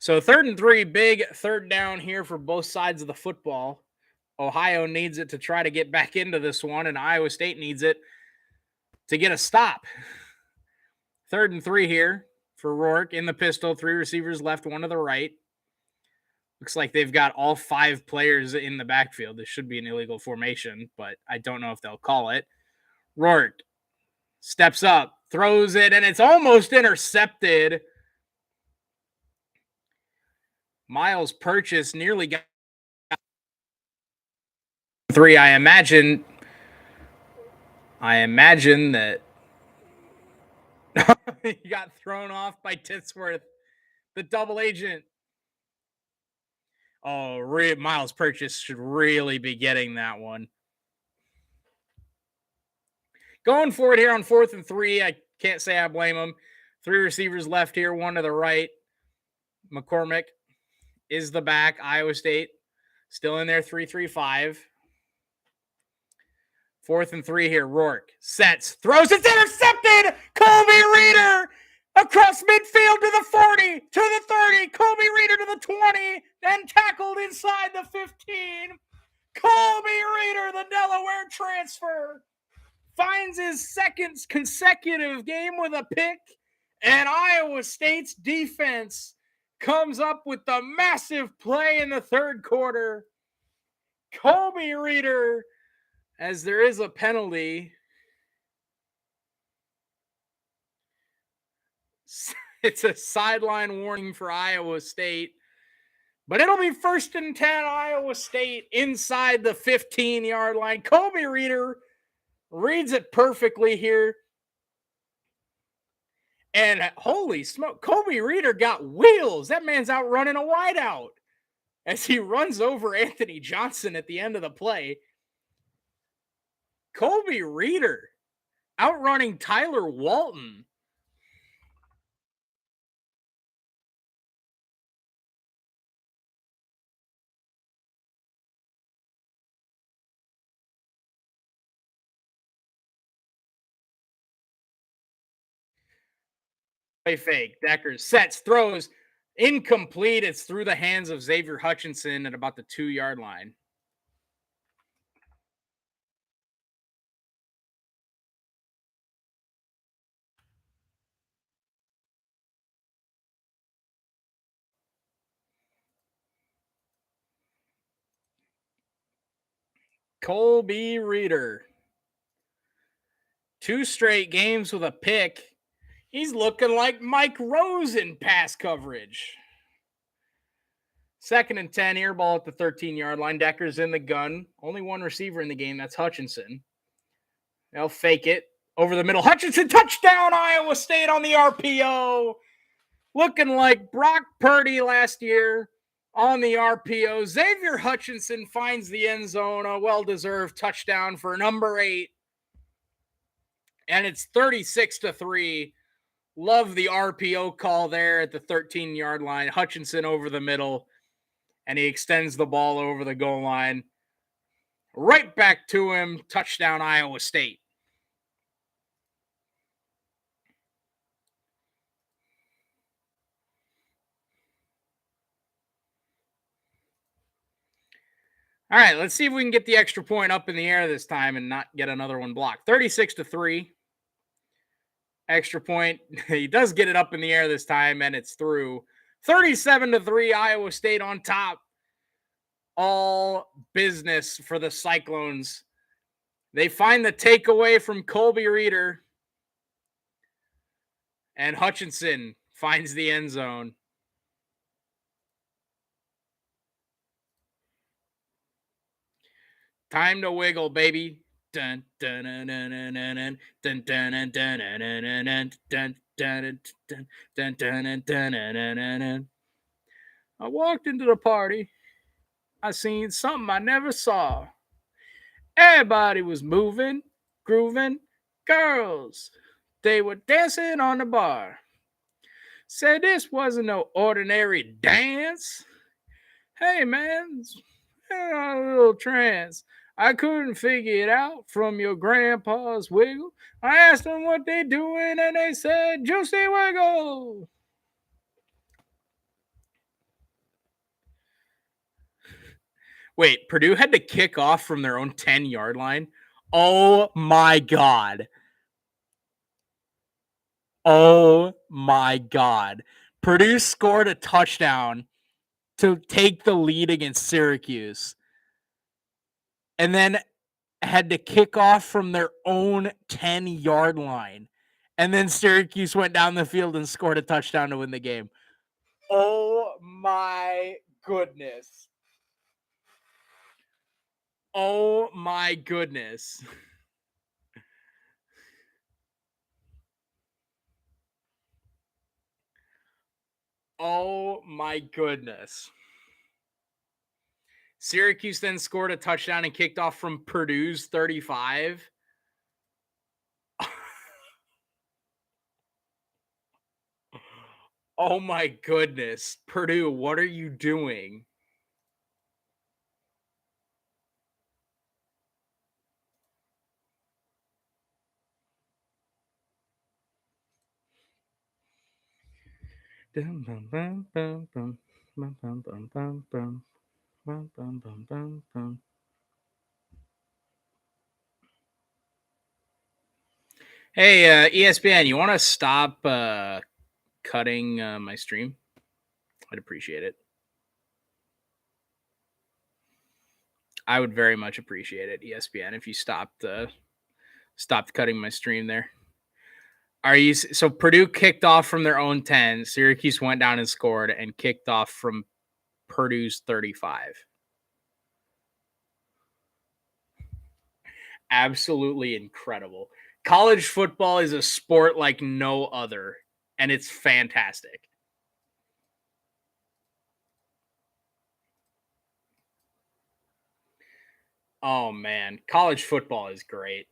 So 3rd and 3, big 3rd down here for both sides of the football. Ohio needs it to try to get back into this one, and Iowa State needs it to get a stop. 3rd and 3 here for Rourke in the pistol. 3 receivers left, 1 to the right. Looks like they've got all 5 players in the backfield. This should be an illegal formation, but I don't know if they'll call it. Rourke steps up, throws it, and it's almost intercepted. Miles Purchase nearly got 3. I imagine that he got thrown off by Titsworth, the double agent. Oh, Miles Purchase should really be getting that one. Going for it here on 4th and 3. I can't say I blame him. 3 receivers left here, 1 to the right. McCormick is the back. Iowa State still in there, 3-3-5. 4th and 3 here. Rourke sets, throws. It's intercepted. Colby Reeder across midfield to the 40, to the 30. Colby Reeder to the 20, and tackled inside the 15. Colby Reeder, the Delaware transfer, finds his 2nd consecutive game with a pick, and Iowa State's defense comes up with the massive play in the 3rd quarter. Colby Reeder, as there is a penalty. It's a sideline warning for Iowa State, but it'll be 1st and 10 Iowa State inside the 15-yard line. Colby Reeder reads it perfectly here. And holy smoke, Colby Reeder got wheels. That man's out running a wideout as he runs over Anthony Johnson at the end of the play. Colby Reeder outrunning Tyler Walton. Fake. Deckers sets, throws, incomplete. It's through the hands of Xavier Hutchinson at about the 2-yard line. Colby Reeder. 2 straight games with a pick. He's looking like Mike Rose in pass coverage. 2nd and 10 here, ball at the 13-yard line. Decker's in the gun. Only 1 receiver in the game. That's Hutchinson. They'll fake it. Over the middle. Hutchinson, touchdown, Iowa State on the RPO. Looking like Brock Purdy last year on the RPO. Xavier Hutchinson finds the end zone. A well-deserved touchdown for number 8. And it's 36-3. Love the RPO call there at the 13-yard line. Hutchinson over the middle, and he extends the ball over the goal line. Right back to him. Touchdown, Iowa State. All right, let's see if we can get the extra point up in the air this time and not get another one blocked. 36-3. Extra point. He does get it up in the air this time, and it's through. 37-3, Iowa State on top. All business for the Cyclones. They find the takeaway from Colby Reeder, and Hutchinson finds the end zone. Time to wiggle, baby. Dun dun dun dun dun dun dun dun dun dun dun dun dun dun dun dun. I walked into the party. I seen something I never saw. Everybody was moving, grooving. Girls, they were dancing on the bar. Said this wasn't no ordinary dance. Hey man, a little trance. I couldn't figure it out from your grandpa's wiggle. I asked them what they doing and they said juicy wiggle. Wait, Purdue had to kick off from their own 10-yard line? Oh my God. Oh my God. Purdue scored a touchdown to take the lead against Syracuse and then had to kick off from their own 10-yard line. And then Syracuse went down the field and scored a touchdown to win the game. Oh my goodness. Oh my goodness. Oh my goodness. Syracuse then scored a touchdown and kicked off from Purdue's 35. Oh my goodness. Purdue, what are you doing? Hey, ESPN, you want to stop cutting my stream? I'd appreciate it. I would very much appreciate it, ESPN, if you stopped cutting my stream there. Are you so Purdue kicked off from their own 10, Syracuse went down and scored and kicked off from Purdue's 35. Absolutely incredible. College football is a sport like no other, and it's fantastic. Oh man, college football is great.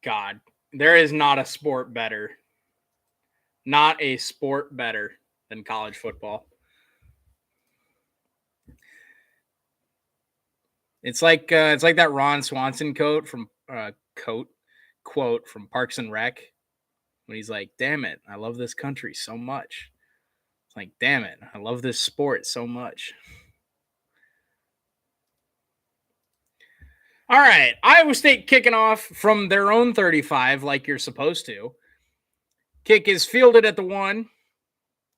God, there is not a sport better. Not a sport better than college football. It's like that Ron Swanson quote from Parks and Rec when he's like, "Damn it, I love this country so much." It's like, "Damn it, I love this sport so much." All right, Iowa State kicking off from their own 35 like you're supposed to. Kick is fielded at the 1.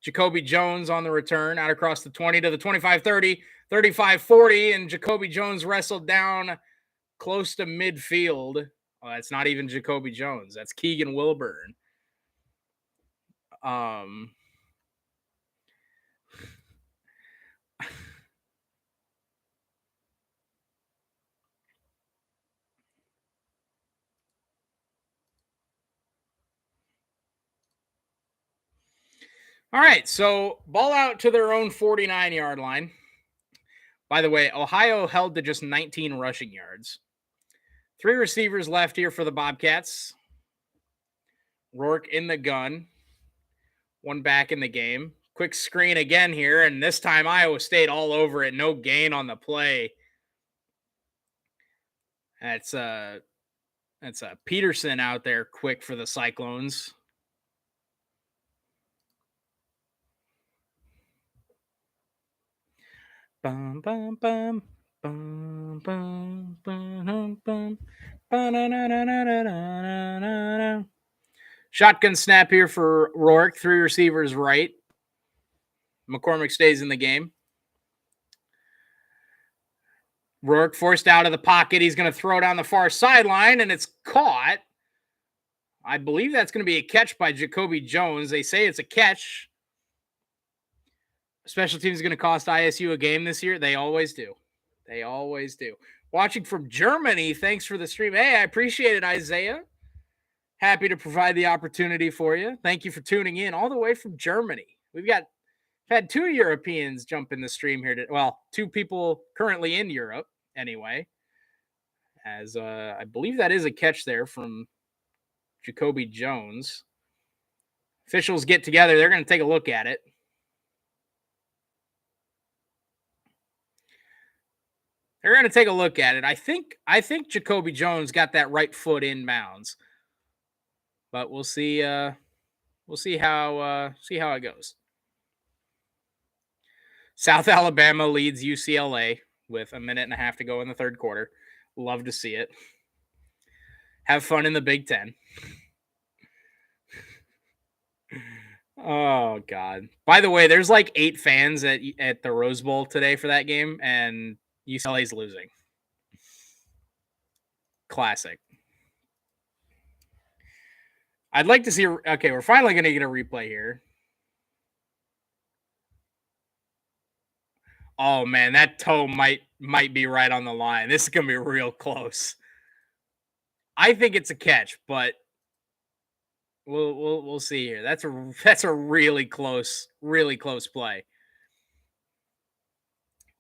Jacoby Jones on the return, out across the 20 to the 25-30, 35-40, and Jacoby Jones wrestled down close to midfield. Oh, that's not even Jacoby Jones. That's Keegan Wilburn. All right, so ball out to their own 49-yard line. By the way, Ohio held to just 19 rushing yards. 3 receivers left here for the Bobcats. Rourke in the gun. 1 back in the game. Quick screen again here, and this time Iowa State all over it. No gain on the play. That's Peterson out there quick for the Cyclones. Bum, bum, bum. Bum, bum, bum, bum, bum. Shotgun snap here for Rourke. 3 receivers right. McCormick stays in the game. Rourke forced out of the pocket. He's going to throw down the far sideline, and it's caught. I believe that's going to be a catch by Jacoby Jones. They say it's a catch. Special teams is going to cost ISU a game this year. They always do. They always do. Watching from Germany. Thanks for the stream. Hey, I appreciate it, Isaiah. Happy to provide the opportunity for you. Thank you for tuning in all the way from Germany. We've had 2 Europeans jump in the stream here. Well, 2 people currently in Europe anyway. As I believe that is a catch there from Jacoby Jones. Officials get together. They're going to take a look at it. They're going to take a look at it. I think Jacoby Jones got that right foot in bounds, but we'll see. We'll see how it goes. South Alabama leads UCLA with 1.5 minutes to go in the third quarter. Love to see it. Have fun in the Big Ten. Oh God! By the way, there's like 8 fans at the Rose Bowl today for that game, and UCLA's losing. Classic. I'd like to see. Okay, we're finally going to get a replay here. Oh man, that toe might be right on the line. This is going to be real close. I think it's a catch, but we'll see here. That's a really close play.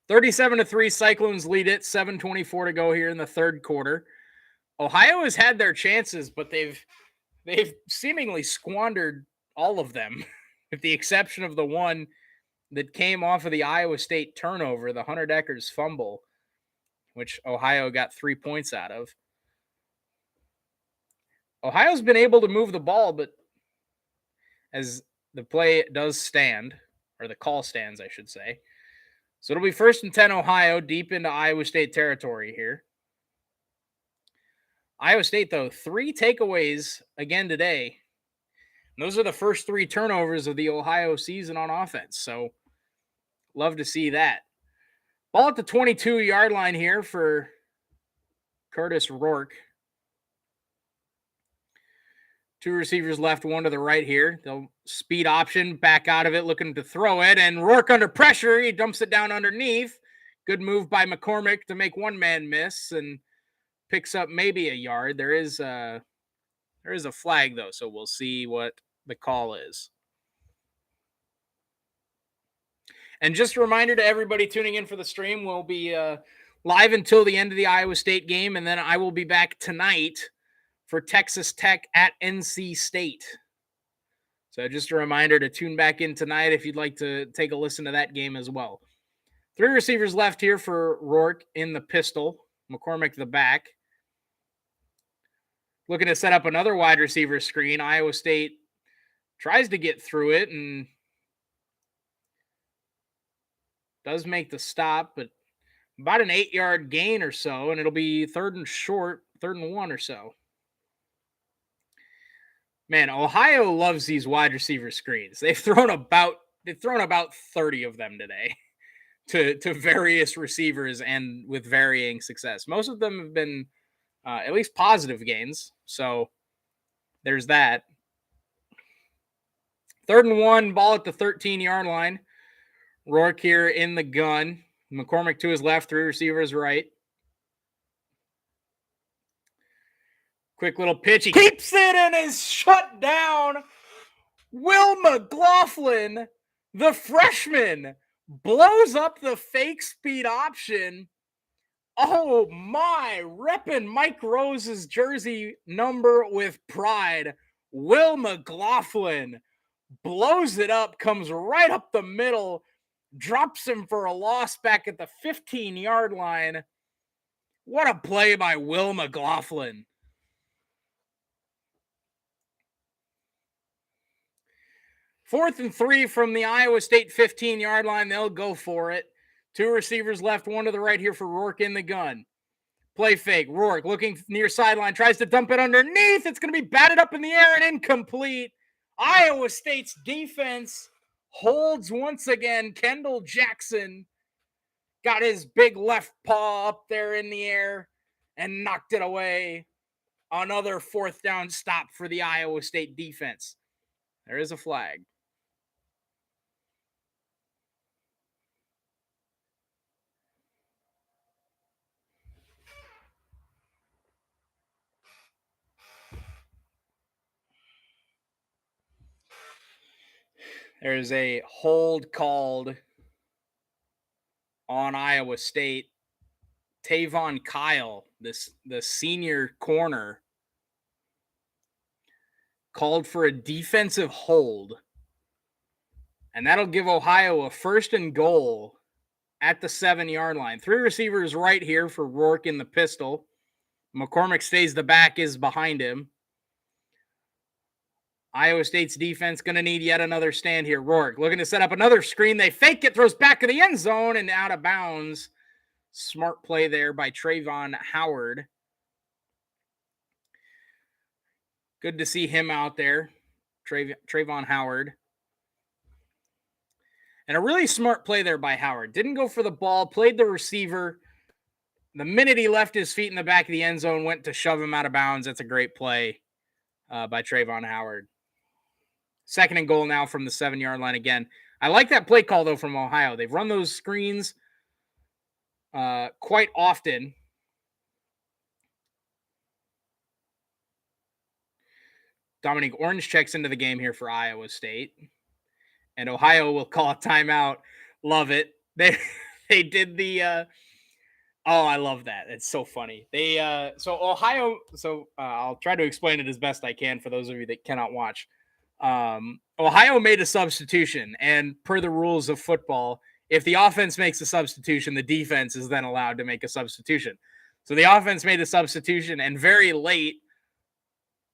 37-3, Cyclones lead it. 7:24 to go here in the third quarter. Ohio has had their chances, but they've seemingly squandered all of them, with the exception of the one that came off of the Iowa State turnover, the Hunter Deckers fumble, which Ohio got 3 points out of. Ohio's been able to move the ball, but as the play does stand, or the call stands, I should say. So it'll be 1st and 10 Ohio, deep into Iowa State territory here. Iowa State, though, 3 takeaways again today. And those are the first 3 turnovers of the Ohio season on offense. So love to see that. Ball at the 22-yard line here for Curtis Rourke. 2 receivers left, 1 to the right here. They'll speed option, back out of it, looking to throw it. And Rourke under pressure. He dumps it down underneath. Good move by McCormick to make one man miss and picks up maybe a yard. There is a flag, though, so we'll see what the call is. And just a reminder to everybody tuning in for the stream, we'll be live until the end of the Iowa State game, and then I will be back tonight for Texas Tech at NC State. So just a reminder to tune back in tonight if you'd like to take a listen to that game as well. 3 receivers left here for Rourke in the pistol. McCormick the back. Looking to set up another wide receiver screen. Iowa State tries to get through it and does make the stop, but about an 8-yard gain or so, and it'll be 3rd and 1 or so. Man, Ohio loves these wide receiver screens. They've thrown about 30 of them today to various receivers and with varying success. Most of them have been at least positive gains. So there's that. 3rd and 1, ball at the 13-yard line. Rourke here in the gun. McCormick to his left, 3 receivers right. Quick little pitch. He keeps it and is shut down. Will McLaughlin, the freshman, blows up the fake speed option. Oh my, repping Mike Rose's jersey number with pride. Will McLaughlin blows it up, comes right up the middle, drops him for a loss back at the 15-yard line. What a play by Will McLaughlin. 4th and 3 from the Iowa State 15-yard line. They'll go for it. 2 receivers left, 1 to the right here for Rourke in the gun. Play fake. Rourke looking near sideline, tries to dump it underneath. It's going to be batted up in the air and incomplete. Iowa State's defense holds once again. Kendall Jackson got his big left paw up there in the air and knocked it away. Another 4th down stop for the Iowa State defense. There is a flag. There's a hold called on Iowa State. Tavon Kyle, the senior corner, called for a defensive hold. And that'll give Ohio a 1st and goal at the 7-yard line. 3 receivers right here for Rourke in the pistol. McCormick stays the back, is behind him. Iowa State's defense going to need yet another stand here. Rourke looking to set up another screen. They fake it, throws back of the end zone and out of bounds. Smart play there by Trayvon Howard. Good to see him out there, Trayvon Howard. And a really smart play there by Howard. Didn't go for the ball, played the receiver. The minute he left his feet in the back of the end zone, went to shove him out of bounds. That's a great play by Trayvon Howard. 2nd and goal now from the 7-yard line again. I like that play call, though, from Ohio. They've run those screens quite often. Dominique Orange checks into the game here for Iowa State. And Ohio will call a timeout. Love it. They did the I love that. It's so funny. I'll try to explain it as best I can for those of you that cannot watch. Ohio made a substitution, and per the rules of football, if the offense makes a substitution, the defense is then allowed to make a substitution. So the offense made a substitution, and very late,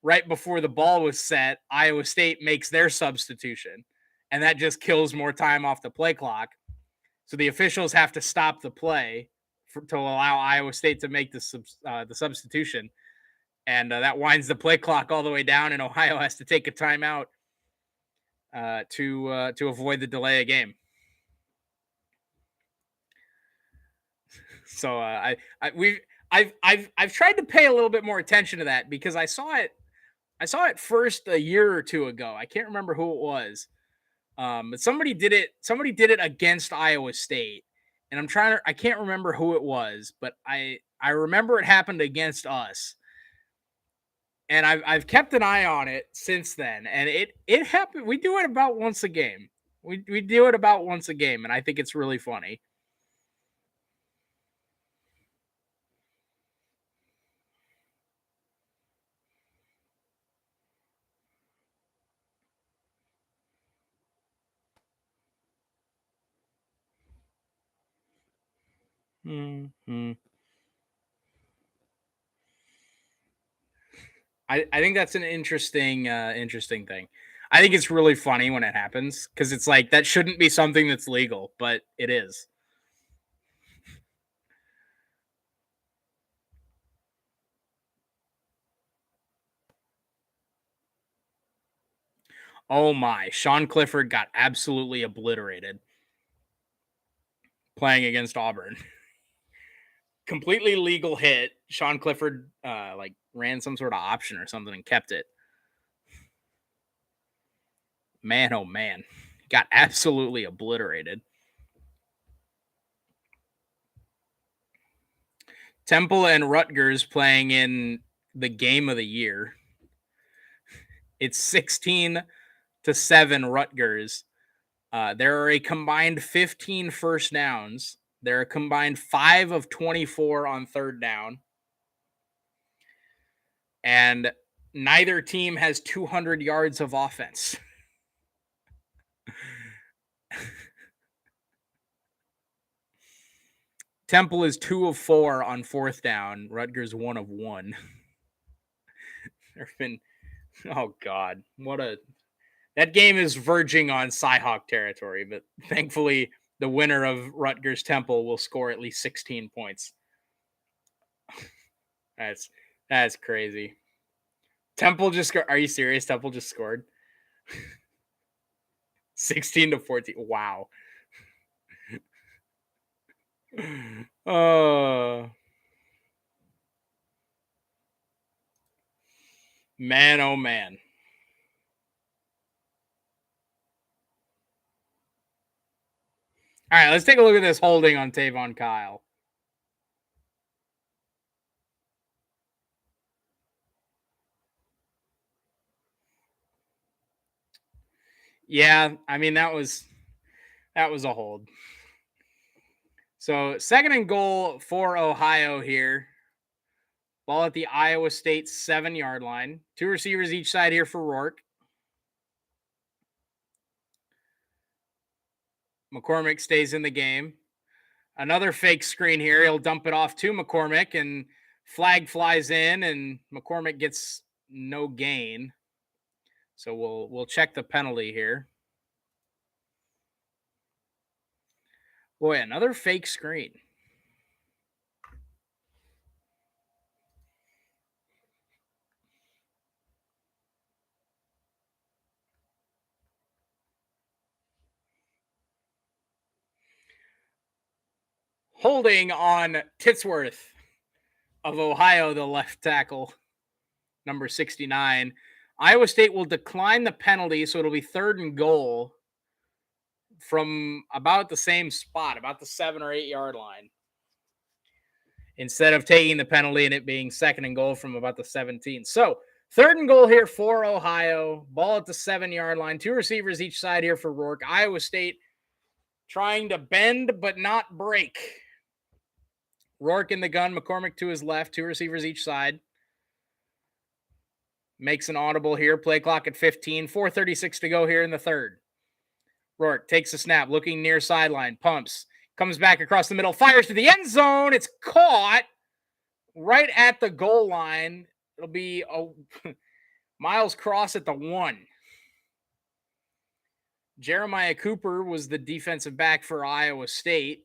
right before the ball was set, Iowa State makes their substitution, and that just kills more time off the play clock. So the officials have to stop the play to allow Iowa State to make the substitution, and that winds the play clock all the way down, and Ohio has to take a timeout to avoid the delay of game. So I've tried to pay a little bit more attention to that because I saw it first a year or two ago. I can't remember who it was. But somebody did it against Iowa State. And I can't remember who it was, but I remember it happened against us. And I've kept an eye on it since then. And it happened. We do it about once a game. We do it about once a game. And I think it's really funny. Mm-hmm. I think that's an interesting thing. I think it's really funny when it happens because it's like that shouldn't be something that's legal, but it is. Oh my, Sean Clifford got absolutely obliterated playing against Auburn. Completely legal hit. Sean Clifford ran some sort of option or something and kept it. Man, oh man. Got absolutely obliterated. Temple and Rutgers playing in the game of the year. It's 16-7 Rutgers. There are a combined 15 first downs. There are a combined 5 of 24 on third down. And neither team has 200 yards of offense. Temple is 2 of 4 on fourth down. Rutgers 1 of 1. There've been, oh God, that game is verging on Cyhawk territory, but thankfully the winner of Rutgers Temple will score at least 16 points. That's crazy. Temple just scored. Are you serious? Temple just scored 16-14. Wow. Man, oh man. All right, let's take a look at this holding on Tavon Kyle. Yeah, I mean that was a hold. So second and goal for Ohio here. Ball at the Iowa State 7-yard line. Two receivers each side here for Rourke. McCormick stays in the game. Another fake screen here. He'll dump it off to McCormick, and flag flies in, and McCormick gets no gain. So we'll check the penalty here. Boy, another fake screen. Holding on Titsworth of Ohio, the left tackle, number 69. Iowa State will decline the penalty, so it'll be third and goal from about the same spot, about the 7 or 8 yard line, instead of taking the penalty and it being second and goal from about the 17. So third and goal here for Ohio. Ball at the 7 yard line. Two receivers each side here for Rourke. Iowa State trying to bend but not break. Rourke in the gun, McCormick to his left, two receivers each side. Makes an audible here. Play clock at 15. 4:36 to go here in the third. Rourke takes a snap, looking near sideline, pumps, comes back across the middle, fires to the end zone. It's caught right at the goal line. It'll be a Miles Cross at the 1. Jeremiah Cooper was the defensive back for Iowa State.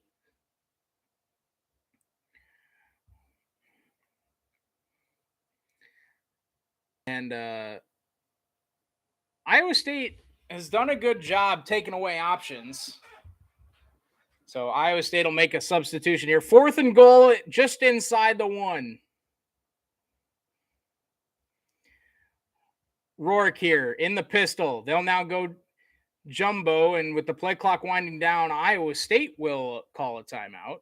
And Iowa State has done a good job taking away options. So Iowa State will make a substitution here. Fourth and goal, just inside the 1. Rourke here in the pistol. They'll now go jumbo, and with the play clock winding down, Iowa State will call a timeout.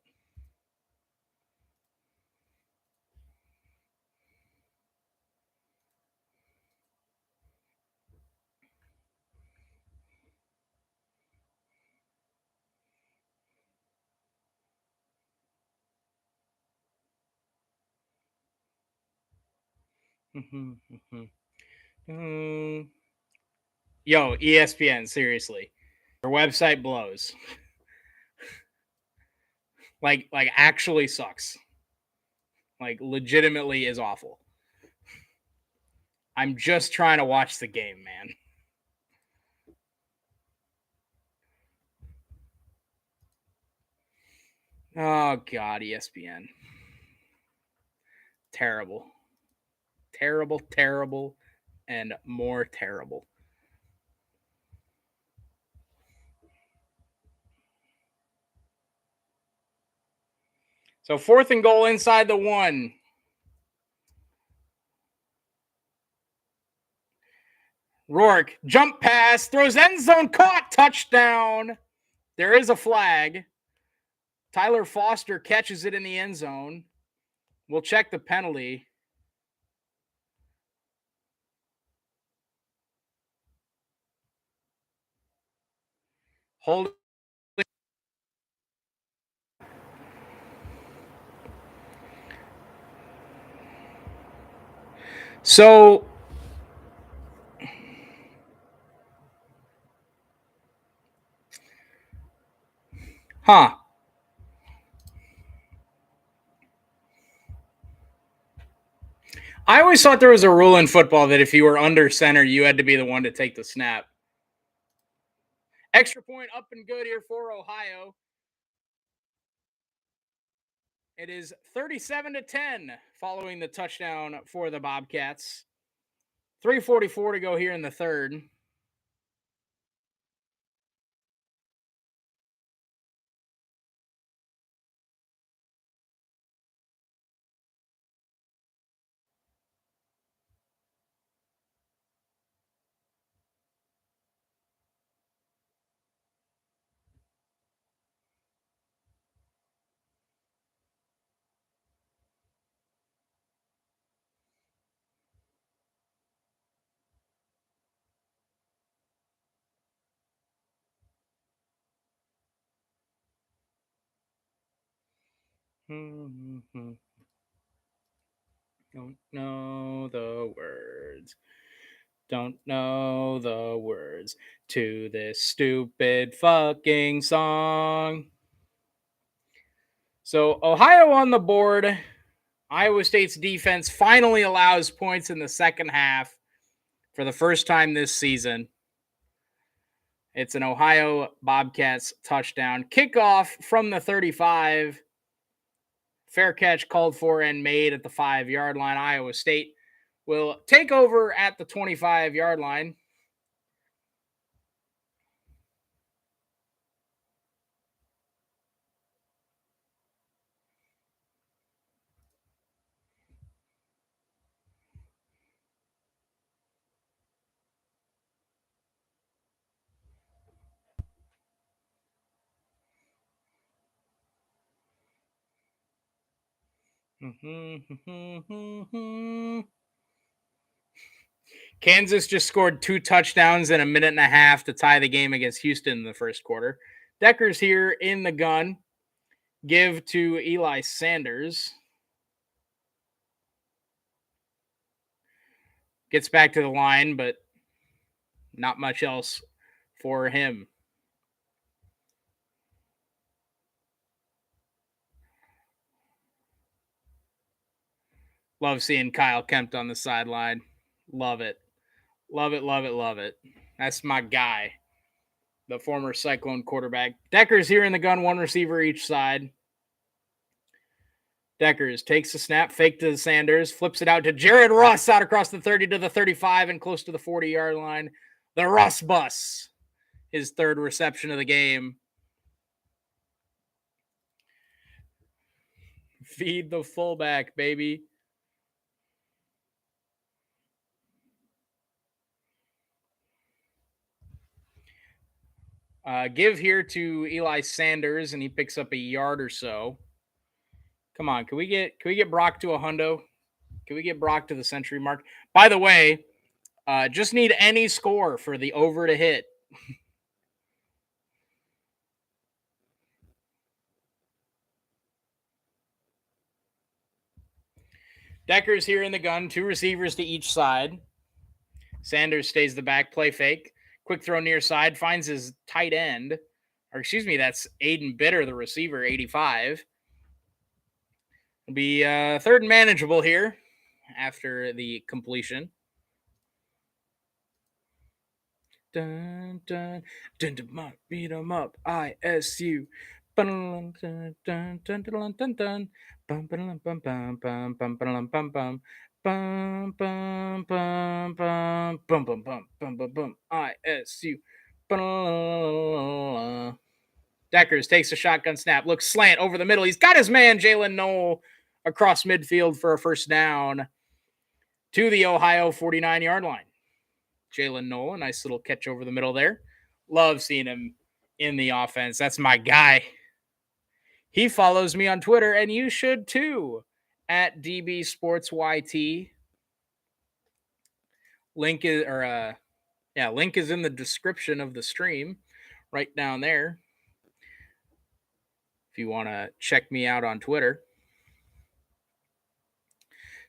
Yo, ESPN, seriously. Your website blows. like actually sucks. Like legitimately is awful. I'm just trying to watch the game, man. Oh god, ESPN. Terrible. Terrible, terrible, and more terrible. So fourth and goal inside the 1. Rourke, jump pass, throws end zone, caught, touchdown. There is a flag. Tyler Foster catches it in the end zone. We'll check the penalty. Hold. So, I always thought there was a rule in football that if you were under center, you had to be the one to take the snap. Extra point up and good here for Ohio. It is 37-10 following the touchdown for the Bobcats. 3:44 to go here in the third. Don't know the words. Don't know the words to this stupid fucking song. So, Ohio on the board. Iowa State's defense finally allows points in the second half for the first time this season. It's an Ohio Bobcats touchdown. Kickoff from the 35. Fair catch called for and made at the 5-yard line. Iowa State will take over at the 25-yard line. Kansas just scored 2 touchdowns in a minute and a half to tie the game against Houston in the first quarter. Decker's here in the gun. Give to Eli Sanders. Gets back to the line, but not much else for him. Love seeing Kyle Kempt on the sideline. Love it. Love it, love it, love it. That's my guy, the former Cyclone quarterback. Decker's here in the gun, 1 receiver each side. Deckers takes the snap, fake to Sanders, flips it out to Jared Russ out across the 30 to the 35 and close to the 40-yard line. The Russ bus, his 3rd reception of the game. Feed the fullback, baby. Give here to Eli Sanders, and he picks up a yard or so. Come on, can we get Brock to a hundo? Can we get Brock to the century mark? By the way, just need any score for the over to hit. Decker's here in the gun, 2 receivers to each side. Sanders stays the back, play fake. Quick throw near side, finds his tight end. Or excuse me, that's Aiden Bitter, the receiver, 85. It'll be 3rd and manageable here after the completion. Dun, dun, dun, dun, dun, beat 'em up, ISU. Bum, dun, dun, dun, dun, dun, dun. Bum, bum, bum, bum, bum, bum, bum, bum, bum. Bum, bum, bum, bum, bum, bum, bum, bum, bum, bum, ISU. Deckers takes a shotgun snap, looks slant over the middle. He's got his man, Jalen Knoll, across midfield for a first down to the Ohio 49-yard line. Jalen Knoll, a nice little catch over the middle there. Love seeing him in the offense. That's my guy. He follows me on Twitter, and you should too, at DB Sports YT. Link is link is in the description of the stream, right down there. If you want to check me out on Twitter.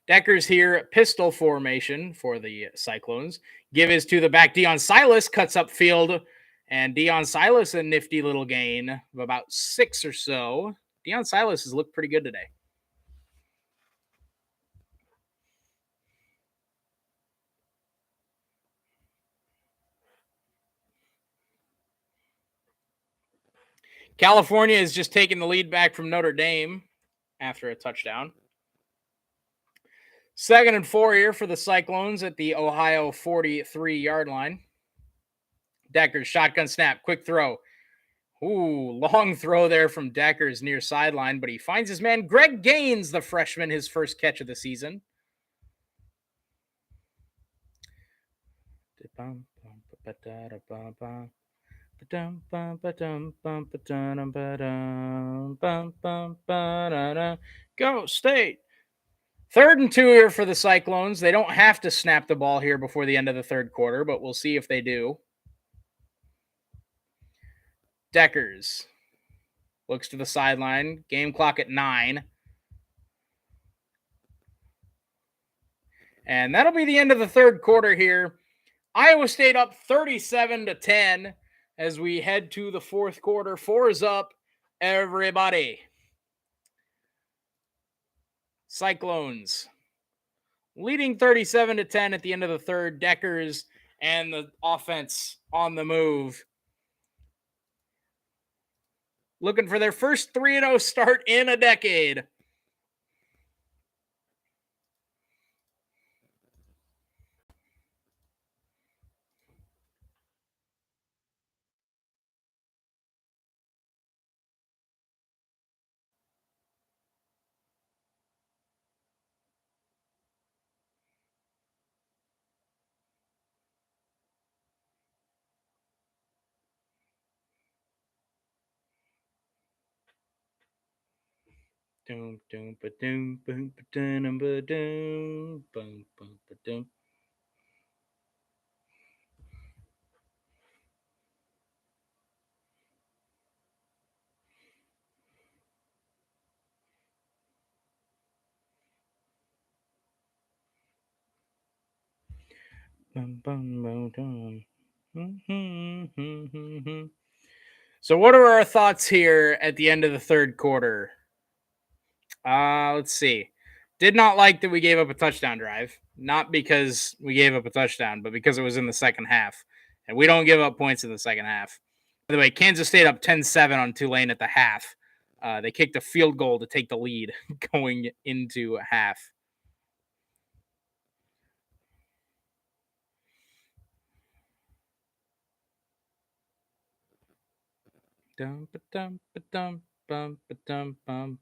Decker's here, pistol formation for the Cyclones. Give is to the back. Deion Silas cuts up field, and Deion Silas a nifty little gain of about 6 or so. Deion Silas has looked pretty good today. California is just taking the lead back from Notre Dame after a touchdown. 2nd and 4 here for the Cyclones at the Ohio 43-yard line. Deckers, shotgun snap, quick throw. Ooh, long throw there from Deckers near sideline, but he finds his man Greg Gaines, the freshman, his first catch of the season. Go State. 3rd and 2 here for the Cyclones. They don't have to snap the ball here before the end of the 3rd quarter, but we'll see if they do. Deckers looks to the sideline. Game clock at 9. And that'll be the end of the third quarter here. Iowa State up 37-10 as we head to the fourth quarter. 4 is up, everybody. Cyclones leading 37-10 at the end of the third. Deckers and the offense on the move, looking for their first 3-0 start in a decade. Doom, doom, ba doom, boom, ba doom, ba doom, boom, boom, ba doom. So, what are our thoughts here at the end of the third quarter? Let's see. Did not like that we gave up a touchdown drive. Not because we gave up a touchdown, but because it was in the second half. And we don't give up points in the second half. By the way, Kansas State up 10-7 on Tulane at the half. They kicked a field goal to take the lead going into half. Dum ba dum ba dum bum ba dum bum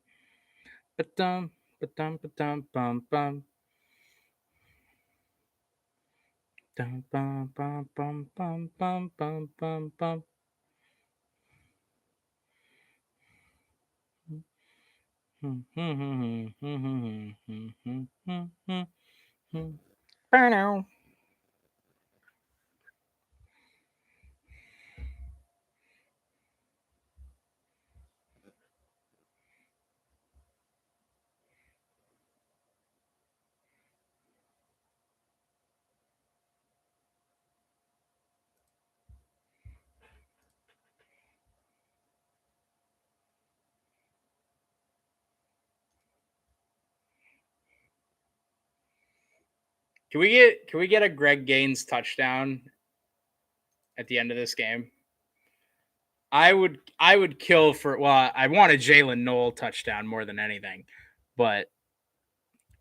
ba dum ba dum ba dum bum bum dum bum bum bum bum bum bum bum bum. Can we get a Greg Gaines touchdown at the end of this game? I would kill for, well, I want a Jalen Noel touchdown more than anything, but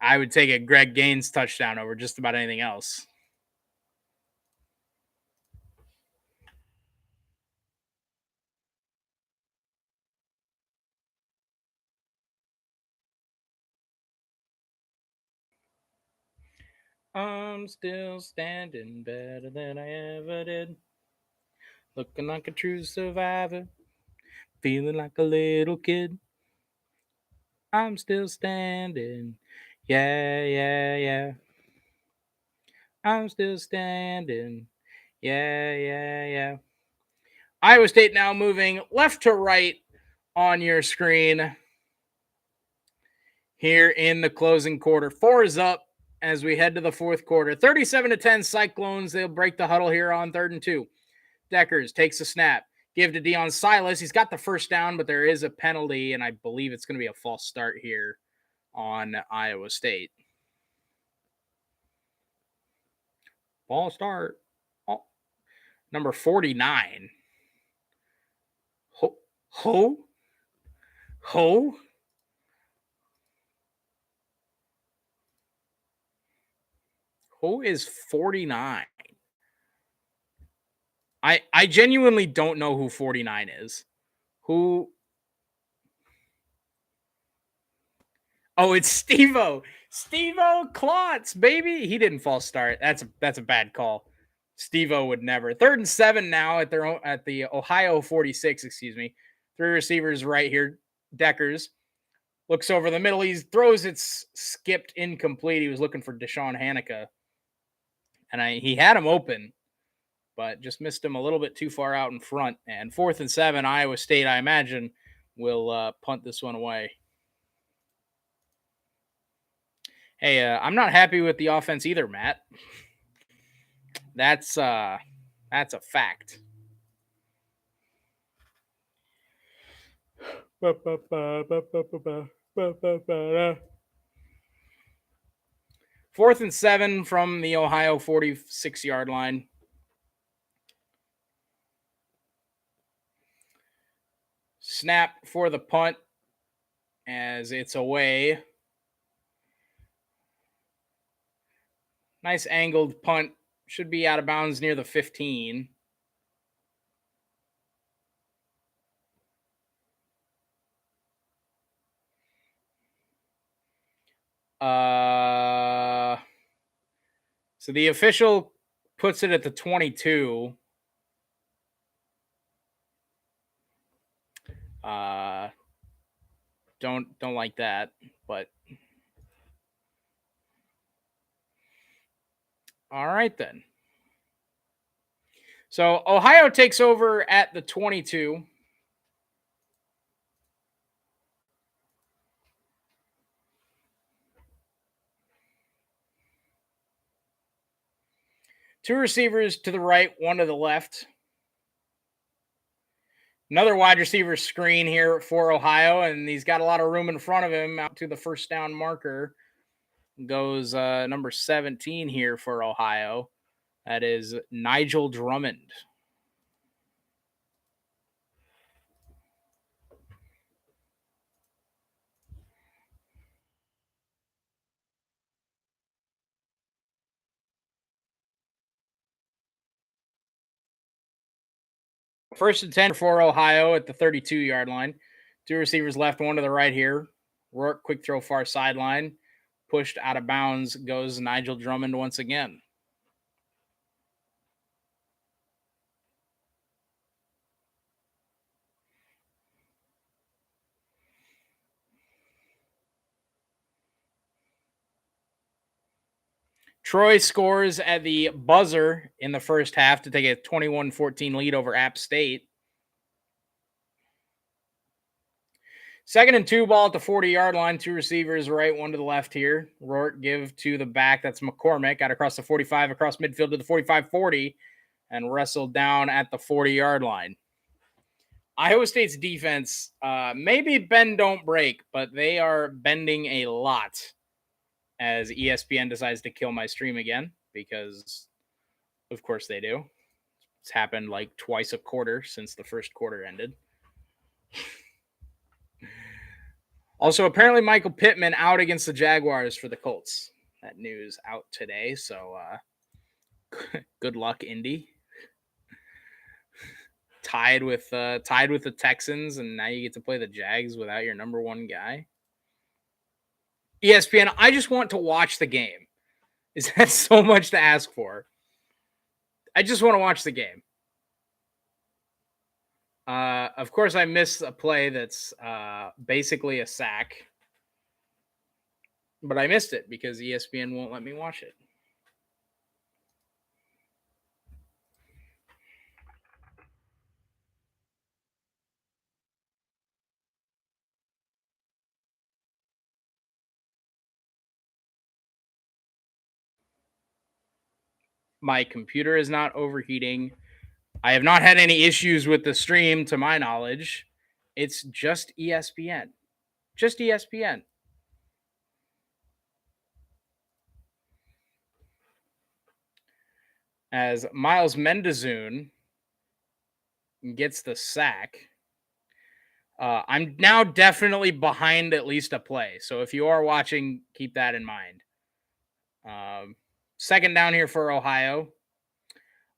I would take a Greg Gaines touchdown over just about anything else. I'm still standing better than I ever did. Looking like a true survivor. Feeling like a little kid. I'm still standing. Yeah, yeah, yeah. I'm still standing. Yeah, yeah, yeah. Iowa State now moving left to right on your screen here in the closing quarter. 4 is up as we head to the fourth quarter. 37-10 Cyclones. They'll break the huddle here on 3rd and 2. Deckers takes a snap. Give to Deion Silas. He's got the first down, but there is a penalty, and I believe it's going to be a false start here on Iowa State. False start. Oh, number 49. Ho? Who is 49? I genuinely don't know who 49 is. Who? Oh, it's Steve-O. Steve-O Klotz, baby. He didn't false start. That's a bad call. Steve-O would never. 3rd and 7 now at the Ohio 46, excuse me. 3 receivers right here. Deckers looks over the middle. He throws it skipped incomplete. He was looking for Deshaun Hanukkah. And he had him open, but just missed him a little bit too far out in front. And 4th and 7, Iowa State, I imagine, will punt this one away. Hey, I'm not happy with the offense either, Matt. That's a fact. Fourth and 7 from the Ohio 46-yard line. Snap for the punt as it's away. Nice angled punt. Should be out of bounds near the 15. So the official puts it at the 22. Don't like that, but all right then. So Ohio takes over at the 22. Two receivers to the right, one to the left. Another wide receiver screen here for Ohio, and he's got a lot of room in front of him out to the first down marker. Goes number 17 here for Ohio. That is Nigel Drummond. First and 10 for Ohio at the 32-yard line. Two receivers left, one to the right here. Rourke, quick throw far sideline. Pushed out of bounds goes Nigel Drummond once again. Troy scores at the buzzer in the first half to take a 21-14 lead over App State. Second and 2 ball at the 40-yard line. Two receivers right, one to the left here. Rourke give to the back. That's McCormick. Out across the 45, across midfield to the 45-40, and wrestled down at the 40-yard line. Iowa State's defense, maybe bend, don't break, but they are bending a lot as ESPN decides to kill my stream again because, of course, they do. It's happened like twice a quarter since the first quarter ended. Also, apparently Michael Pittman out against the Jaguars for the Colts. That news out today, so good luck, Indy. Tied with the Texans, and now you get to play the Jags without your number one guy. ESPN, I just want to watch the game. Is that so much to ask for? I just want to watch the game. Of course, I missed a play that's basically a sack, but I missed it because ESPN won't let me watch it. My computer is not overheating. I have not had any issues with the stream, to my knowledge. It's just ESPN. Just ESPN. As Miles Mendezoon gets the sack. I'm now definitely behind at least a play. So if you are watching, keep that in mind. Second down here for Ohio.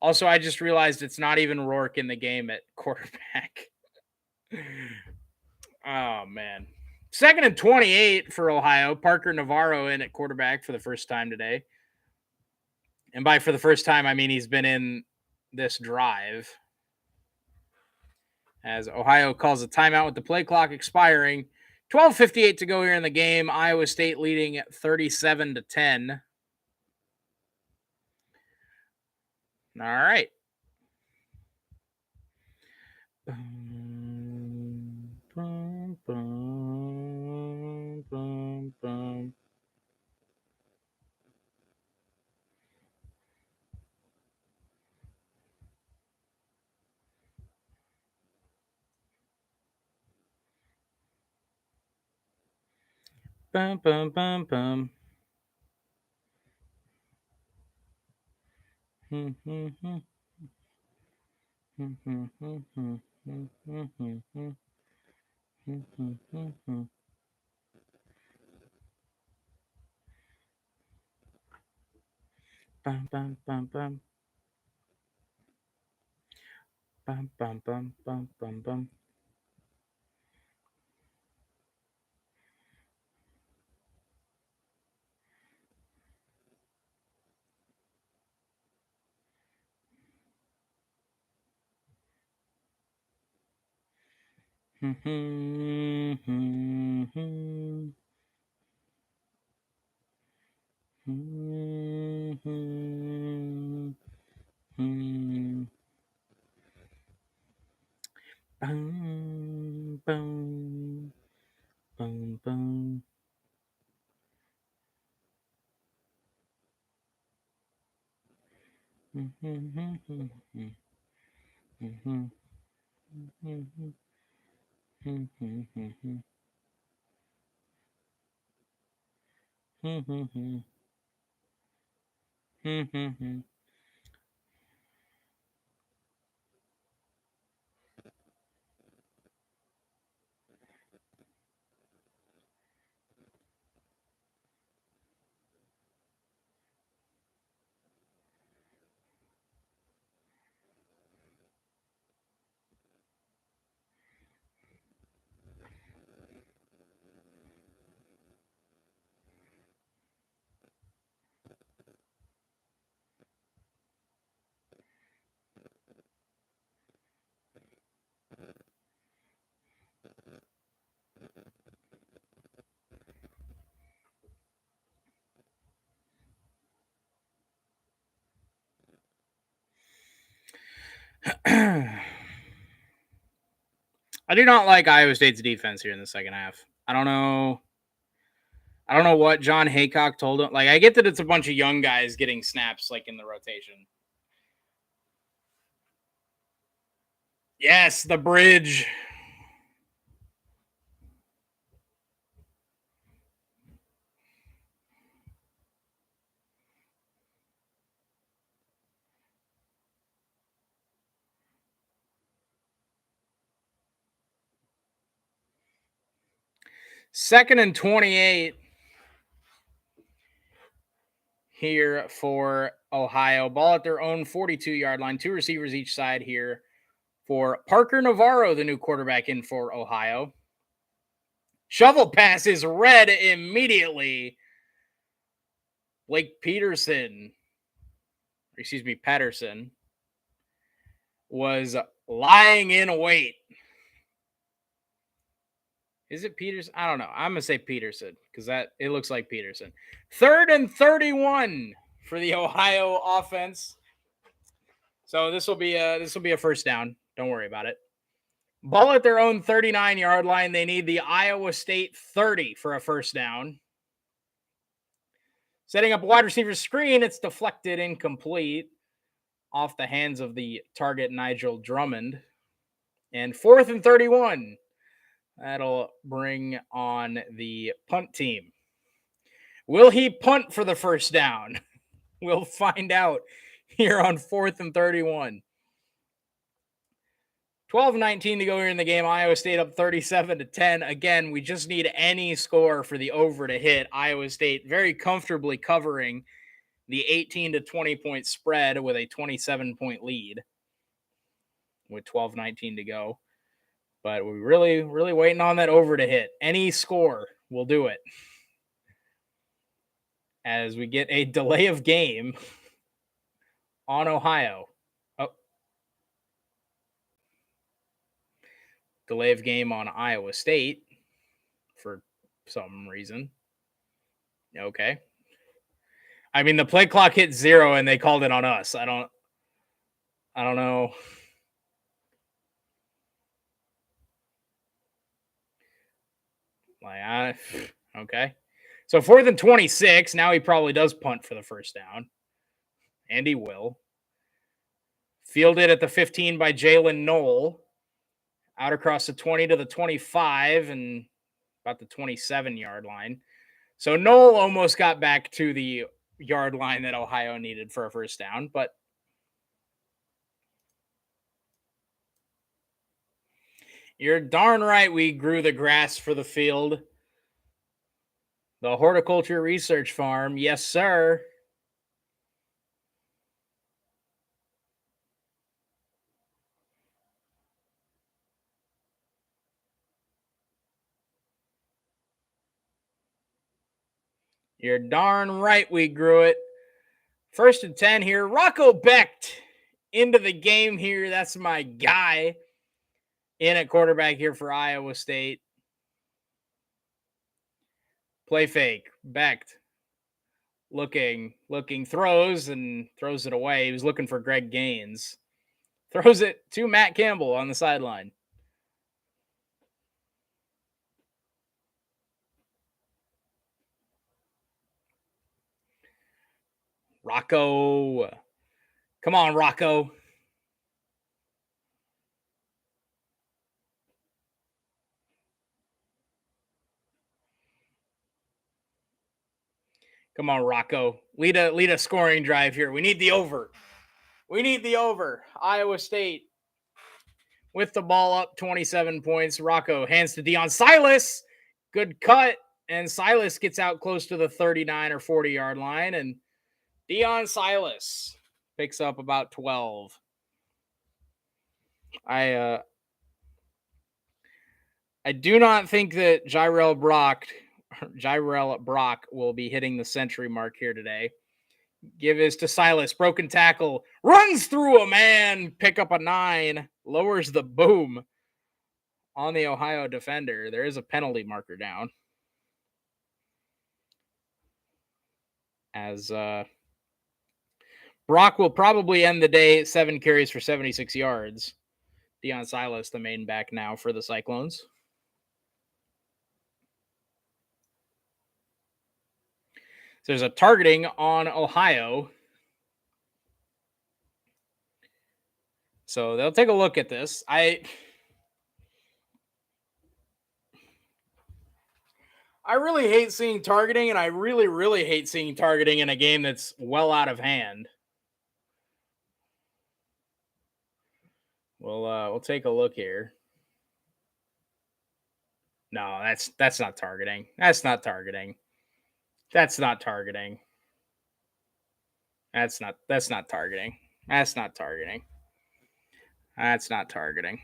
Also, I just realized it's not even Rourke in the game at quarterback. Oh, man. Second and 28 for Ohio. Parker Navarro in at quarterback for the first time today. And by for the first time, I mean he's been in this drive. As Ohio calls a timeout with the play clock expiring. 12:58 to go here in the game. Iowa State leading at 37-10. All right. Bum, bum, bum, bum. Hmm, hmm, hmm. Hmm, hmm, hmm, hmm. Hmm, hmm, hmm, hmm. Hmm, hmm, hmm, hmm. Bum, bum, bum, bum. Bum, bum, bum, bum, bum, bum. Hmm, hmm, hmm, hmm. Hmm, hmm, hmm. Bum, bum, bum, bum. Hmm, hmm, hmm, hmm, hmm. Hmm, hmm, hmm, hmm. Hmm, hmm, hmm, hmm. Hmm, hmm, hmm. Hmm, hmm, hmm. I do not like Iowa State's defense here in the second half. I don't know. I don't know what John Haycock told him. Like, I get that it's a bunch of young guys getting snaps, like in the rotation. Yes, the bridge. Second and 28 here for Ohio. Ball at their own 42-yard line. Two receivers each side here for Parker Navarro, the new quarterback in for Ohio. Shovel pass is read immediately. Blake Peterson, excuse me, Patterson, was lying in wait. Is it Peterson? I don't know. I'm gonna say Peterson because that it looks like Peterson. Third and 31 for the Ohio offense. So this will be a first down. Don't worry about it. Ball at their own 39-yard line. They need the Iowa State 30 for a first down. Setting up a wide receiver screen. It's deflected, incomplete, off the hands of the target Nigel Drummond. And fourth and 31. That'll bring on the punt team. Will he punt for the first down? We'll find out here on fourth and 31. 12-19 to go here in the game. Iowa State up 37-10. Again, we just need any score for the over to hit. Iowa State very comfortably covering the 18 to 20 point spread with a 27-point lead with 12-19 to go. But we're really waiting on that over to hit. Any score will do it. As we get a delay of game on Ohio. Oh, delay of game on Iowa State for some reason. Okay. I mean, the play clock hit 0 and they called it on us. I don't know. Like, okay. So 4th and 26. Now he probably does punt for the first down. And he will. Fielded at the 15 by Jalen Knoll. Out across the 20 to the 25 and about the 27-yard line. So Noel almost got back to the yard line that Ohio needed for a first down, but you're darn right we grew the grass for the field. The horticulture research farm, yes, sir. You're darn right we grew it. First and 10 here. Rocco Becht into the game here. That's my guy in at quarterback here for Iowa State. Play fake. Becht looking, throws and throws it away. He was looking for Greg Gaines. Throws it to Matt Campbell on the sideline. Rocco. Come on, Rocco. Come on, Rocco. Lead a scoring drive here. We need the over. We need the over. Iowa State with the ball up 27 points. Rocco hands to Deion Silas. Good cut. And Silas gets out close to the 39 or 40 yard line. And Deion Silas picks up about 12. I do not think that Jirel Brock will be hitting the century mark here today. Give is to Silas. Broken tackle. Runs through a man. Pick up a 9. Lowers the boom on the Ohio defender. There is a penalty marker down. As Brock will probably end the day 7 carries for 76 yards. Deion Silas, the main back now for the Cyclones. So there's a targeting on Ohio. So they'll take a look at this. I really hate seeing targeting, and I really, really hate seeing targeting in a game that's well out of hand. We'll take a look here. No, that's not targeting. That's not targeting. That's not targeting. That's not targeting. That's not targeting. That's not targeting.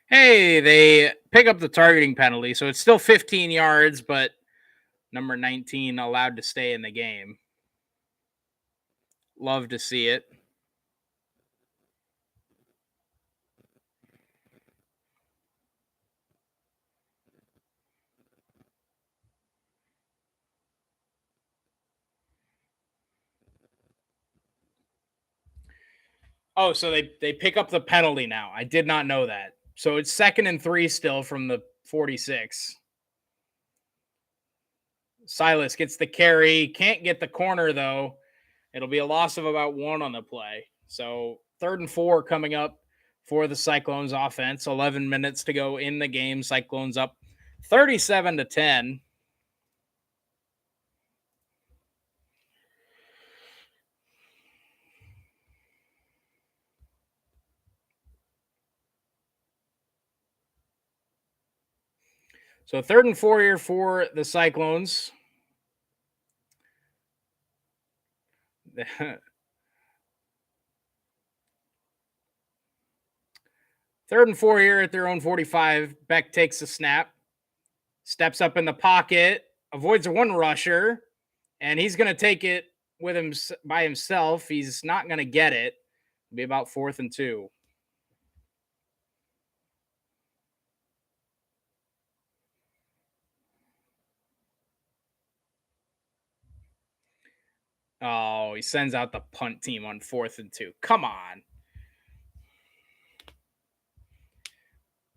Hey, they pick up the targeting penalty, so it's still 15 yards, but number 19 allowed to stay in the game. Love to see it. Oh, so they pick up the penalty now. I did not know that. So it's 2nd and 3 still from the 46. Silas gets the carry. Can't get the corner, though. It'll be a loss of about 1 on the play. So 3rd and 4 coming up for the Cyclones offense. 11 minutes to go in the game. Cyclones up 37-10. So 3rd and 4 here for the Cyclones. Third and 4 here at their own 45. Beck takes the snap, steps up in the pocket, avoids a 1 rusher, and he's going to take it with him by himself. He's not going to get it. It'll be about 4th and 2. Oh, he sends out the punt team on 4th and 2. Come on.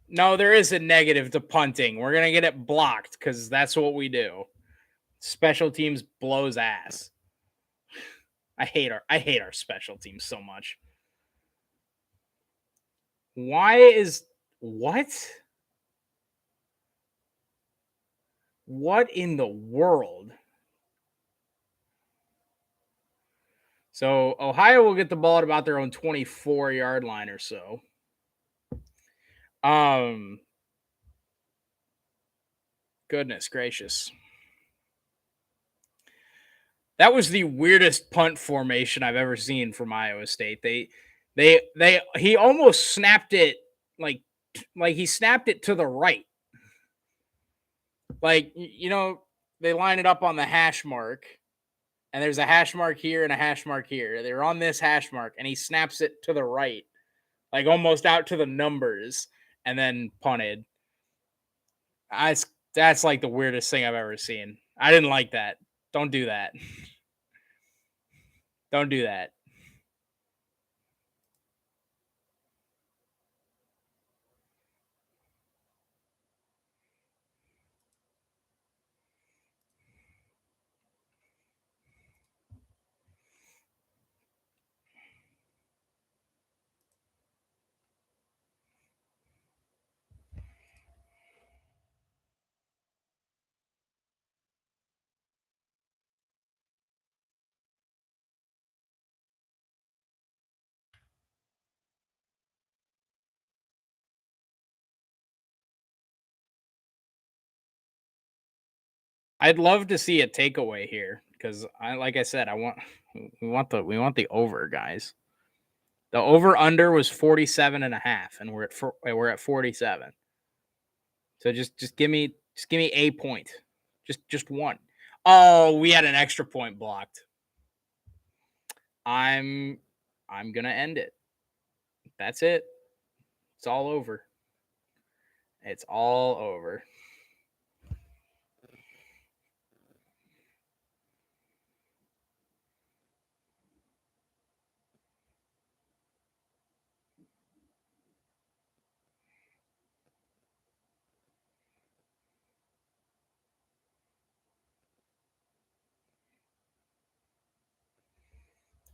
No, there is a negative to punting. We're going to get it blocked because that's what we do. Special teams blows ass. I hate our special teams so much. Why is what? What in the world? So Ohio will get the ball at about their own 24-yard line or so. Goodness gracious. That was the weirdest punt formation I've ever seen from Iowa State. He almost snapped it like he snapped it to the right. Like, you know, they line it up on the hash mark, and there's a hash mark here and a hash mark here. They're on this hash mark, and he snaps it to the right, like almost out to the numbers, and then punted. That's like the weirdest thing I've ever seen. I didn't like that. Don't do that. Don't do that. I'd love to see a takeaway here because like I said, we want the over, guys. The over under was 47.5, and we're at 47. So just give me a point. Just one. Oh, we had an extra point blocked. I'm gonna end it. That's it. It's all over. It's all over.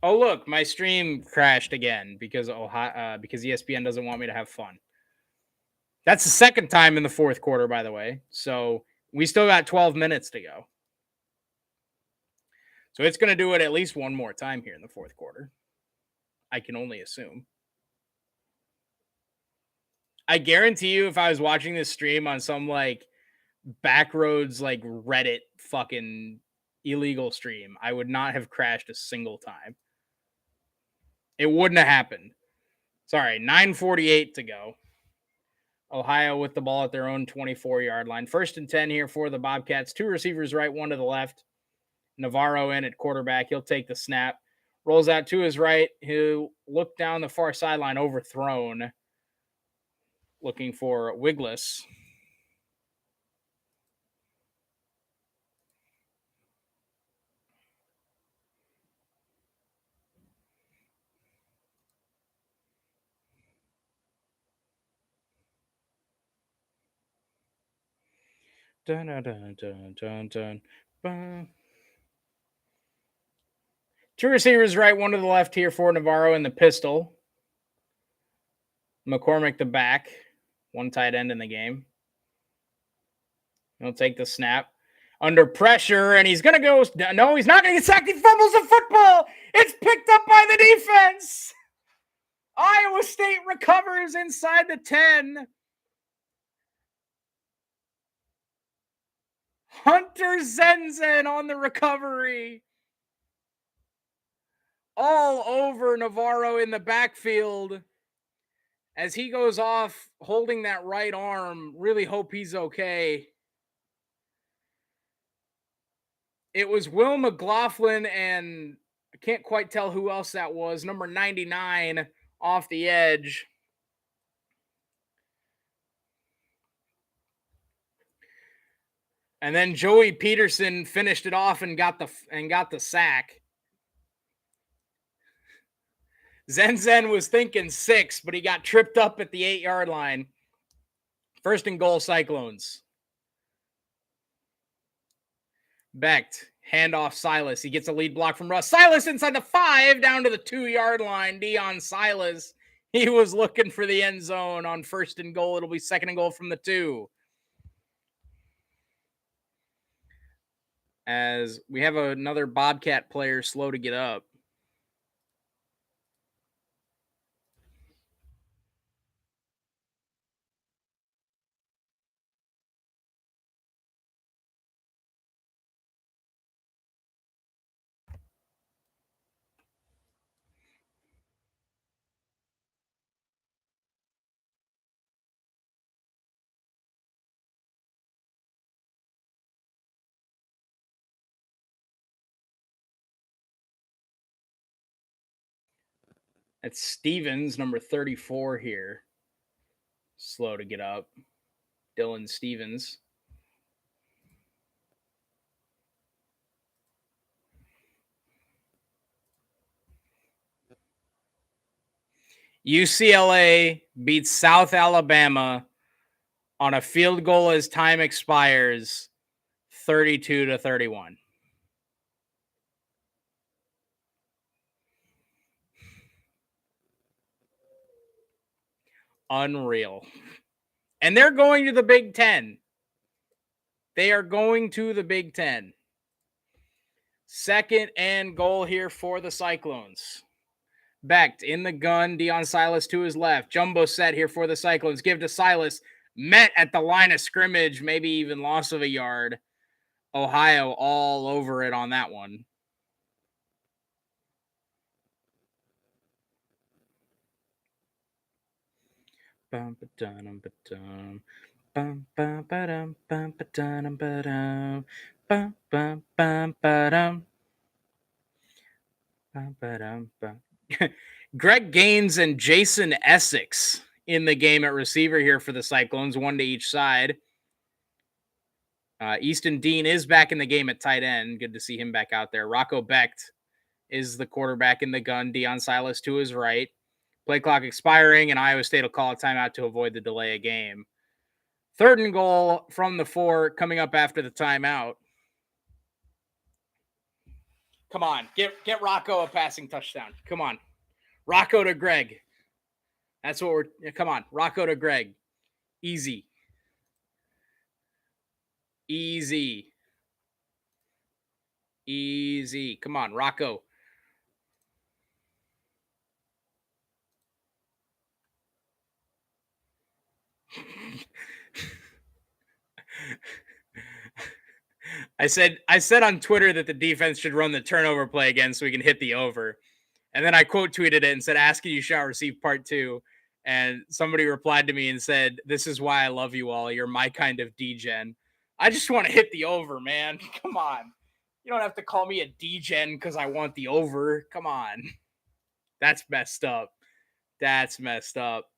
Oh look, my stream crashed again because ESPN doesn't want me to have fun. That's the second time in the fourth quarter, by the way. So we still got 12 minutes to go. So it's going to do it at least one more time here in the fourth quarter. I can only assume. I guarantee you, if I was watching this stream on some like backroads, like Reddit fucking illegal stream, I would not have crashed a single time. It wouldn't have happened. Sorry, 9:48 to go. Ohio with the ball at their own 24-yard line. 1st and 10 here for the Bobcats. 2 receivers right, 1 to the left. Navarro in at quarterback. He'll take the snap. Rolls out to his right. He'll look down the far sideline, overthrown. Looking for Wigless. Dun, dun, dun, dun, dun, dun, dun. 2 receivers right, 1 to the left here for Navarro in the pistol. McCormick the back. 1 tight end in the game. He'll take the snap. Under pressure, and he's going to go. No, he's not going to get sacked. He fumbles the football. It's picked up by the defense. Iowa State recovers inside the 10. Hunter Zenzen on the recovery. All over Navarro in the backfield as he goes off holding that right arm. Really hope he's okay. It was Will McLaughlin, and I can't quite tell who else that was. Number 99 off the edge. And then Joey Peterson finished it off and got the sack. Zen was thinking 6, but he got tripped up at the 8-yard line. First and goal, Cyclones. Becht, handoff Silas. He gets a lead block from Russ. Silas inside the 5, down to the 2-yard line. Dion Silas. He was looking for the end zone on first and goal. It'll be second and goal from the 2. As we have another Bobcat player slow to get up. That's Stevens, number 34 here. Slow to get up. Dylan Stevens. UCLA beats South Alabama on a field goal as time expires, 32-31. Unreal. And they're going to the Big Ten. They are going to the Big Ten. Second and goal here for the Cyclones. Becht in the gun. Dion Silas to his left. Jumbo set here for the Cyclones. Give to Silas. Met at the line of scrimmage. Maybe even loss of a yard. Ohio all over it on that one. Bum ba-dum ba-dum. Bum bum ba-dum bum ba-dum ba-dum. Bum bum bum ba-dum. Bum ba-dum bum. Greg Gaines and Jason Essex in the game at receiver here for the Cyclones, one to each side. Easton Dean is back in the game at tight end. Good to see him back out there. Rocco Becht is the quarterback in the gun. Dion Silas to his right. Play clock expiring, and Iowa State will call a timeout to avoid the delay of game. Third and goal from the 4 coming up after the timeout. Come on, get Rocco a passing touchdown. Come on. Rocco to Greg. That's what we're. Come on, Rocco to Greg. Easy. Easy. Easy. Come on, Rocco. I said on Twitter that the defense should run the turnover play again so we can hit the over. And then I quote tweeted it and said, "Asking you shall receive part 2." And somebody replied to me and said, "This is why I love you all. You're my kind of degen." I just want to hit the over, man. Come on. You don't have to call me a degen because I want the over. Come on. That's messed up. That's messed up.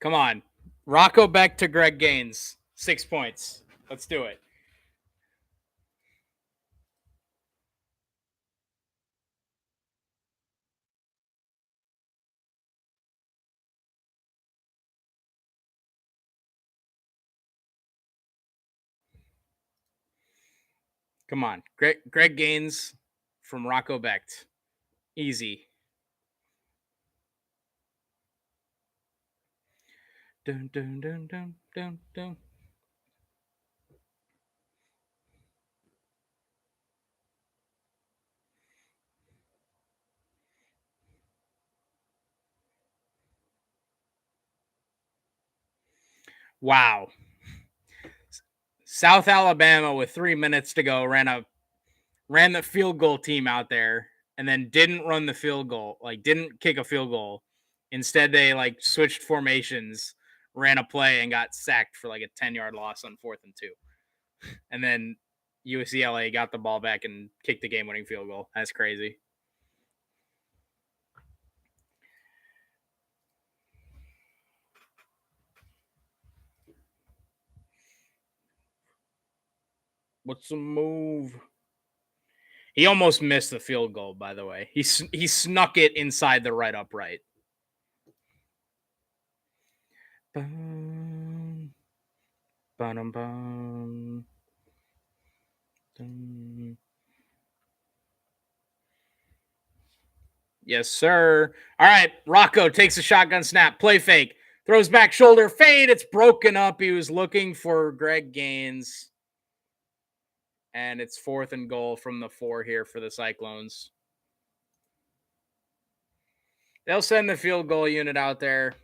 Come on. Rocco Becht to Greg Gaines. 6 points. Let's do it. Come on. Greg Gaines from Rocco Becht. Easy. Dun, dun, dun, dun, dun, dun. Wow. South Alabama with 3 minutes to go ran a ran the field goal team out there and then didn't run the field goal, like didn't kick a field goal. Instead, they like switched formations, ran a play, and got sacked for like a 10-yard loss on 4th and 2. And then UCLA got the ball back and kicked the game-winning field goal. That's crazy. What's the move? He almost missed the field goal, by the way. He snuck it inside the right upright. Bum, bum, bum, bum. Yes, sir. All right. Rocco takes a shotgun snap, play fake, throws back shoulder, fade. It's broken up. He was looking for Greg Gaines. And it's 4th and goal from the 4 here for the Cyclones. They'll send the field goal unit out there.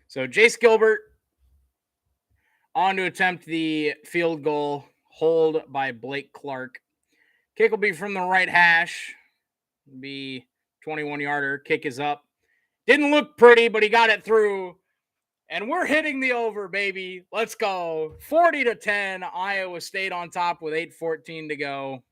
So Jace Gilbert on to attempt the field goal, hold by Blake Clark. Kick will be from the right hash. Be 21-yarder. Kick is up. Didn't look pretty, but he got it through. And we're hitting the over, baby. Let's go. 40-10. Iowa State on top with 8:14 to go.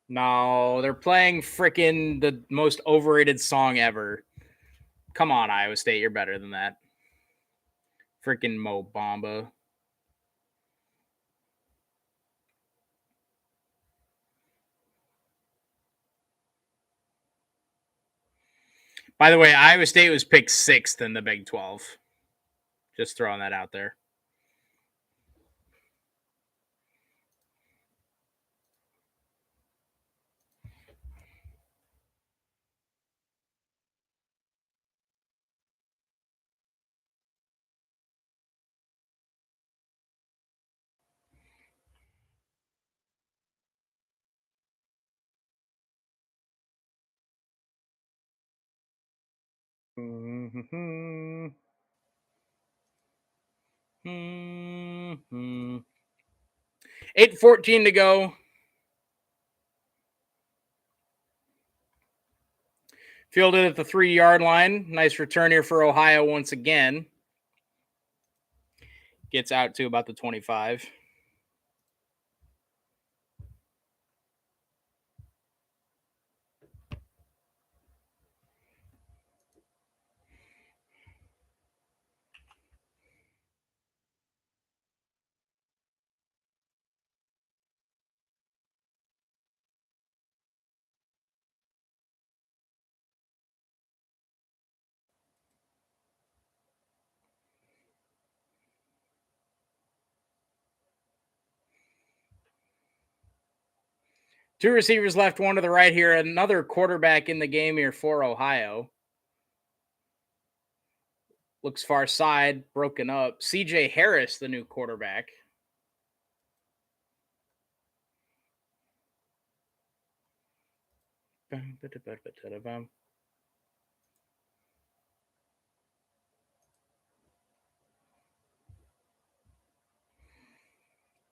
No, they're playing freaking the most overrated song ever. Come on, Iowa State, you're better than that. Freaking Mo Bamba. By the way, Iowa State was picked 6th in the Big 12. Just throwing that out there. Mm-hmm. Mm-hmm. 8:14 to go. Fielded at the 3-yard line. Nice return here for Ohio once again. Gets out to about the 25. Two receivers left, one to the right here. Another quarterback in the game here for Ohio. Looks far side, broken up. CJ Harris, the new quarterback.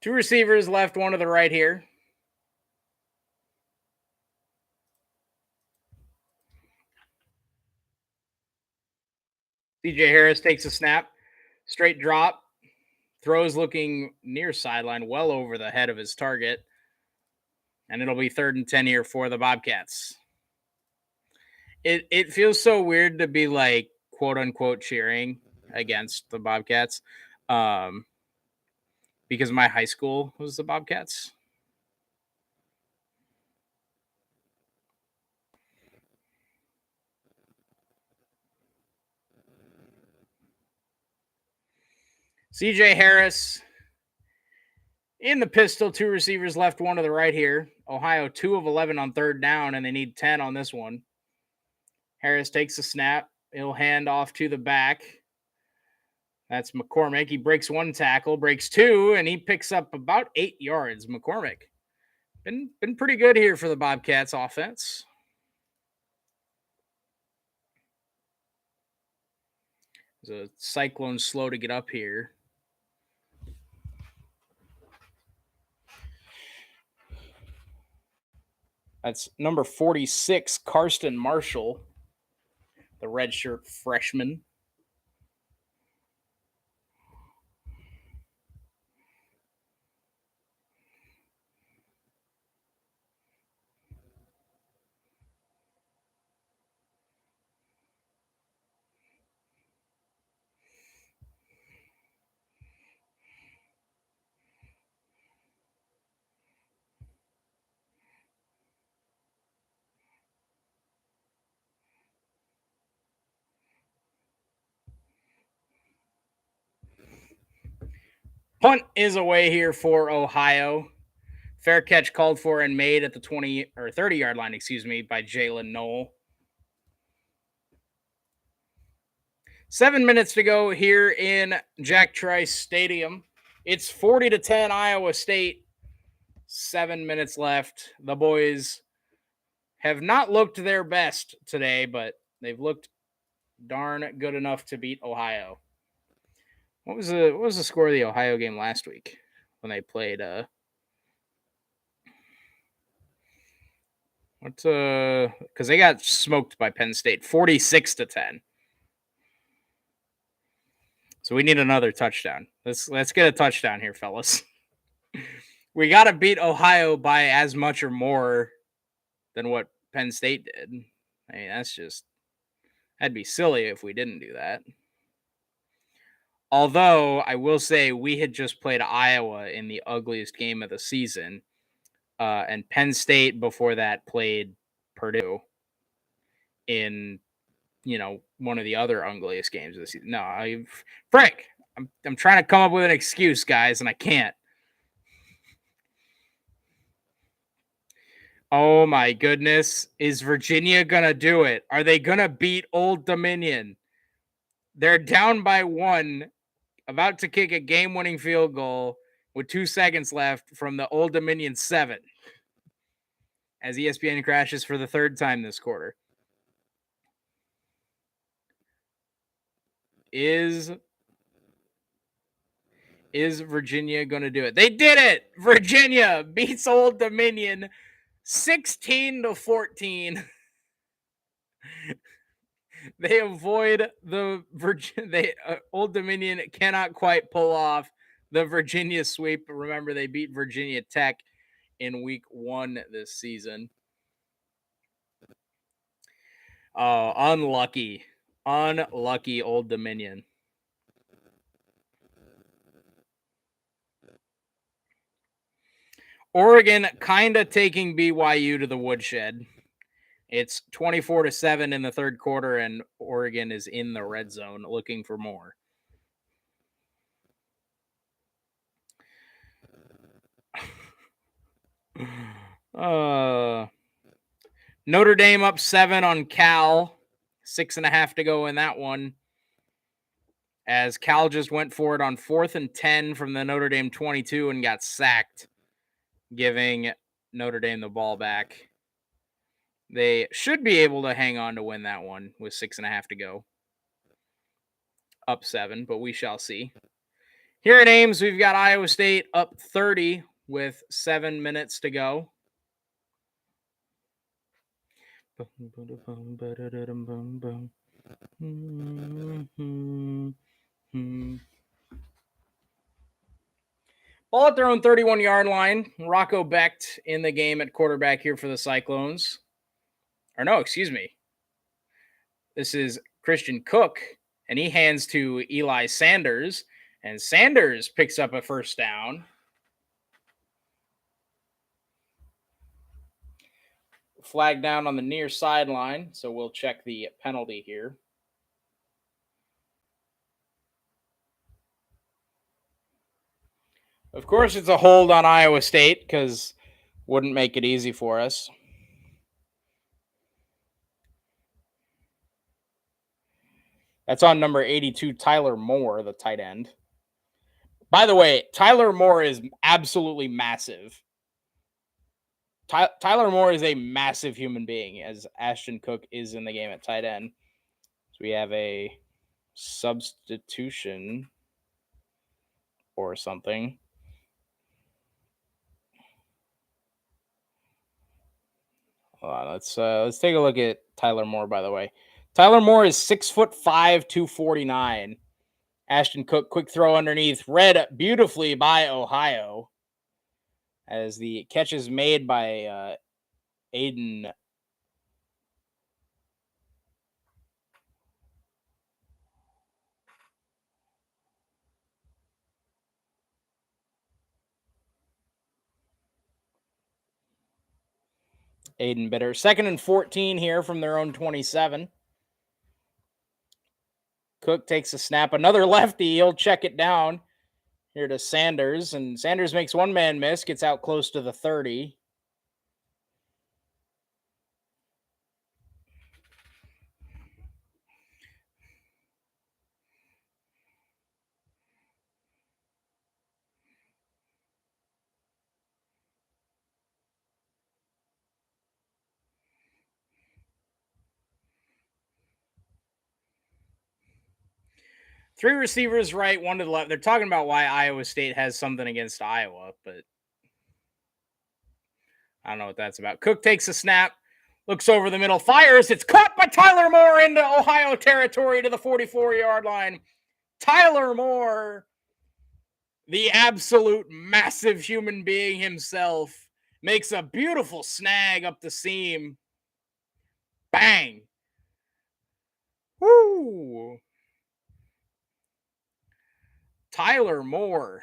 Two receivers left, one to the right here. CJ Harris takes a snap, straight drop, throws looking near sideline, well over the head of his target. And it'll be 3rd and 10 here for the Bobcats. It feels so weird to be like quote unquote cheering against the Bobcats. Because my high school was the Bobcats. CJ Harris in the pistol, 2 receivers left, 1 to the right here. Ohio 2 of 11 on third down, and they need 10 on this one. Harris takes a snap. He'll hand off to the back. That's McCormick. He breaks 1 tackle, breaks 2, and he picks up about 8 yards. McCormick been pretty good here for the Bobcats offense. The Cyclones slow to get up here. That's number 46, Karsten Marshall, the redshirt freshman. Punt is away here for Ohio. Fair catch called for and made at the 20 or 30-yard line, by Jalen Knoll. 7 minutes to go here in Jack Trice Stadium. It's 40-10 Iowa State. 7 minutes left. The boys have not looked their best today, but they've looked darn good enough to beat Ohio. What was the score of the Ohio game last week when they played? Because they got smoked by Penn State, 46-10. So we need another touchdown. Let's get a touchdown here, fellas. We got to beat Ohio by as much or more than what Penn State did. I mean, that'd be silly if we didn't do that. Although I will say we had just played Iowa in the ugliest game of the season, and Penn State before that played Purdue in, one of the other ugliest games of the season. No, I'm trying to come up with an excuse, guys, and I can't. Oh my goodness. Is Virginia going to do it? Are they going to beat Old Dominion? They're down by 1, about to kick a game-winning field goal with 2 seconds left from the Old Dominion 7 as ESPN crashes for the 3rd time this quarter. Is Virginia going to do it? They did it! Virginia beats Old Dominion 16-14. They avoid the Old Dominion cannot quite pull off the Virginia sweep. Remember, they beat Virginia Tech in week 1 this season. Oh, unlucky Old Dominion. Oregon kind of taking BYU to the woodshed. It's 24-7 in the 3rd quarter, and Oregon is in the red zone looking for more. Notre Dame up 7 on Cal. 6.5 to go in that one. As Cal just went for it on 4th and 10 from the Notre Dame 22 and got sacked, giving Notre Dame the ball back. They should be able to hang on to win that one with 6.5 to go. Up 7, but we shall see. Here at Ames, we've got Iowa State up 30 with 7 minutes to go. Ball at their own 31-yard line. Rocco Becht in the game at quarterback here for the Cyclones. Or no, excuse me. This is Christian Cook, and he hands to Eli Sanders, and Sanders picks up a 1st down. Flag down on the near sideline, so we'll check the penalty here. Of course, it's a hold on Iowa State because wouldn't make it easy for us. That's on number 82, Tyler Moore, the tight end. By the way, Tyler Moore is absolutely massive. Tyler Moore is a massive human being, as Ashton Cook is in the game at tight end. So we have a substitution or something. Hold on, let's take a look at Tyler Moore. By the way, Tyler Moore is 6'5", 249. Ashton Cook, quick throw underneath, read beautifully by Ohio, as the catch is made by Aiden. Aiden Bitter. 2nd and 14 here from their own 27. Cook takes a snap. Another lefty. He'll check it down here to Sanders. And Sanders makes one man miss. Gets out close to the 30. Three receivers right, one to the left. They're talking about why Iowa State has something against Iowa, but I don't know what that's about. Cook takes a snap, looks over the middle, fires. It's caught by Tyler Moore into Ohio territory to the 44-yard line. Tyler Moore, the absolute massive human being himself, makes a beautiful snag up the seam. Bang. Woo. Tyler Moore.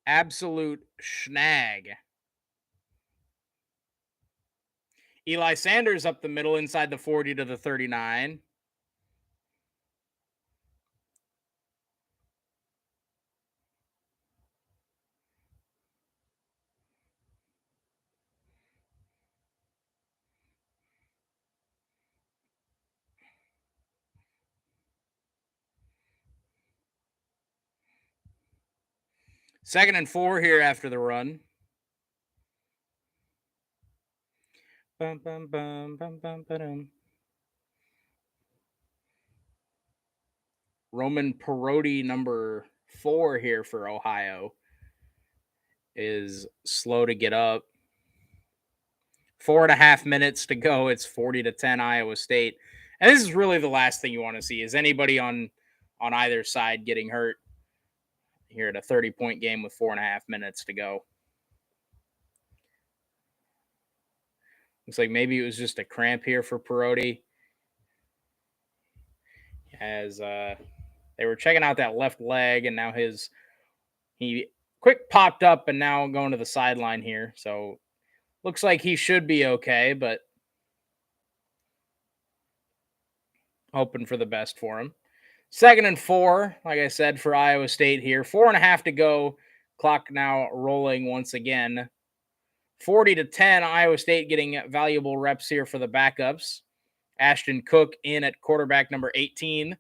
Absolute snag. Eli Sanders up the middle inside the 40 to the 39. Second and 4 here after the run. Bum, bum, bum, bum, bum, ba-dum. Roman Perotti, number 4 here for Ohio, is slow to get up. 4.5 minutes to go. It's 40-10 Iowa State. And this is really the last thing you want to see is anybody on either side getting hurt here at a 30-point game with 4.5 minutes to go. Looks like maybe it was just a cramp here for Perotti. As they were checking out that left leg, and now he quick popped up and now going to the sideline here. So looks like he should be okay, but hoping for the best for him. 2nd and 4, like I said, for Iowa State here. 4.5 to go. Clock now rolling once again. 40-10, Iowa State getting valuable reps here for the backups. Ashton Cook in at quarterback number 18.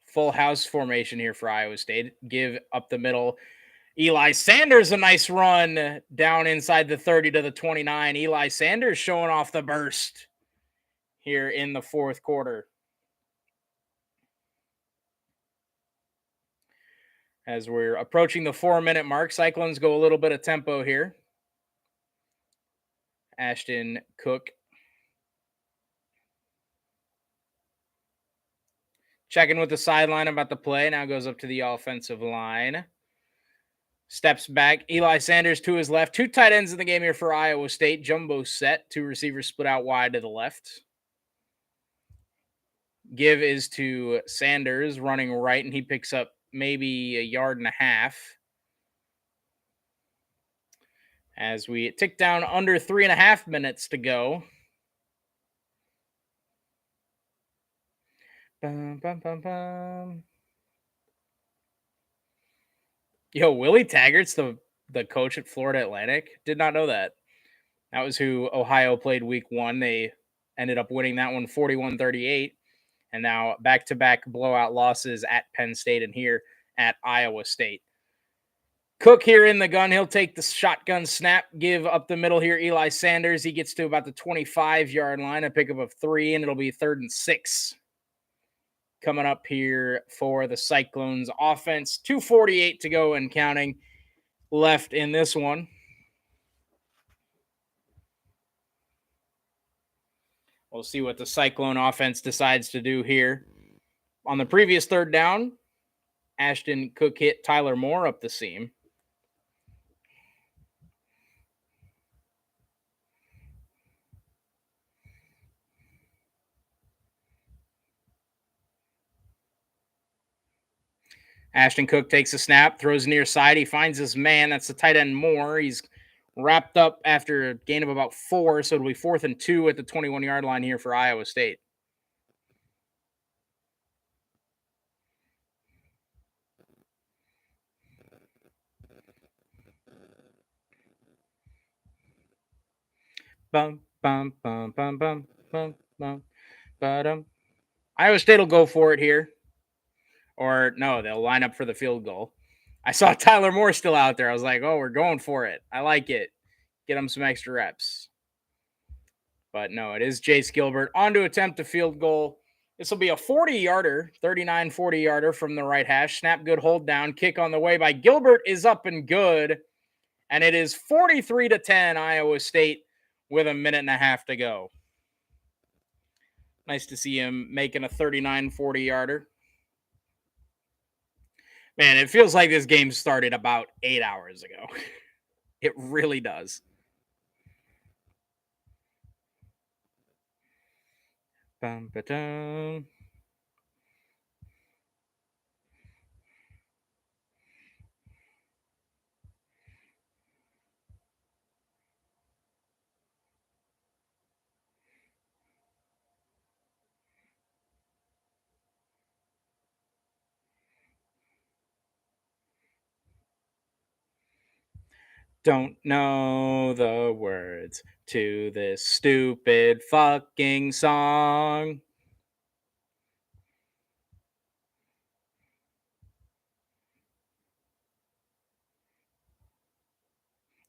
Full house formation here for Iowa State. Give up the middle. Eli Sanders, a nice run down inside the 30 to the 29. Eli Sanders showing off the burst here in the fourth quarter. As we're approaching the 4-minute mark, Cyclones go a little bit of tempo here. Ashton Cook checking with the sideline about the play. Now goes up to the offensive line. Steps back. Eli Sanders to his left. 2 tight ends in the game here for Iowa State. Jumbo set. 2 receivers split out wide to the left. Give is to Sanders running right, and he picks up maybe 1.5 yards. as we tick down under 3.5 minutes to go. Bum, bum, bum, bum. Yo, Willie Taggart's the coach at Florida Atlantic. Did not know that. That was who Ohio played week 1. They ended up winning that one 41-38. And now back-to-back blowout losses at Penn State and here at Iowa State. Cook here in the gun. He'll take the shotgun snap, give up the middle here. Eli Sanders, he gets to about the 25-yard line, a pickup of 3, and it'll be 3rd and 6. Coming up here for the Cyclones offense. 2:48 to go and counting left in this one. We'll see what the Cyclone offense decides to do here. On the previous 3rd down, Ashton Cook hit Tyler Moore up the seam. Ashton Cook takes a snap, throws near side. He finds his man. That's the tight end Moore. He's wrapped up after a gain of about 4, so it'll be 4th and 2 at the 21-yard line here for Iowa State. Bum, bum, bum, bum, bum, bum, bum, ba-dum. Iowa State will go for it here. Or no, they'll line up for the field goal. I saw Tyler Moore still out there. I was like, oh, we're going for it. I like it. Get him some extra reps. But no, it is Jace Gilbert on to attempt a field goal. This will be a 40-yarder, 39-40-yarder from the right hash. Snap good, hold down. Kick on the way by Gilbert is up and good. And it is 43-10 Iowa State with 1.5 minutes to go. Nice to see him making a 39-40-yarder. Man, it feels like this game started about 8 hours ago. It really does. Bum, ba-dum. Don't know the words to this stupid fucking song.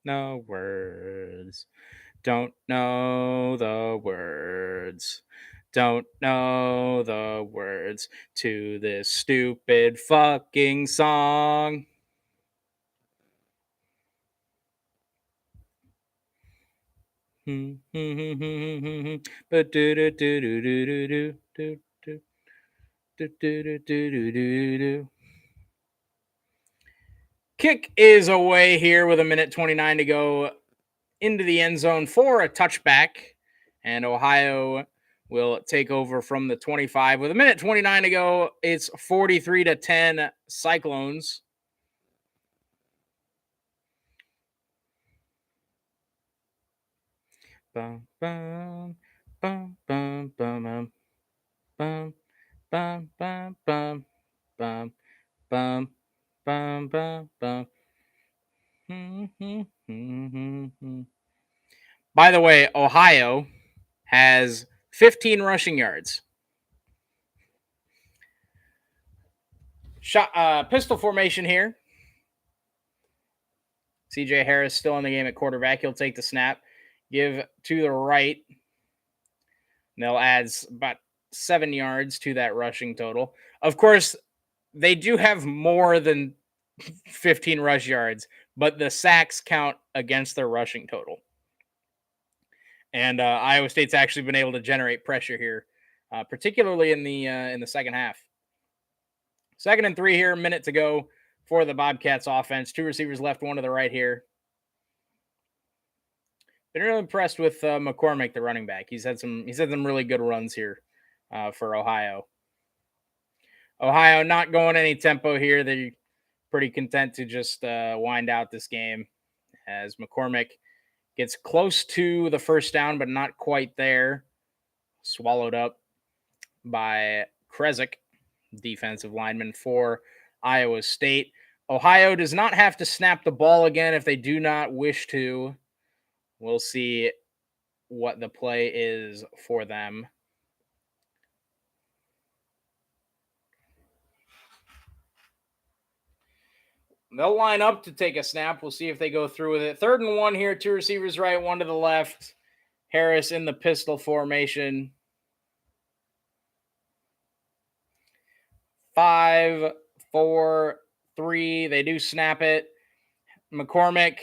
No words. Don't know the words. Don't know the words to this stupid fucking song. But do do do do do do do do do do do do do. Kick is away here with 1:29 to go into the end zone for a touchback, and Ohio will take over from the 25 with 1:29 to go. It's 43-10 Cyclones. Bum, bum, bum, bum, bum, bum, bum, bum, bum, bum, bum, bum, bum, bum. By the way, Ohio has 15 rushing yards. Pistol formation here. CJ Harris still in the game at quarterback. He'll take the snap, give to the right. And they'll add about 7 yards to that rushing total. Of course, they do have more than 15 rush yards, but the sacks count against their rushing total. And Iowa State's actually been able to generate pressure here, particularly in the second half. 2nd and 3 here, a minute to go for the Bobcats offense. 2 receivers left, 1 to the right here. Been really impressed with McCormick, the running back. He's had some really good runs here for Ohio. Ohio not going any tempo here. They're pretty content to just wind out this game. as McCormick gets close to the first down, but not quite there. Swallowed up by Krezek, defensive lineman for Iowa State. Ohio does not have to snap the ball again if they do not wish to. We'll see what the play is for them. They'll line up to take a snap. We'll see if they go through with it. 3rd and 1 here. 2 receivers right, 1 to the left. Harris in the pistol formation. 5, 4, 3. They do snap it. McCormick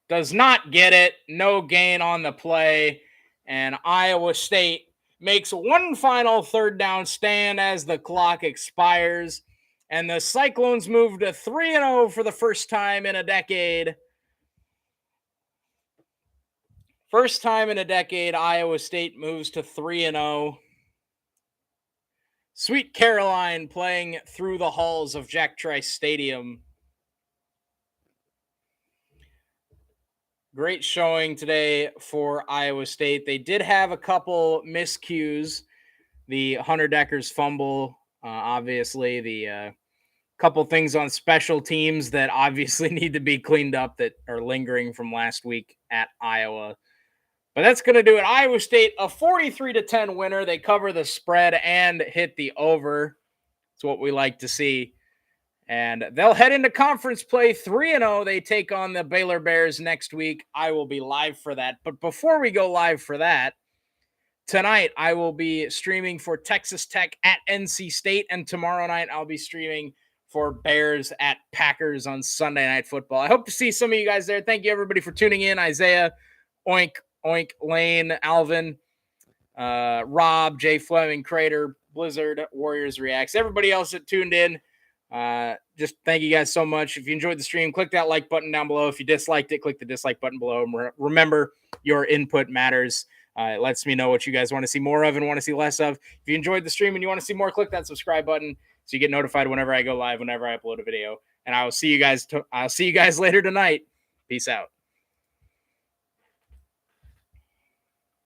does not get it. No gain on the play. And Iowa State makes one final 3rd down stand as the clock expires. And the Cyclones move to 3-0 for the first time in a decade. First time in a decade, Iowa State moves to 3-0. Sweet Caroline playing through the halls of Jack Trice Stadium. Great showing today for Iowa State. They did have a couple miscues. The Hunter Decker's fumble, obviously, the couple things on special teams that obviously need to be cleaned up that are lingering from last week at Iowa. But that's going to do it. Iowa State, a 43-10 winner. They cover the spread and hit the over. It's what we like to see. And they'll head into conference play 3-0. They take on the Baylor Bears next week. I will be live for that. But before we go live for that, tonight I will be streaming for Texas Tech at NC State. And tomorrow night I'll be streaming for Bears at Packers on Sunday Night Football. I hope to see some of you guys there. Thank you, everybody, for tuning in. Isaiah, Oink, Lane, Alvin, Rob, Jay Fleming, Crater, Blizzard, Warriors Reacts, everybody else that tuned in. Just thank you guys so much. If you enjoyed the stream, click that like button down below. If you disliked it, click the dislike button below. And remember, your input matters. It lets me know what you guys want to see more of and want to see less of. If you enjoyed the stream and you want to see more, click that subscribe button so you get notified whenever I go live, whenever I upload a video. And I will see you guys. I'll see you guys later tonight. Peace out.